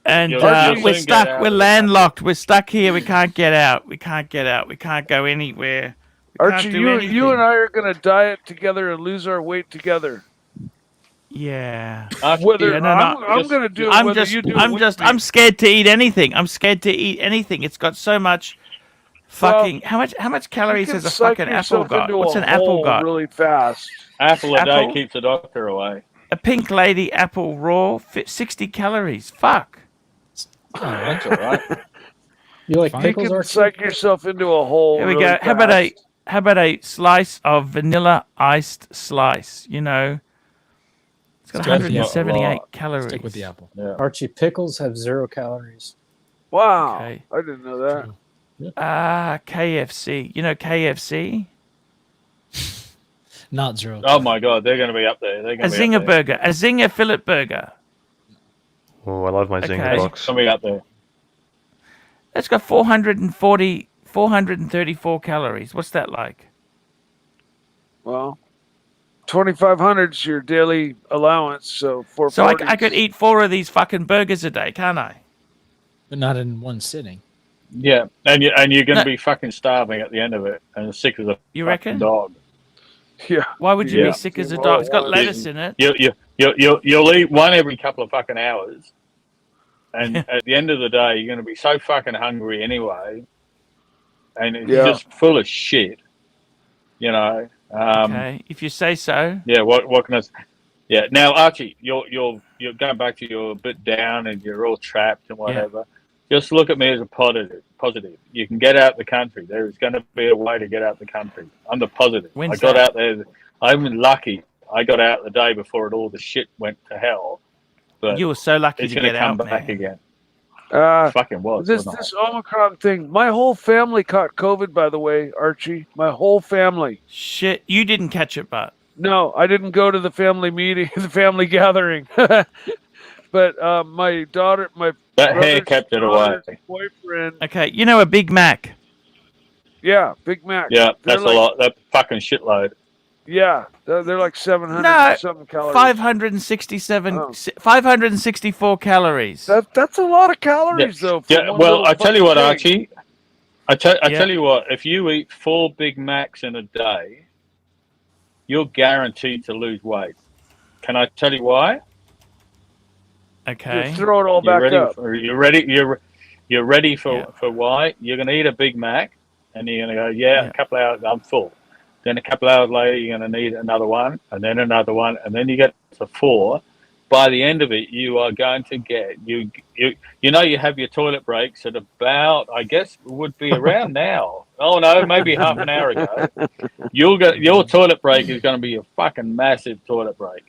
And You'll we're soon get stuck. out We're of it. landlocked. We're stuck here. We can't get out. We can't get out. We can't go anywhere. We Archie, can't do you anything. and I are going to diet together and lose our weight together. Yeah. Whether Yeah, no, I'm going to do it, I'm whether just, you do I'm it with just, me. I'm scared to eat anything. I'm scared to eat anything. It's got so much fucking. How much calories can has a psych fucking apple yourself got? into What's a an apple hole got? really fast? Apple a day Apple? keeps the doctor away. A pink lady apple raw, 60 calories. Fuck. Oh, that's all right. You like You pickles, can Archie? psych yourself into a hole. Here we really go. How about fast. a slice of vanilla iced slice? It's got Stick with the 178 apple. calories. Stick with the apple. Yeah. Archie, pickles have 0 calories. Wow, Okay. I didn't know that. KFC. You know KFC? Not 0. Oh my God, they're going to be up there. They're A going to be zinger up there. burger. A zinger fillet burger. Oh, I love my zinger Okay. box. Going to be up there. That's got 434 calories. What's that like? Well, 2,500 is your daily allowance, so 440. So I could eat 4 of these fucking burgers a day, can't I? But not in one sitting. Yeah, and you're going No. to be fucking starving at the end of it and sick as a You fucking reckon? dog. Yeah. Why would you Yeah. be sick as a dog? It's got lettuce in it. You'll eat one every couple of fucking hours, and at the end of the day, you're going to be so fucking hungry anyway, and it's just full of shit. Okay, if you say so. Yeah. What can I say? Yeah. Now, Archie, you're going back to you're a bit down and you're all trapped and whatever. Just look at me as a positive. You can get out the country. There is going to be a way to get out the country. I'm the positive. When's I got that? out there. I'm lucky. I got out the day before all the shit went to hell. But You were so lucky it's to going get to come out, back man. again. Fucking was, this wasn't this Omicron thing. My whole family caught COVID, by the way, Archie. My whole family. Shit, you didn't catch it, but No, I didn't go to the family meeting, the family gathering. But my daughter, my That hair brother's kept it away. daughter's boyfriend. okay, you know a Big Mac. Yeah, Big Mac. Yeah, They're that's like, a lot. That fucking shitload. Yeah, they're like 700 No, something calories. 567, 564 calories. That's a lot of calories, though. For Yeah. one Well, little I tell you fucking what, thing. Archie. I Yeah. tell you what. If you eat 4 Big Macs in a day, you're guaranteed to lose weight. Can I tell you why? Okay. Just throw it all You're back ready up. You're ready for why? You're going to eat a Big Mac, and you're going to go, a couple hours, I'm full. Then a couple hours later, you're going to need another one, and then another one, and then you get to 4. By the end of it, you are going to get you have your toilet breaks at about, I guess, would be around now. Oh no, maybe half an hour ago. Your toilet break is going to be a fucking massive toilet break.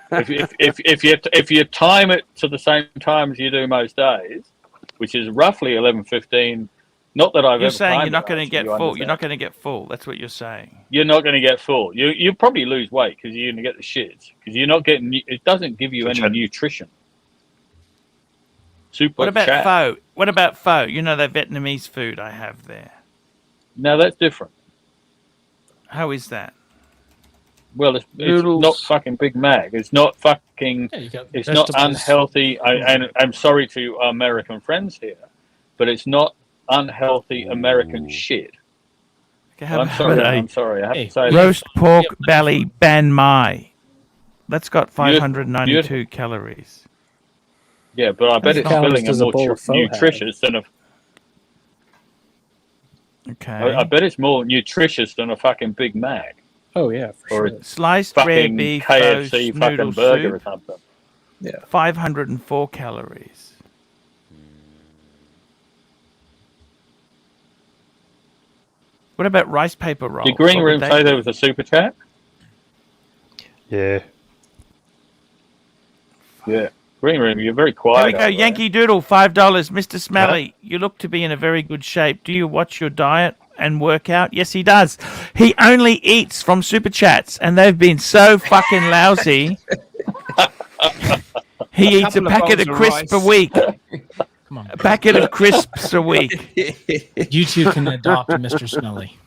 if you time it to the same time as you do most days, which is roughly 11:15. Not that I've You're ever saying timed you're not it, going to Archie, get you full. You're understand? not going to get full. That's what you're saying. You're not going to get full. You probably lose weight because you're going to get the shits because you're not getting. It doesn't give you any nutrition. Super What about chat. pho? What about pho? You know that Vietnamese food I have there. Now that's different. How is that? Well, it's not fucking Big Mac. It's not fucking. Yeah, you got It's not vegetables. unhealthy. And I'm sorry to our American friends here, but it's not unhealthy American shit. Okay, I'm sorry. about I'm sorry. I have to say roast that. pork belly ban mai. That's got Beautiful, 592 calories. Yeah, but I bet That's it's not- filling and does a more bowl of pho have? nutritious than a. Okay. I bet it's more nutritious than a fucking Big Mac. Oh yeah, for Or sure. Sliced rare fucking beef, KFC roast fucking noodle burger soup. or something. Yeah. 504 calories. What about rice paper rolls? Did Green What would Room they say be? there was a super chat? Yeah. Yeah. Green Room, you're very There quiet. we go. over there. Yankee Doodle, $5. Mr. Smelly, you look to be in a very good shape. Do you watch your diet and work out? Yes, he does. He only eats from super chats, and they've been so fucking lousy. He eats a couple of packet of bowls of crisps a rice. week. Come on. A packet of crisps a week. You two can adopt Mr. Smelly.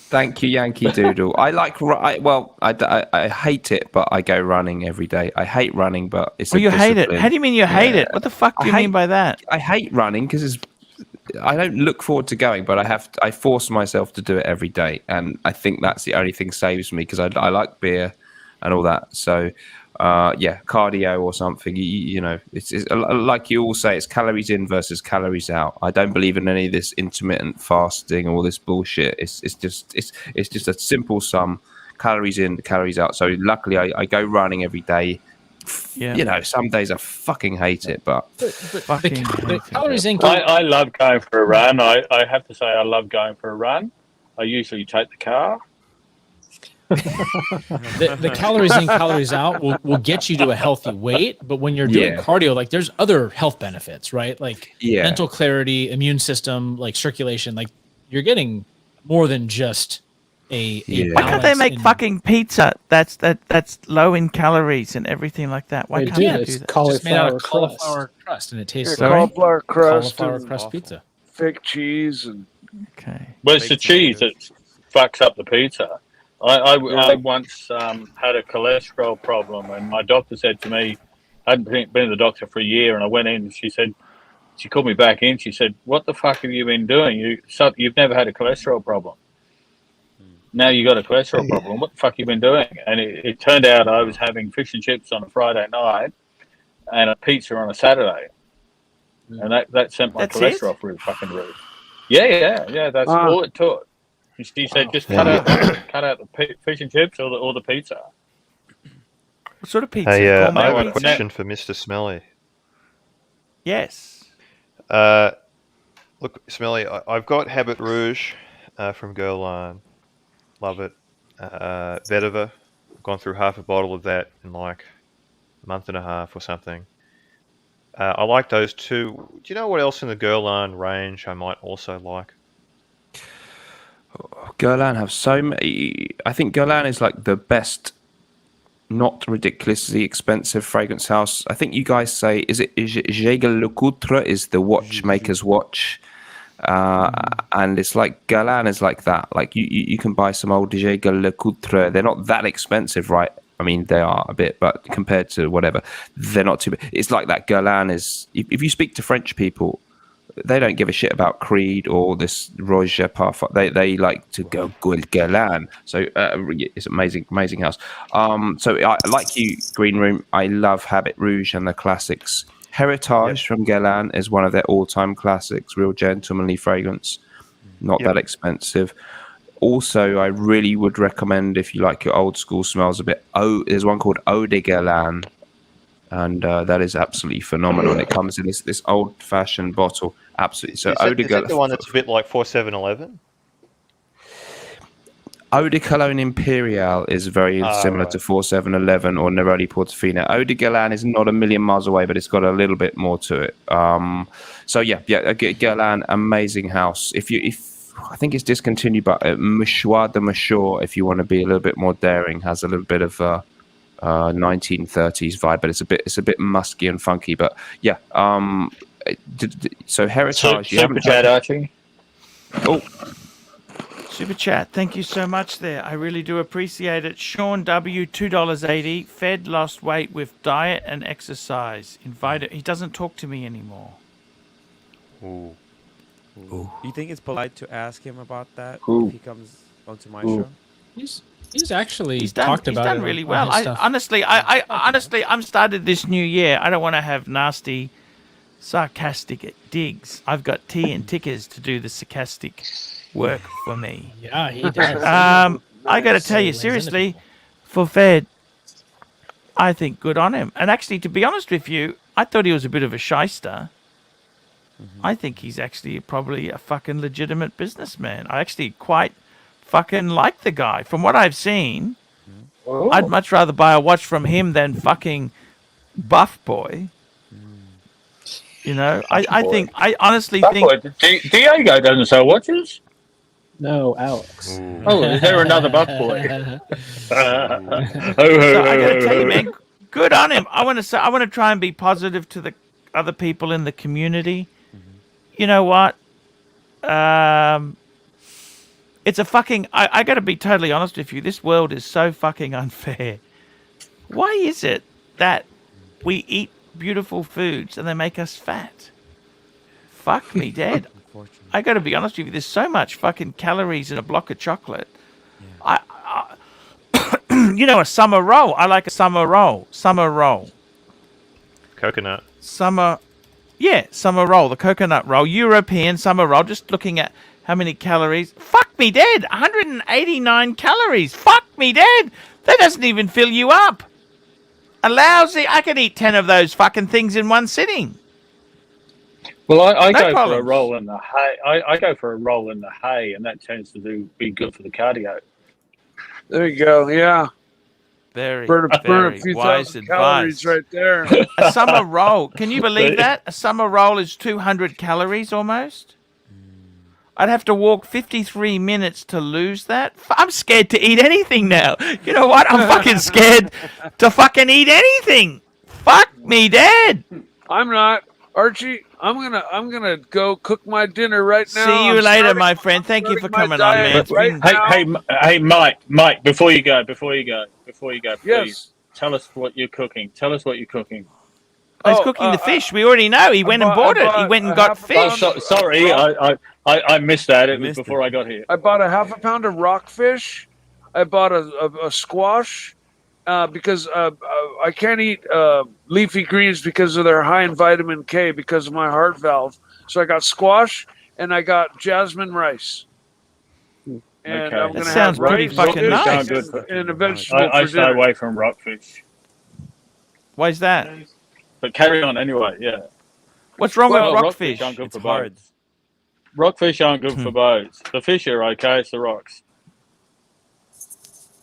Thank you, Yankee Doodle. I like. I hate it, but I go running every day. I hate running, but it's. Oh, you hate it? discipline. How do you mean you hate it? What the fuck do you mean by that? I hate running because I don't look forward to going, but I force myself to do it every day, and I think that's the only thing saves me because I like beer and all that. So, cardio or something. You know, it's like you all say, it's calories in versus calories out. I don't believe in any of this intermittent fasting, all this bullshit. It's just a simple sum, calories in, calories out. So luckily, I go running every day. Yeah. You know, some days I fucking hate it, but Fucking The calories in. I love going for a run. I have to say I love going for a run. I usually take the car. The calories in, calories out will get you to a healthy weight, but when you're doing Yeah. cardio, like there's other health benefits, right? Like Yeah. mental clarity, immune system, like circulation. Like you're getting more than just a Yeah. Why can't they balance make in- fucking pizza that's low in calories and everything like that? Why They can't do. they It's do that? just made out of cauliflower crust. cauliflower crust, and it tastes Sorry? like Cauliflower crust, cauliflower and crust pizza. fake cheese, and Okay. Well, it's the cheese that fucks up the pizza. I once had a cholesterol problem, and my doctor said to me, I hadn't been to the doctor for a year, and I went in, and she called me back in. She said, "What the fuck have you been doing? You've never had a cholesterol problem. Now you got a cholesterol problem. What the fuck you been doing?" And it turned out I was having fish and chips on a Friday night and a pizza on a Saturday, and that sent my That's cholesterol through the fucking roof. Yeah. That's all it took. She said, "Just cut out the fish and chips or the pizza." What sort of pizza? Hey, Gourmet I have a pizza? question for Mr. Smelly. Yes. Look, Smelly, I've got Habit Rouge from Guerlain. Love it. Vetiver. I've gone through half a bottle of that in like a month and a half or something. I like those two. Do you know what else in the Guerlain range I might also like? Guerlain have so many. I think Guerlain is like the best, not ridiculously expensive fragrance house. I think you guys say, is it Jaeger LeCoultre is the watchmaker's watch? And it's like Guerlain is like that. Like you can buy some old Jaeger LeCoultre. They're not that expensive, right? I mean, they are a bit, but compared to whatever, they're not too big. It's like that. Guerlain is. If you speak to French people, they don't give a shit about Creed or this Roger Parfum. They like to go Guerlain. So it's amazing house. So I like you, Green Room. I love Habit Rouge and the classics. Heritage from Guerlain is one of their all-time classics. Real gentlemanly fragrance, not that expensive. Also, I really would recommend, if you like your old school smells a bit. There's one called Eau de Guerlain, and that is absolutely phenomenal. And it comes in this old-fashioned bottle. Absolutely. So Eau de Guerlain. Is that the one that's a bit like 4711? Eau de Cologne Imperial is very similar to 4711 or Neroli Portofino. Eau de Guerlain is not a million miles away, but it's got a little bit more to it. So Guerlain, amazing house. If I think it's discontinued, but Mouchoir de Mouchoir, if you want to be a little bit more daring, has a little bit of 1930s vibe, but it's a bit musky and funky. But yeah, so Heritage. Super chat, Archie. Oh. Super chat, thank you so much there. I really do appreciate it. Sean W, $2.80. Fed lost weight with diet and exercise. Invited. He doesn't talk to me anymore. Ooh. You think it's polite to ask him about that Ooh. if he comes onto my show? He's actually He's talked done, about he's done it really on well. his stuff. I'm started this new year. I don't want to have nasty, sarcastic digs. I've got tea and tickers to do the sarcastic work for me. Yeah, he does. I got to tell you, seriously, for Fed, I think good on him. And actually, to be honest with you, I thought he was a bit of a shyster. I think he's actually probably a fucking legitimate businessman. I actually quite fucking like the guy. From what I've seen, I'd much rather buy a watch from him than fucking Buff Boy. You know, I honestly think... Diego doesn't sell watches? No, Alex. Oh, is there another Buff Boy? So I got to tell you, man, good on him. I want to try and be positive to the other people in the community. You know what? It's a fucking... I got to be totally honest with you. This world is so fucking unfair. Why is it that we eat beautiful foods and they make us fat? Fuck me dead. I got to be honest with you. There's so much fucking calories in a block of chocolate. Yeah. You know, a summer roll. I like a summer roll. Summer roll. Coconut. Summer roll. The coconut roll. European summer roll. Just looking at how many calories. Fuck me dead. 189 calories. Fuck me dead. That doesn't even fill you up. A lousy... I can eat 10 of those fucking things in one sitting. Well, I No go for a problems. roll in the hay. I go for a roll in the hay, and that tends to be good for the cardio. There you go. Yeah. Very, Burn a very few wise thousand advice. calories right there. A summer roll. Can you believe that? A summer roll is 200 calories almost. I'd have to walk 53 minutes to lose that. I'm scared to eat anything now. You know what? I'm fucking scared to fucking eat anything. Fuck me dead. I'm not. Archie, I'm gonna go cook my dinner right now. See you I'm later, starting- my friend. Thank you for starting my coming on, man. diet It's been- Hey, Mike, before you go, please Yes. tell us what you're cooking. Tell us what you're cooking. Oh, he's cooking the fish. We already know. He went and bought it. He went and got fish. Sorry, I missed that. It was before I got here. I bought a half a pound of rockfish. I bought a squash because I can't eat leafy greens because of their high in vitamin K because of my heart valve. So I got squash and I got jasmine rice. And I'm That gonna sounds have pretty rice fucking nice. and a vegetable I for stay dinner. away from rockfish. Why's that? But carry on anyway. Yeah. What's wrong Well, with rockfish? aren't good It's for hard. boats. Rockfish aren't good for boats. The fish are okay. It's the rocks.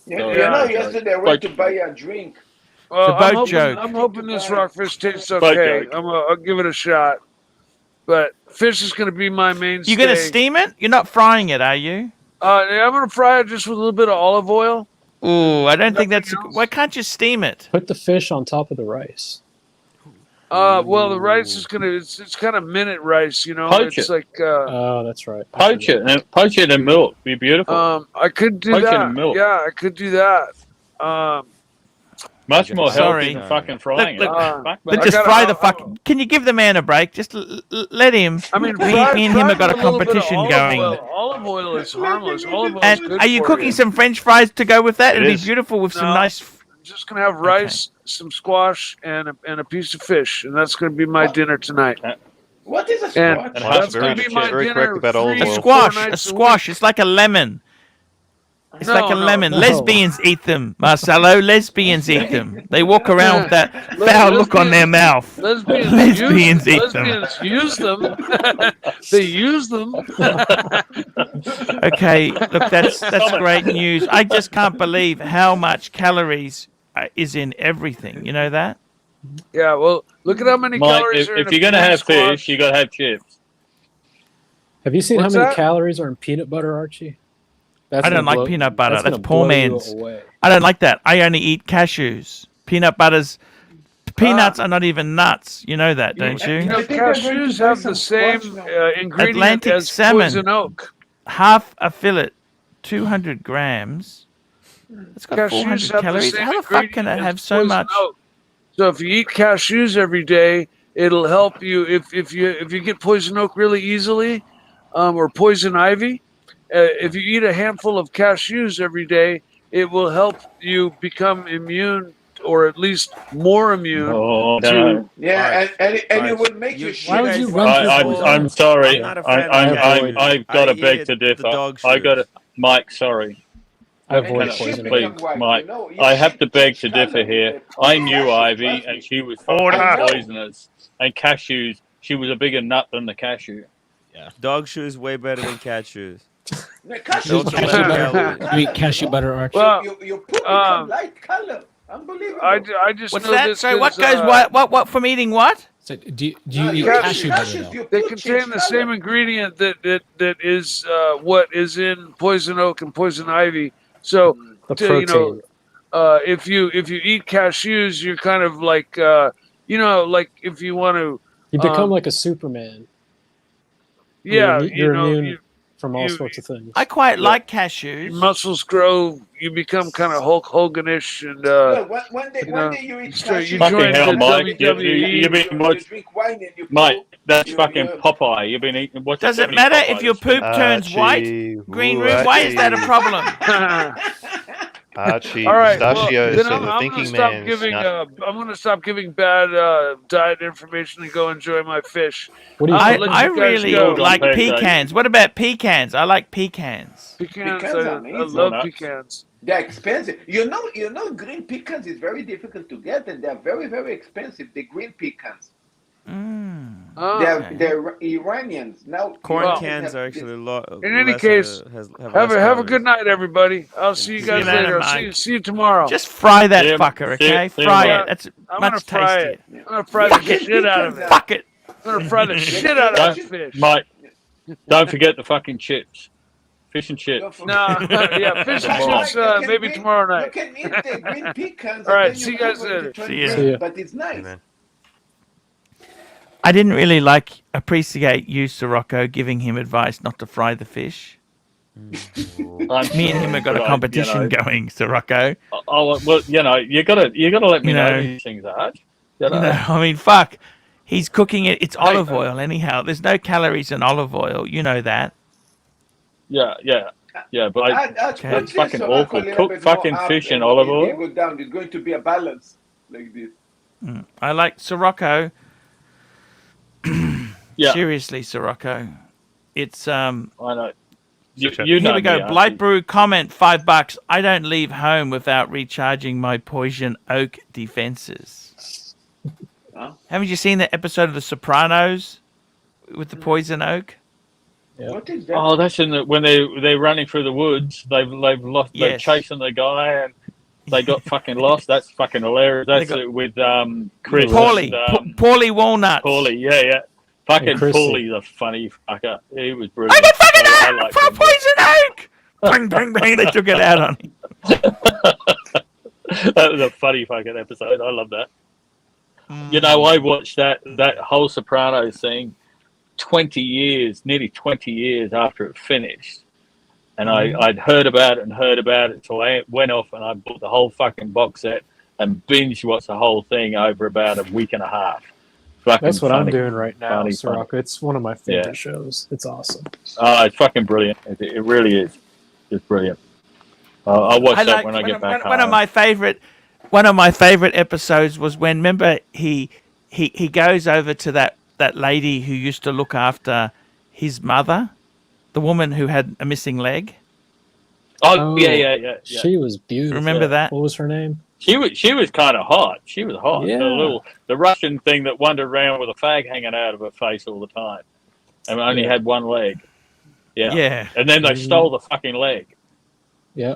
You So, know, yesterday I went to buy a drink a boat joke. I'm hoping this rockfish tastes Boat okay. joke. I'll give it a shot. But fish is going to be my mainstay. You gonna steam it? You're not frying it, are you? I'm going to fry it just with a little bit of olive oil. Ooh, I don't think that's. Nothing else? Why can't you steam it? Put the fish on top of the rice. Well, the rice is gonna. It's kind of minute rice, you know. Poach it's it. like. Oh, that's right. Poach it and poach it in milk. Be beautiful. I could do Poach it that. in milk. Yeah, I could do that. Much more Sorry. healthy than fucking frying Look, it. Fuck But that. just fry the fucking. Can you give the man a break? Just let him. I mean, me and him have got a competition going. Olive oil is harmless. Olive oil is And good are you for cooking some French fries to go with that? It It'll is. be beautiful with some No. nice. I'm just gonna have rice, some squash, and a piece of fish, and that's gonna be my dinner tonight. What is a And squash? that's gonna be my very dinner. correct about olive three, oil. four Squash, a nights squash. week. It's like a lemon. It's No, like a no, lemon. no. Lesbians eat them, Marcelo. Lesbians eat them. They walk around with that foul look on their mouth. Lesbians eat them. Lesbians use them. They use them. Okay, look, that's great news. I just can't believe how much calories is in everything. You know that? Yeah. Well, look at how many Mike, calories are in if a you're gonna peanut have squash. fish, you gotta have chips. Have you seen What's how many that? calories are in peanut butter, Archie? That's I don't gonna like peanut butter. That's gonna poor blow you man's. away. I don't like that. I only eat cashews. Peanuts are not even nuts. You know that, don't you? You know, cashews have the same ingredient Atlantic as salmon. poison oak. Half a fillet, 200 grams. It's got 400 have calories. the same How the fuck can it ingredient have as so poison much? oak. So if you eat cashews every day, it'll help you. If you get poison oak really easily, or poison ivy, if you eat a handful of cashews every day, it will help you become immune, or at least more immune. Oh to no! Yeah, and it would make you Why would shit. you run through poison I'm oak? sorry. I'm not a fan of cashews. I've got to I beg eat to the differ. dog I got to, shoes. Mike. Sorry. I avoid And poison shit oak. become Please, white, Mike. you know? I have to beg Each to differ color here. with the I knew cashew, Ivy, trust and me. she was I fucking know. poisonous. And cashews, she was a bigger nut than the cashew. Dog shoes way better than cat shoes. The cashew Don't is let cashew them butter. calories. You eat cashew butter, Archie. Well, your poop become light color. Unbelievable. I just What's know that? this So what 'cause, goes what from eating what? So do you No, eat you eat cashew butter cashews, though? your They poop contain change the same color. ingredient that is what is in poison oak and poison ivy. So The you protein. know, if you eat cashews, you're kind of like like if you want to, You become like a Superman. yeah, You're immune you, from all you- sorts of things. I quite like your cashews. muscles grow, you become kind of Hulk Hoganish, and Look, one day know, you eat so you cashews. Fucking join hell, the Mike. WWE. You've been You watching. drink wine and you Mike, poop. that's You- fucking you- Popeye. You've been eating. What's Does it 70 matter Popeye if your this week? poop turns white? Green room. Why is that a problem? Archie, All right, well, pistachios then are I'm the gonna thinking stop man's giving. nut. I'm gonna stop giving bad diet information and go enjoy my fish. What do you I, I'll let I you guys really go. like Pecans. pecans. What about pecans? I like pecans. Pecans. Pecans are I amazing. love Nuts. pecans. They're expensive. You know, green pecans is very difficult to get, and they're very, very expensive. The green pecans. Oh, They're Iranians now. Corn Well, cans are actually in any less, case, have have less a good calories. night, everybody. I'll see you See guys you later, later. Mike. See you tomorrow. Just fry that Yeah, fucker, see- okay? see you Fry tomorrow. it. That's I'm gonna much fry tastier. it. I'm gonna fry the shit out of it. Fuck it. I'm gonna fry the shit out of that fish. Mike, don't forget the fucking chips. Fish and chips. No, yeah, fish and Tomorrow. chips. Maybe tomorrow You night. can eat the green pecans. All right, and then see you cover guys it later. to 20 See ya. grams, See ya. But it's nice. Amen. I didn't really appreciate you, Sirocco, giving him advice not to fry the fish. I'm Me and him have got a but competition going, Sirocco. Oh well, you gotta let me You know know. these things, Arch. You know, I mean, fuck. He's cooking it. It's olive oil, anyhow. There's no calories in olive oil. You know that. Yeah. But Put that's this fucking Sirocco awful. a little Cook bit more fucking up fish in and olive it oil. will go down. It's going to be a balance like this. I like Sirocco. Yeah, Seriously, Sirocco. It's I know. You Here know we go. me, Archie. Blight Brew comment $5. I don't leave home without recharging my poison oak defenses. Huh? Haven't you seen the episode of The Sopranos with the poison oak? Yeah. What is that? Oh, that's in when they're running through the woods. They've lost. They're Yes. chasing the guy, and They got fucking lost. That's fucking hilarious. That's it with Chris. Paulie, And, Paulie Walnuts. Paulie, yeah. Fucking Chrissy. Paulie's a funny fucker. He was brilliant. I got fucking I out like for him. poison oak. Bang, bang, bang. They took it out on him. That was a funny fucking episode. I love that. You know, I watched that whole Sopranos thing 20 years, nearly 20 years after it finished. And I'd heard about it, so I went off and I bought the whole fucking box set and binge watched the whole thing over about a week and a half. Fucking That's what I'm funny. doing right now, Funny. Sirocco. It's one of my favorite Yeah. shows. It's awesome. Oh, it's fucking brilliant. It really is. It's brilliant. I'll watch that when I get back home. One of my favorite episodes was when, remember, he goes over to that lady who used to look after his mother, the woman who had a missing leg. Oh, yeah. She was beautiful. Remember that? What was her name? She was kind of hot. She was hot. Yeah. The Russian thing that wandered around with a fag hanging out of her face all the time, and only had one leg. Yeah. Yeah. And then they stole the fucking leg. Yeah.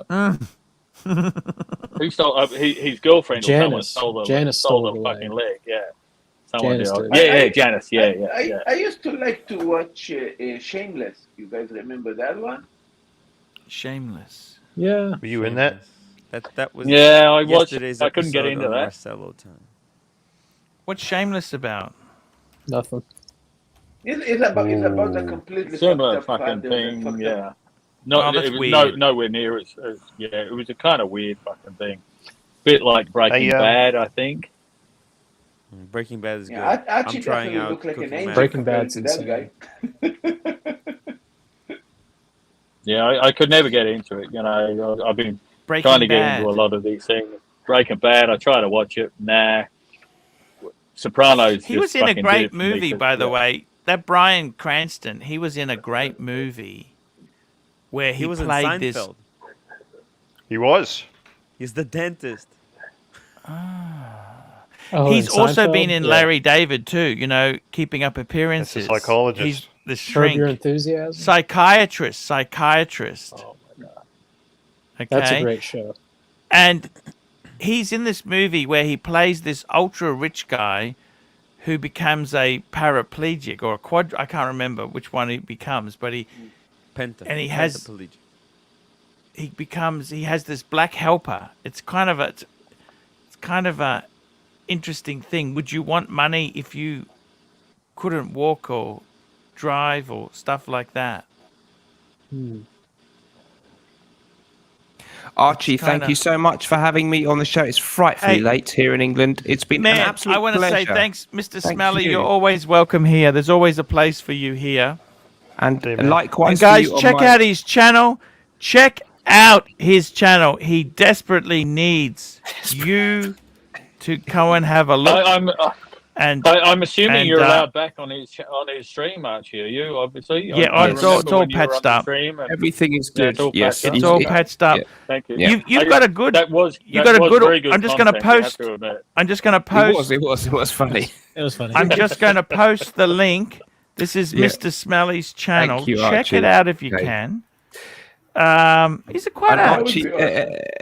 Who stole? His girlfriend or someone Janice. stole the Janice stole stole the the fucking leg. Yeah. Someone Janice did. did. Yeah, Janice. Yeah. I used to like to watch Shameless. You guys remember that one? Shameless. Yeah. Were you in that? That was Yeah, I watched. yesterday's I couldn't get episode into on that. Marcello time. What's Shameless about? Nothing. It's about a completely Similar fucked up fucking father thing. and fucked Yeah. up. No, Oh, that's it was weird. nowhere near as it was a kind of weird fucking thing. Bit like Breaking Hey, Bad, I think. Breaking Bad is Yeah, good. Archie I'm trying definitely out looked like an Cooking angel Man. Breaking compared Bad's to that insane. guy. Yeah, I could never get into it. You know, I've been Breaking trying to get Bad. into a lot of these things. Breaking Bad, I try to watch it. Nah. Sopranos. He just was in a fucking did great it for me, movie, 'cause, by the yeah. way. That Bryan Cranston, he was in a great movie where He was in played this. Seinfeld. He was. He's the dentist. Oh, He's in also Seinfeld? been in Yeah. Larry David too. You know, Keeping Up Appearances. That's a psychologist. He's the Curb Your shrink. Enthusiasm. Psychiatrist. Oh my god, Okay. that's a great show. And he's in this movie where he plays this ultra rich guy who becomes a paraplegic or a I can't remember which one he becomes, but he Pentaplegic. he has this black helper. It's kind of a interesting thing. Would you want money if you couldn't walk or drive or stuff like that? Archie, It's thank kinda- you so much for having me on the show. It's frightfully Hey, late here in England. It's been an Man, absolute I want to say pleasure. thanks, Mr. Thank Smelly. you. You're always welcome here. There's always a place for you here. And man. likewise, And to guys, you on check my- out his channel. Check out his channel. He desperately needs you to go and have a look. I'm assuming and, you're allowed back on his stream, Archie. Are you obviously? Yeah, I it's all remember when you were on patched the up. stream and- Everything is Yeah, good. it's all Yes, patched up. It's all patched up. Thank you. Yeah. You've got a good. That was You got a good. very good. I'm just going to content, you have post. to admit. I'm just going to post. It was funny. It was funny. I'm just going to post the link. This is Yeah. Mr. Smelly's channel. Thank you, Check Archie. it out if you Okay. can. He's a quite And a Archie,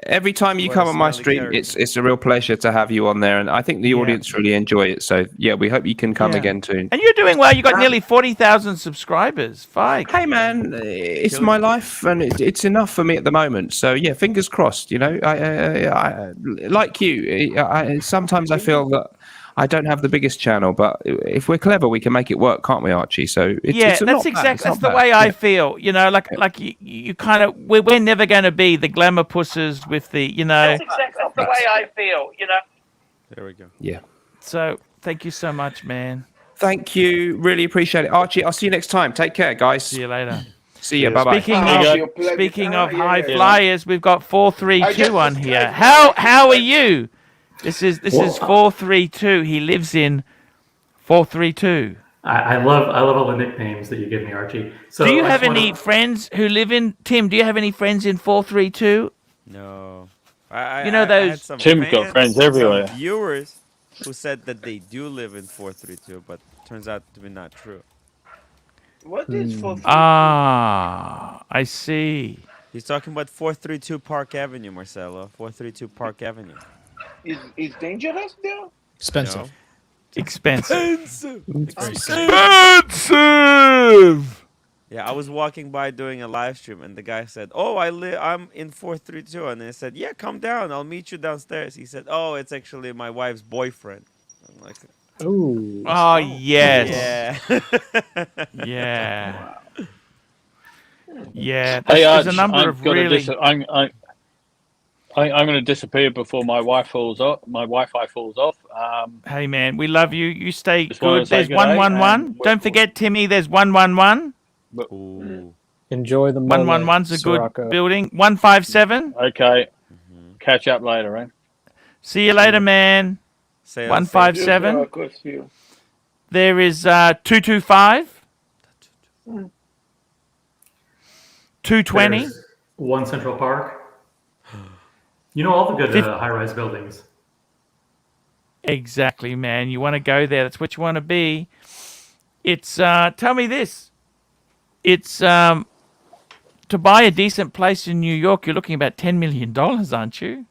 every time you come on my stream, it's a real pleasure to have you on there, and I think the audience really enjoy it. So yeah, we hope you can come Yeah. again soon. And you're doing well. You got nearly 40,000 subscribers. Fine. Hey man, it's my life, and it's enough for me at the moment. So yeah, fingers crossed. You know, I like you. Sometimes I feel that I don't have the biggest channel, but if we're clever, we can make it work, can't we, Archie? So it's, Yeah, it's that's not bad. exactly It's that's not the bad. way I Yeah. feel. You know, like you kind of we're never going to be the glamour pusses with the That's the way I feel, you know. There we go. Yeah. So thank you so much, man. Thank you. Really appreciate it, Archie. I'll see you next time. Take care, guys. See you later. See you. Bye bye. Speaking of high flyers, we've got 432 on here. How are you? This is 432. He lives in 432. I love all the nicknames that you give me, Archie. So do you I have just wanna- any friends who live in Tim? Do you have any friends in 432? No. You know I those- had some Tim's got friends everywhere. Some viewers who said that they do live in 432, but turns out to be not true. What is for? Ah, I see. He's talking about 432 Park Avenue, Marcelo. 432 Park Avenue. Is dangerous there? Expensive. No. Expensive. Expensive. Yeah, I was walking by doing a live stream, and the guy said, "Oh, I'm in 432," and I said, "Yeah, come down. I'll meet you downstairs." He said, "Oh, it's actually my wife's boyfriend." I'm like, Ooh. Oh, yes. Yeah. Yeah. Yeah. Hey, There's a Arch, number I'm of gonna really. I'm going to disappear before my Wi-Fi falls off. Hey, man, we love you. You stay Just wanted good. to say There's good day, 111. and Don't forget, Timmy, there's 111. Ooh. Enjoy the mole, 111's a good Sirocco. building. 157. Okay. Catch up later, eh? See you later, man. Say 157. You. There is 225. 220. There's One Central Park. You know all the good high-rise buildings. Exactly, man. You want to go there. That's what you want to be. It's tell me this. It's to buy a decent place in New York, you're looking about $10 million, aren't you?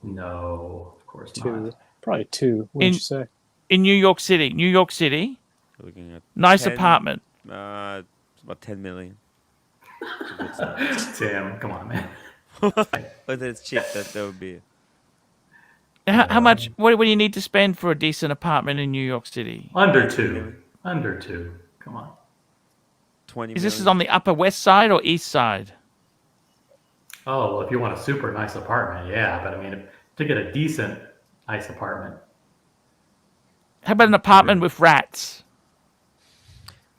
No, of course Two. not. Probably two. What'd you say? In New York City. New York City. Looking at Nice 10, apartment. It's about 10 million. Damn, come on, man. But it's cheap. That would be. How much? What do you need to spend for a decent apartment in New York City? Under two. Under two. Come on. 20 Is this million. on the Upper West Side or East Side? Oh, well, if you want a super nice apartment, yeah. But I mean, to get a decent, nice apartment. How about an apartment with rats?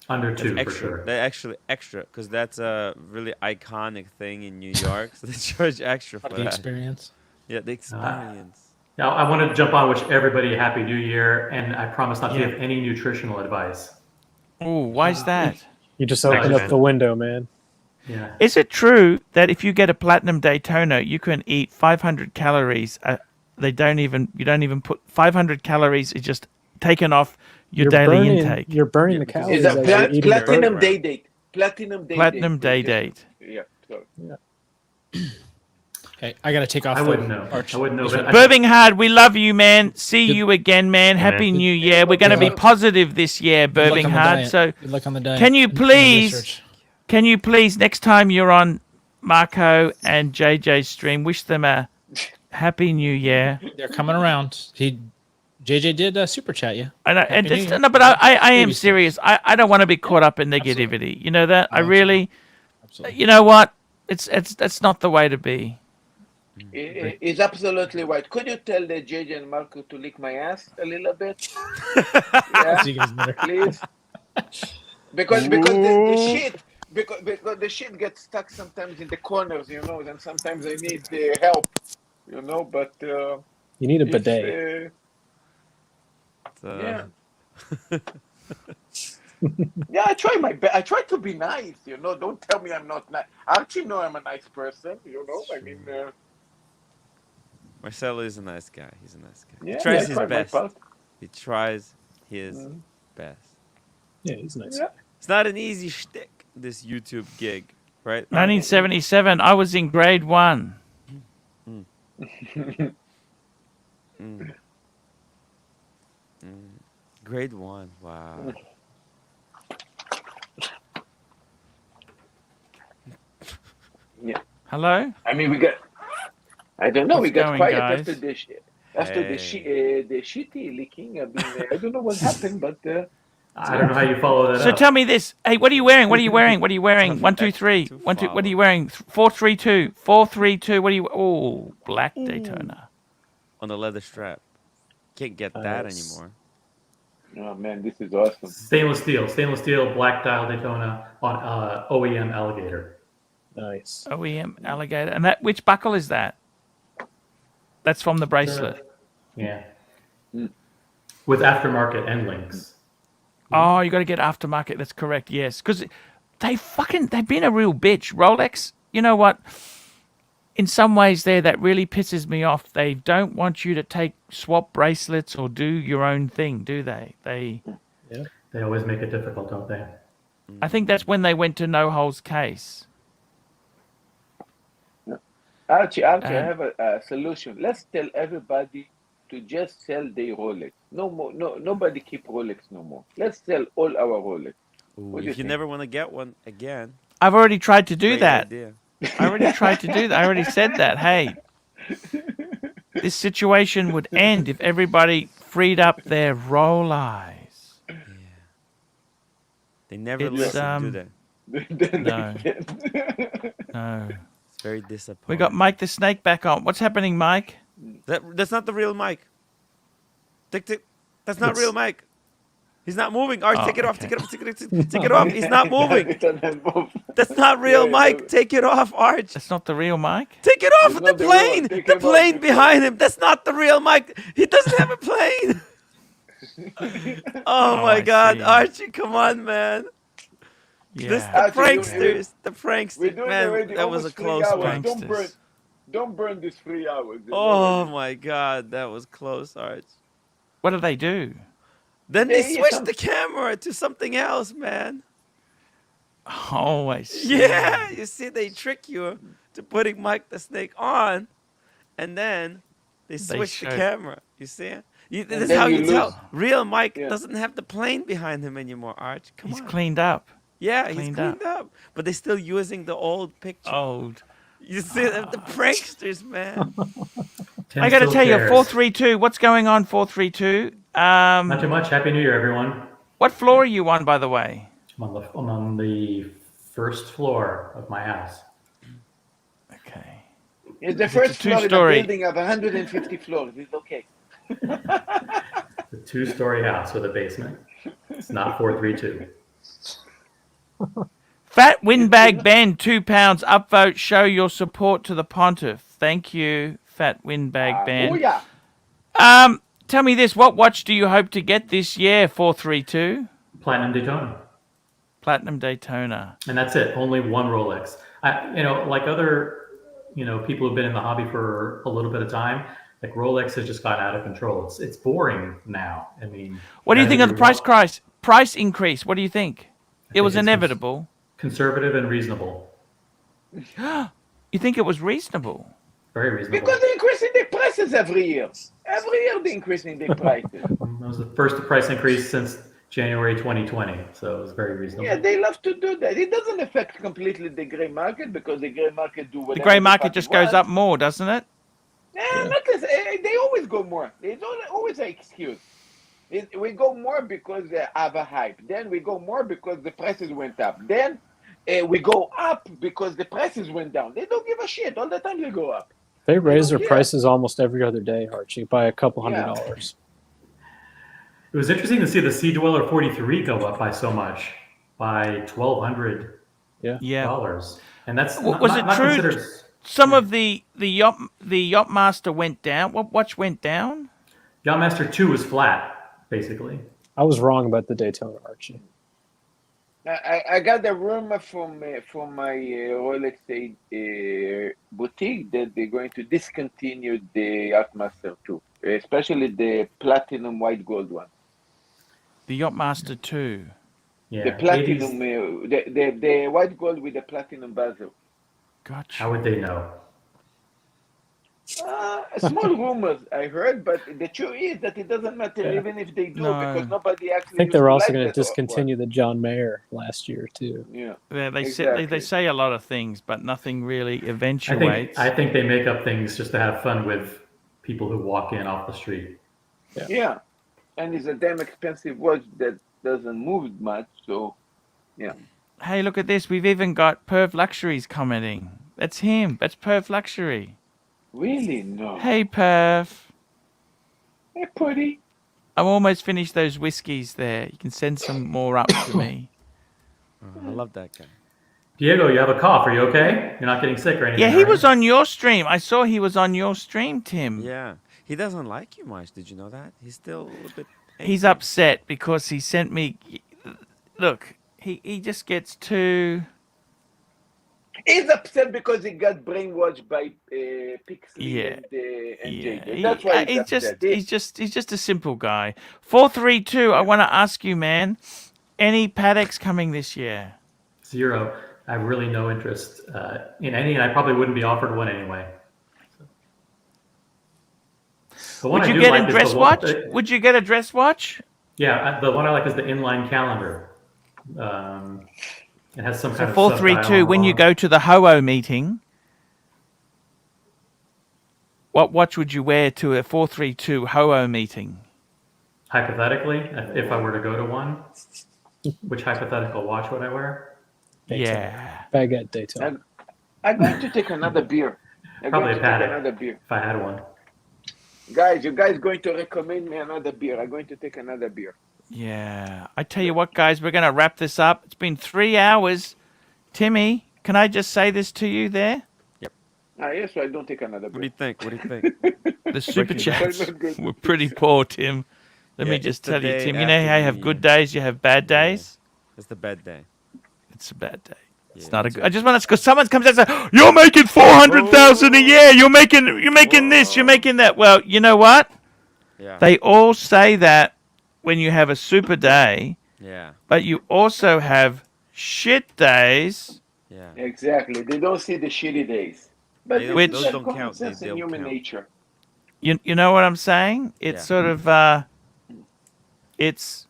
Under That's two, for extra. sure. They're actually extra because that's a really iconic thing in New York. So they charge extra for The that. experience. Yeah, the experience. Now, I want to jump on, wish everybody a Happy New Year, and I promise not to Yeah. give any nutritional advice. Oh, why is that? You just opened up the window, man. Yeah. Is it true that if you get a platinum Daytona, you can eat 500 calories? You don't even put 500 calories. Is just taken off your daily intake. You're burning the calories. Is that as you're eating the platinum burger. day date? Platinum day Platinum day date. date. Yeah. So. Okay, I got to take off. I wouldn't know. Arch. I wouldn't know. But Birmingham, we love you, man. See you again, man. Happy man. New Year. We're going to be positive this year, Good luck on the Birmingham. diet. So, Good luck on the diet. can you and the please, research. next time you're on Marco and JJ's stream, wish them a happy New Year. They're coming around. JJ did super chat you. I know, Happy and New just, Year. no, but I am Baby serious. I don't want to be caught up in negativity. You know that? I really, Absolutely. you know what? That's not the way to be. He's absolutely right. Could you tell the JJ and Marco to lick my ass a little bit? Yeah, See you guys later. please. Because the shit because the shit gets stuck sometimes in the corners, you know, and sometimes I need help, you know. But You need a bidet. Yeah. Yeah, I try my best. I try to be nice, you know. Don't tell me I'm not nice. Archie know I'm a nice person, you know. I mean, Marcelo is a nice guy. He's a nice guy. yeah, He tries I his try my best. part. He tries his best. Yeah, he's nice. Yeah. It's not an easy shtick, this YouTube gig, right? 1977. I was in grade 1. Grade 1. Wow. Yeah. Hello? I mean, we got. I don't know. What's we got going, quiet guys? after the shitty leaking. I mean, I don't know what happened, but. I don't know how you follow that So up. tell me this. Hey, what are you wearing? What are you wearing? What are you wearing? 1, 2, 3. 1, 2. What are you wearing? 4, 3, 2. 4, 3, 2. What are you? Oh, black Daytona. On the leather strap. Can't get that Nice. anymore. Oh man, this is awesome. Stainless steel, black dial Daytona on OEM Alligator. Nice. OEM alligator. And that which buckle is that? That's from the bracelet. Yeah. With aftermarket end links. Oh, you got to get aftermarket. That's correct. Yes, because they've been a real bitch. Rolex. You know what? In some ways, that really pisses me off. They don't want you to swap bracelets or do your own thing, do they? They always make it difficult, don't they? I think that's when they went to no holds case. Archie, I And have a solution. Let's tell everybody to just sell their Rolex. No more, nobody keep Rolex no more. Let's sell all our Rolex. Ooh, What do you if you think? never want to get one again, I've already tried to do great that. idea. I already tried to do that. I already said that. Hey, this situation would end if everybody freed up their roll eyes. They never It's listen, do they? no, no. It's very disappointing. We got Mike the Snake back on. What's happening, Mike? That's not the real Mike. That's not real Mike. He's not moving. Arch, take it off. Take it off. Take it off. He's not moving. That's not real Mike. Take it off, Arch. That's not the real Mike. Take it off. The plane. The plane behind him. That's not the real Mike. He doesn't have a plane. Oh my God, Archie, come on, man. Yeah. This the pranksters. The pranksters, man. That was a close one. Don't burn these 3 hours. Oh my God, that was close, Arch. What do they do? Then they switched the camera to something else, man. Oh, I see. Yeah, you see, they trick you to putting Mike the Snake on, and then they switch the camera. You see? This is how you tell. Real Mike doesn't have the plane behind him anymore, Arch. Come on. He's cleaned up. Yeah, he's cleaned up. But they're still using the old picture. Old. You see, the pranksters, man. I got to tell you, 432. What's going on, 432? Not too much. Happy New Year, everyone. What floor are you on, by the way? I'm on the first floor of my house. Okay. It's the first floor in a two-story building of 150 floors. It's okay. The 2-story house with a basement. It's not 432. Fat Windbag Ben, £2. Upvote. Show your support to the pontiff. Thank you, Fat Windbag Ben. Booyah. Tell me this. What watch do you hope to get this year, 432? Platinum Daytona. Platinum Daytona. And that's it. Only one Rolex. Like other, people who've been in the hobby for a little bit of time, like Rolex has just gotten out of control. It's boring now. I mean, what do you think of the price increase? What do you think? It was inevitable. Conservative and reasonable. You think it was reasonable? Very reasonable. Because they're increasing their prices every year. Every year they're increasing their prices. It was the first price increase since January 2020, so it was very reasonable. Yeah, they love to do that. It doesn't affect completely the gray market because the gray market do whatever The grey market just goes up more, doesn't it? Not this, they always go more. There's always an excuse. We go more because they have a hype. Then we go more because the prices went up. Then we go up because the prices went down. They don't give a shit. All the time they go up. They raise their prices almost every other day, Archie, by a couple $100. It was interesting to see the Sea Dweller 43 go up by so much, by $1,200. And that's was it true? Some of the Yachtmaster went down. What watch went down? Yachtmaster 2 was flat, basically. I was wrong about the Daytona, Archie. I got a rumor from my Rolex boutique that they're going to discontinue the Yachtmaster 2, especially the platinum white gold one. The Yachtmaster 2. Yeah. The platinum, the white gold with the platinum bezel. Gotcha. How would they know? Small rumors I heard, but the truth is that it doesn't matter even if they do because nobody actually. I think they're also going to discontinue the John Mayer last year too. Yeah, they say a lot of things, but nothing really eventuates. I think they make up things just to have fun with people who walk in off the street. Yeah, and it's a damn expensive watch that doesn't move much. So, yeah. Hey, look at this. We've even got Perf Luxuries commenting. That's him. That's Perf Luxury. Really? No. Hey, Perf. Hey, Putty. I'm almost finished those whiskeys there. You can send some more up to me. I love that guy. Diego, you have a cough. Are you okay? You're not getting sick or anything? Yeah, he was on your stream. I saw he was on your stream, Tim. Yeah. He doesn't like you much. Did you know that? He's still a little bit angry. He's upset because he sent me... Look, he just gets too... He's upset because he got brainwashed by Pixley and JJ. That's why he's upset. He's just a simple guy. 432. I want to ask you, man. Any Patek's coming this year? 0. I have really no interest in any, and I probably wouldn't be offered one anyway. The one Would I you do get like a is dress the one, watch? Would you get a dress watch? yeah, the one I like is the inline calendar. It has some So kind of 432. sub-dial on the When you bottom. go to the HOO meeting, what watch would you wear to a 432 HOO meeting? Hypothetically, if I were to go to one, which hypothetical watch would I wear? Yeah. Baguette Daytona. I'm going to take another beer. I'm Probably going a to take Paddock, another beer. if I had one. Guys, you guys going to recommend me another beer. I'm going to take another beer. Yeah. I tell you what, guys, we're going to wrap this up. It's been 3 hours. Timmy, can I just say this to you there? Yes, so I don't take another beer. What do you think? What do you think? The super Breaking Bad. chats were pretty poor, Tim. Let me Yeah, just it's the tell you, day Tim. You know after how you New have good Year. days, you have bad days? It's the bad day. It's a bad day. It's Yeah, not a it's good. I just want to, because someone comes out and says, "You're making 400,000 a year. You're making this. You're making that." Well, you know what? Yeah. They all say that when you have a super day. Yeah. But you also have shit days. Yeah. Exactly. They don't see the shitty days. But They this don't- is those like don't common count. sense They and don't human count. nature. You know what I'm saying? It's Yeah. sort of it's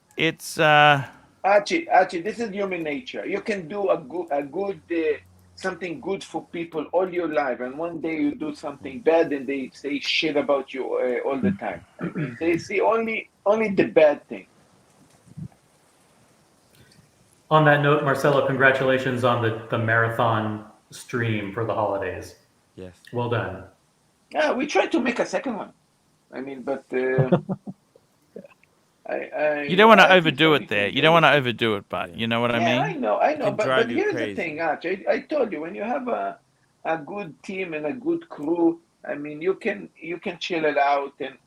Archie, this is human nature. You can do a good something good for people all your life, and one day you do something bad, and they say shit about you all the time. I mean, they see only the bad thing. On that note, Marcelo, congratulations on the marathon stream for the holidays. Yes. Well done. Yeah, we tried to make a second one. I mean, but you don't want to I think overdo so. it there. You don't want to overdo it, but you know what I Yeah, mean? I know. can But drive you here's crazy. the thing, Arch. I told you, when you have a good team and a good crew, I mean, you can chill it out, and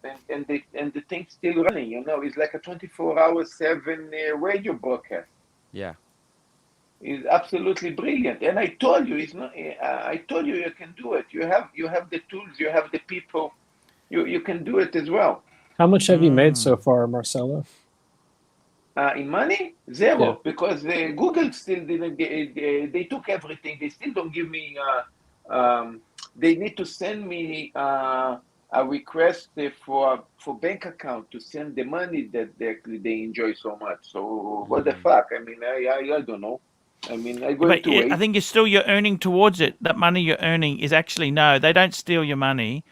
the thing's still running. You know, it's like a 24-hour 7 radio broadcast. Yeah. It's absolutely brilliant. And I told you, it's not. I told you can do it. You have the tools. You have the people. You can do it as well. How much have you made so far, Marcelo? In money, zero, Yeah. because Google still didn't get. They took everything. They still don't give me. They need to send me a request for bank account to send the money that they enjoy so much. So what the fuck? I mean, I don't know. I mean, I'm going But to wait. I think you're earning towards it. That money you're earning is actually no. They don't steal your money.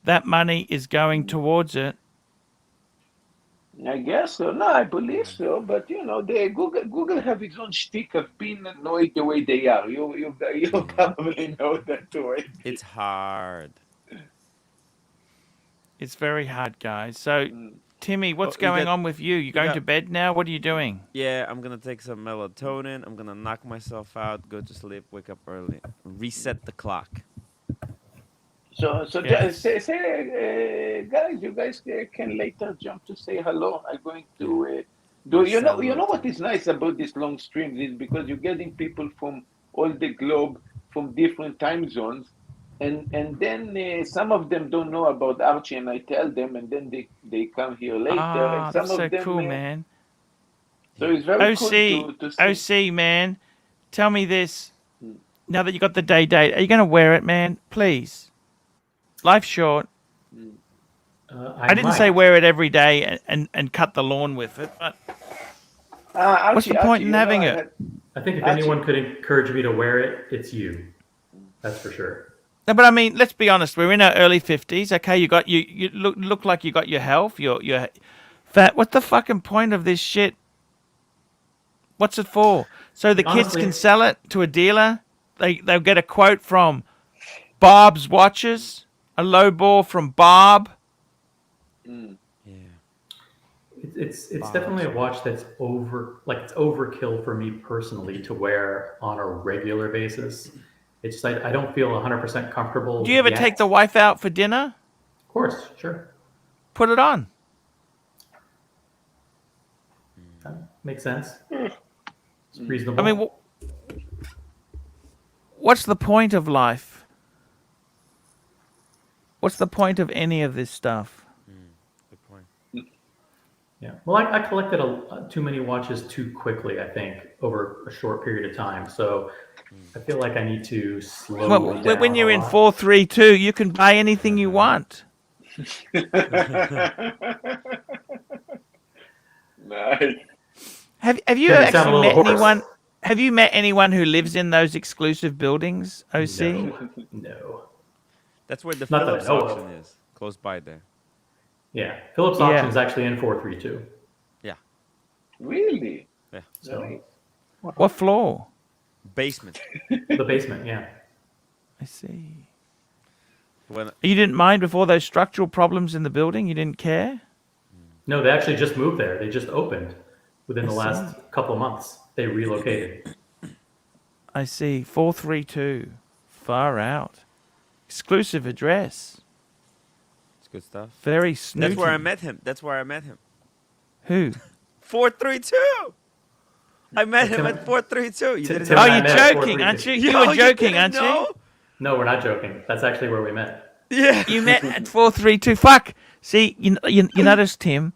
That money is going towards it. I guess so. No, I believe so. But you know, Google have its own shtick of being annoyed the way they are. You probably know that too. Right? It's hard. It's very hard, guys. So, Timmy, what's Oh, you going got- on with you? You going got- to bed now? What are you doing? Yeah, I'm gonna take some melatonin. I'm gonna knock myself out, go to sleep, wake up early, reset the clock. So Yes. say, guys, you guys can later jump to say hello. I'm going to do. You know what is nice about these long streams is because you're getting people from all the globe, from different time zones, and then some of them don't know about Archie, and I tell them, and then they come here later, and some That's so of them. cool, man. So it's very cool OC, to see. OC, man. Tell me this. Now that you got the day date, are you going to wear it, man? Please. Life's short. I didn't say wear it every day and cut the lawn with it, but what's the point in having it? I think if anyone could encourage me to wear it, it's you. That's for sure. No, but I mean, let's be honest. We're in our early 50s. Okay, you look like you got your health. You're fat. What's the fucking point of this shit? What's it for? So the kids Honestly- can sell it to a dealer. They'll get a quote from Bob's Watches, a low ball from Bob. It's definitely a watch that's it's overkill for me personally to wear on a regular basis. It's just I don't feel 100% comfortable. Do you ever yet. take the wife out for dinner? Of course, sure. Put it on. Makes sense. It's reasonable. I mean, what's the point of life? What's the point of any of this stuff? Good point. Yeah. Well, I collected too many watches too quickly, I think, over a short period of time. So I feel like I need to slow Well, down when you're a in lot. 432, you can buy anything you want. Nice. Have you Yeah, they sound a actually met little hoarse. anyone? Have you met anyone who lives in those exclusive buildings, OC? No. That's where the Not that I Philips know auction of. is, close by there. Yeah, Philips Yeah. auction is actually in 432. Yeah. Really? Yeah. So Nice. What floor? Basement. the basement, yeah. I see. When You didn't mind with all those structural problems in the building? You didn't care? No, they actually just moved there. They just opened within the I last see. couple of months. They relocated. I see. 432. Far out. Exclusive address. it's good stuff. Very snooty. That's where I met him. That's where I met him. Who? 432. I met him at 432. You didn't Tim know? and Oh, I you're met at joking, aren't you? 432. You Yo, were joking, didn't aren't you? know? No, we're not joking. That's actually where we met. Yeah. You met at 432. Fuck. See, you notice, Tim,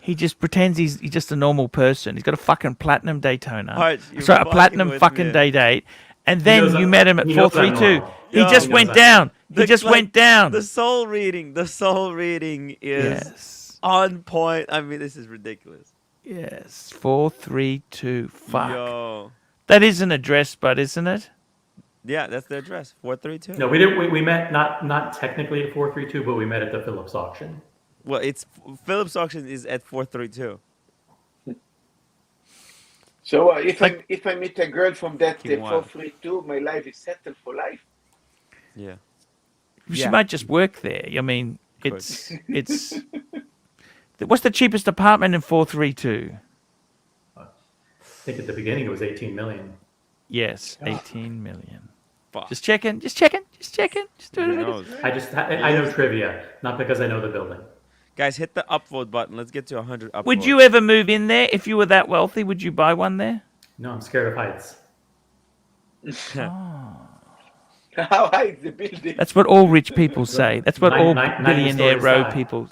he just pretends he's just a normal person. He's got a fucking platinum Daytona. Arch, you're Sorry, a fucking platinum with fucking me. day date. And He then knows you I'm- met him at he knows I'm 432. normal. He Yo, just he went knows I'm down. He The- just like, went down. The soul reading is Yes. on point. I mean, this is ridiculous. Yes. 432. Fuck. Yo. That is an address, but isn't it? Yeah, that's the address. 432. No, we didn't. We met not technically at 432, but we met at the Philips auction. Well, it's Philips auction is at 432. So if I meet a girl from that Keep 432, my life is settled for life. Yeah. She Yeah. might just work there. I mean, Could. it's. What's the cheapest apartment in 432? I think at the beginning it was 18 million. Yes, 18 million. Fuck. Just checking. Just doing Who it. knows? I know trivia, not because I know the building. Guys, hit the upvote button. Let's get to 100 upvotes. Would you ever move in there if you were that wealthy? Would you buy one there? No, I'm scared of heights. How high is the building? That's what all rich people say. That's what all 90 billionaire stories row high. people.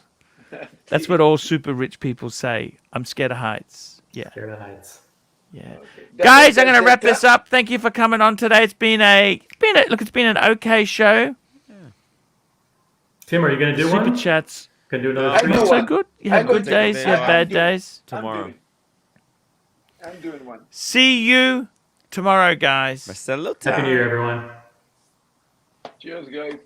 That's what all super rich people say. I'm scared of heights. Yeah. Scared of heights. Yeah. Guys, I'm going to wrap this up. Thank you for coming on today. It's been an okay show. Tim, are you going to do Super one? chats. Going to do another I stream? know So one. good. You have I'm going good to- days. You have I'm bad doing- days. Tomorrow. I'm doing one. See you tomorrow, guys. Salute. Happy New Year, everyone. Cheers, guys.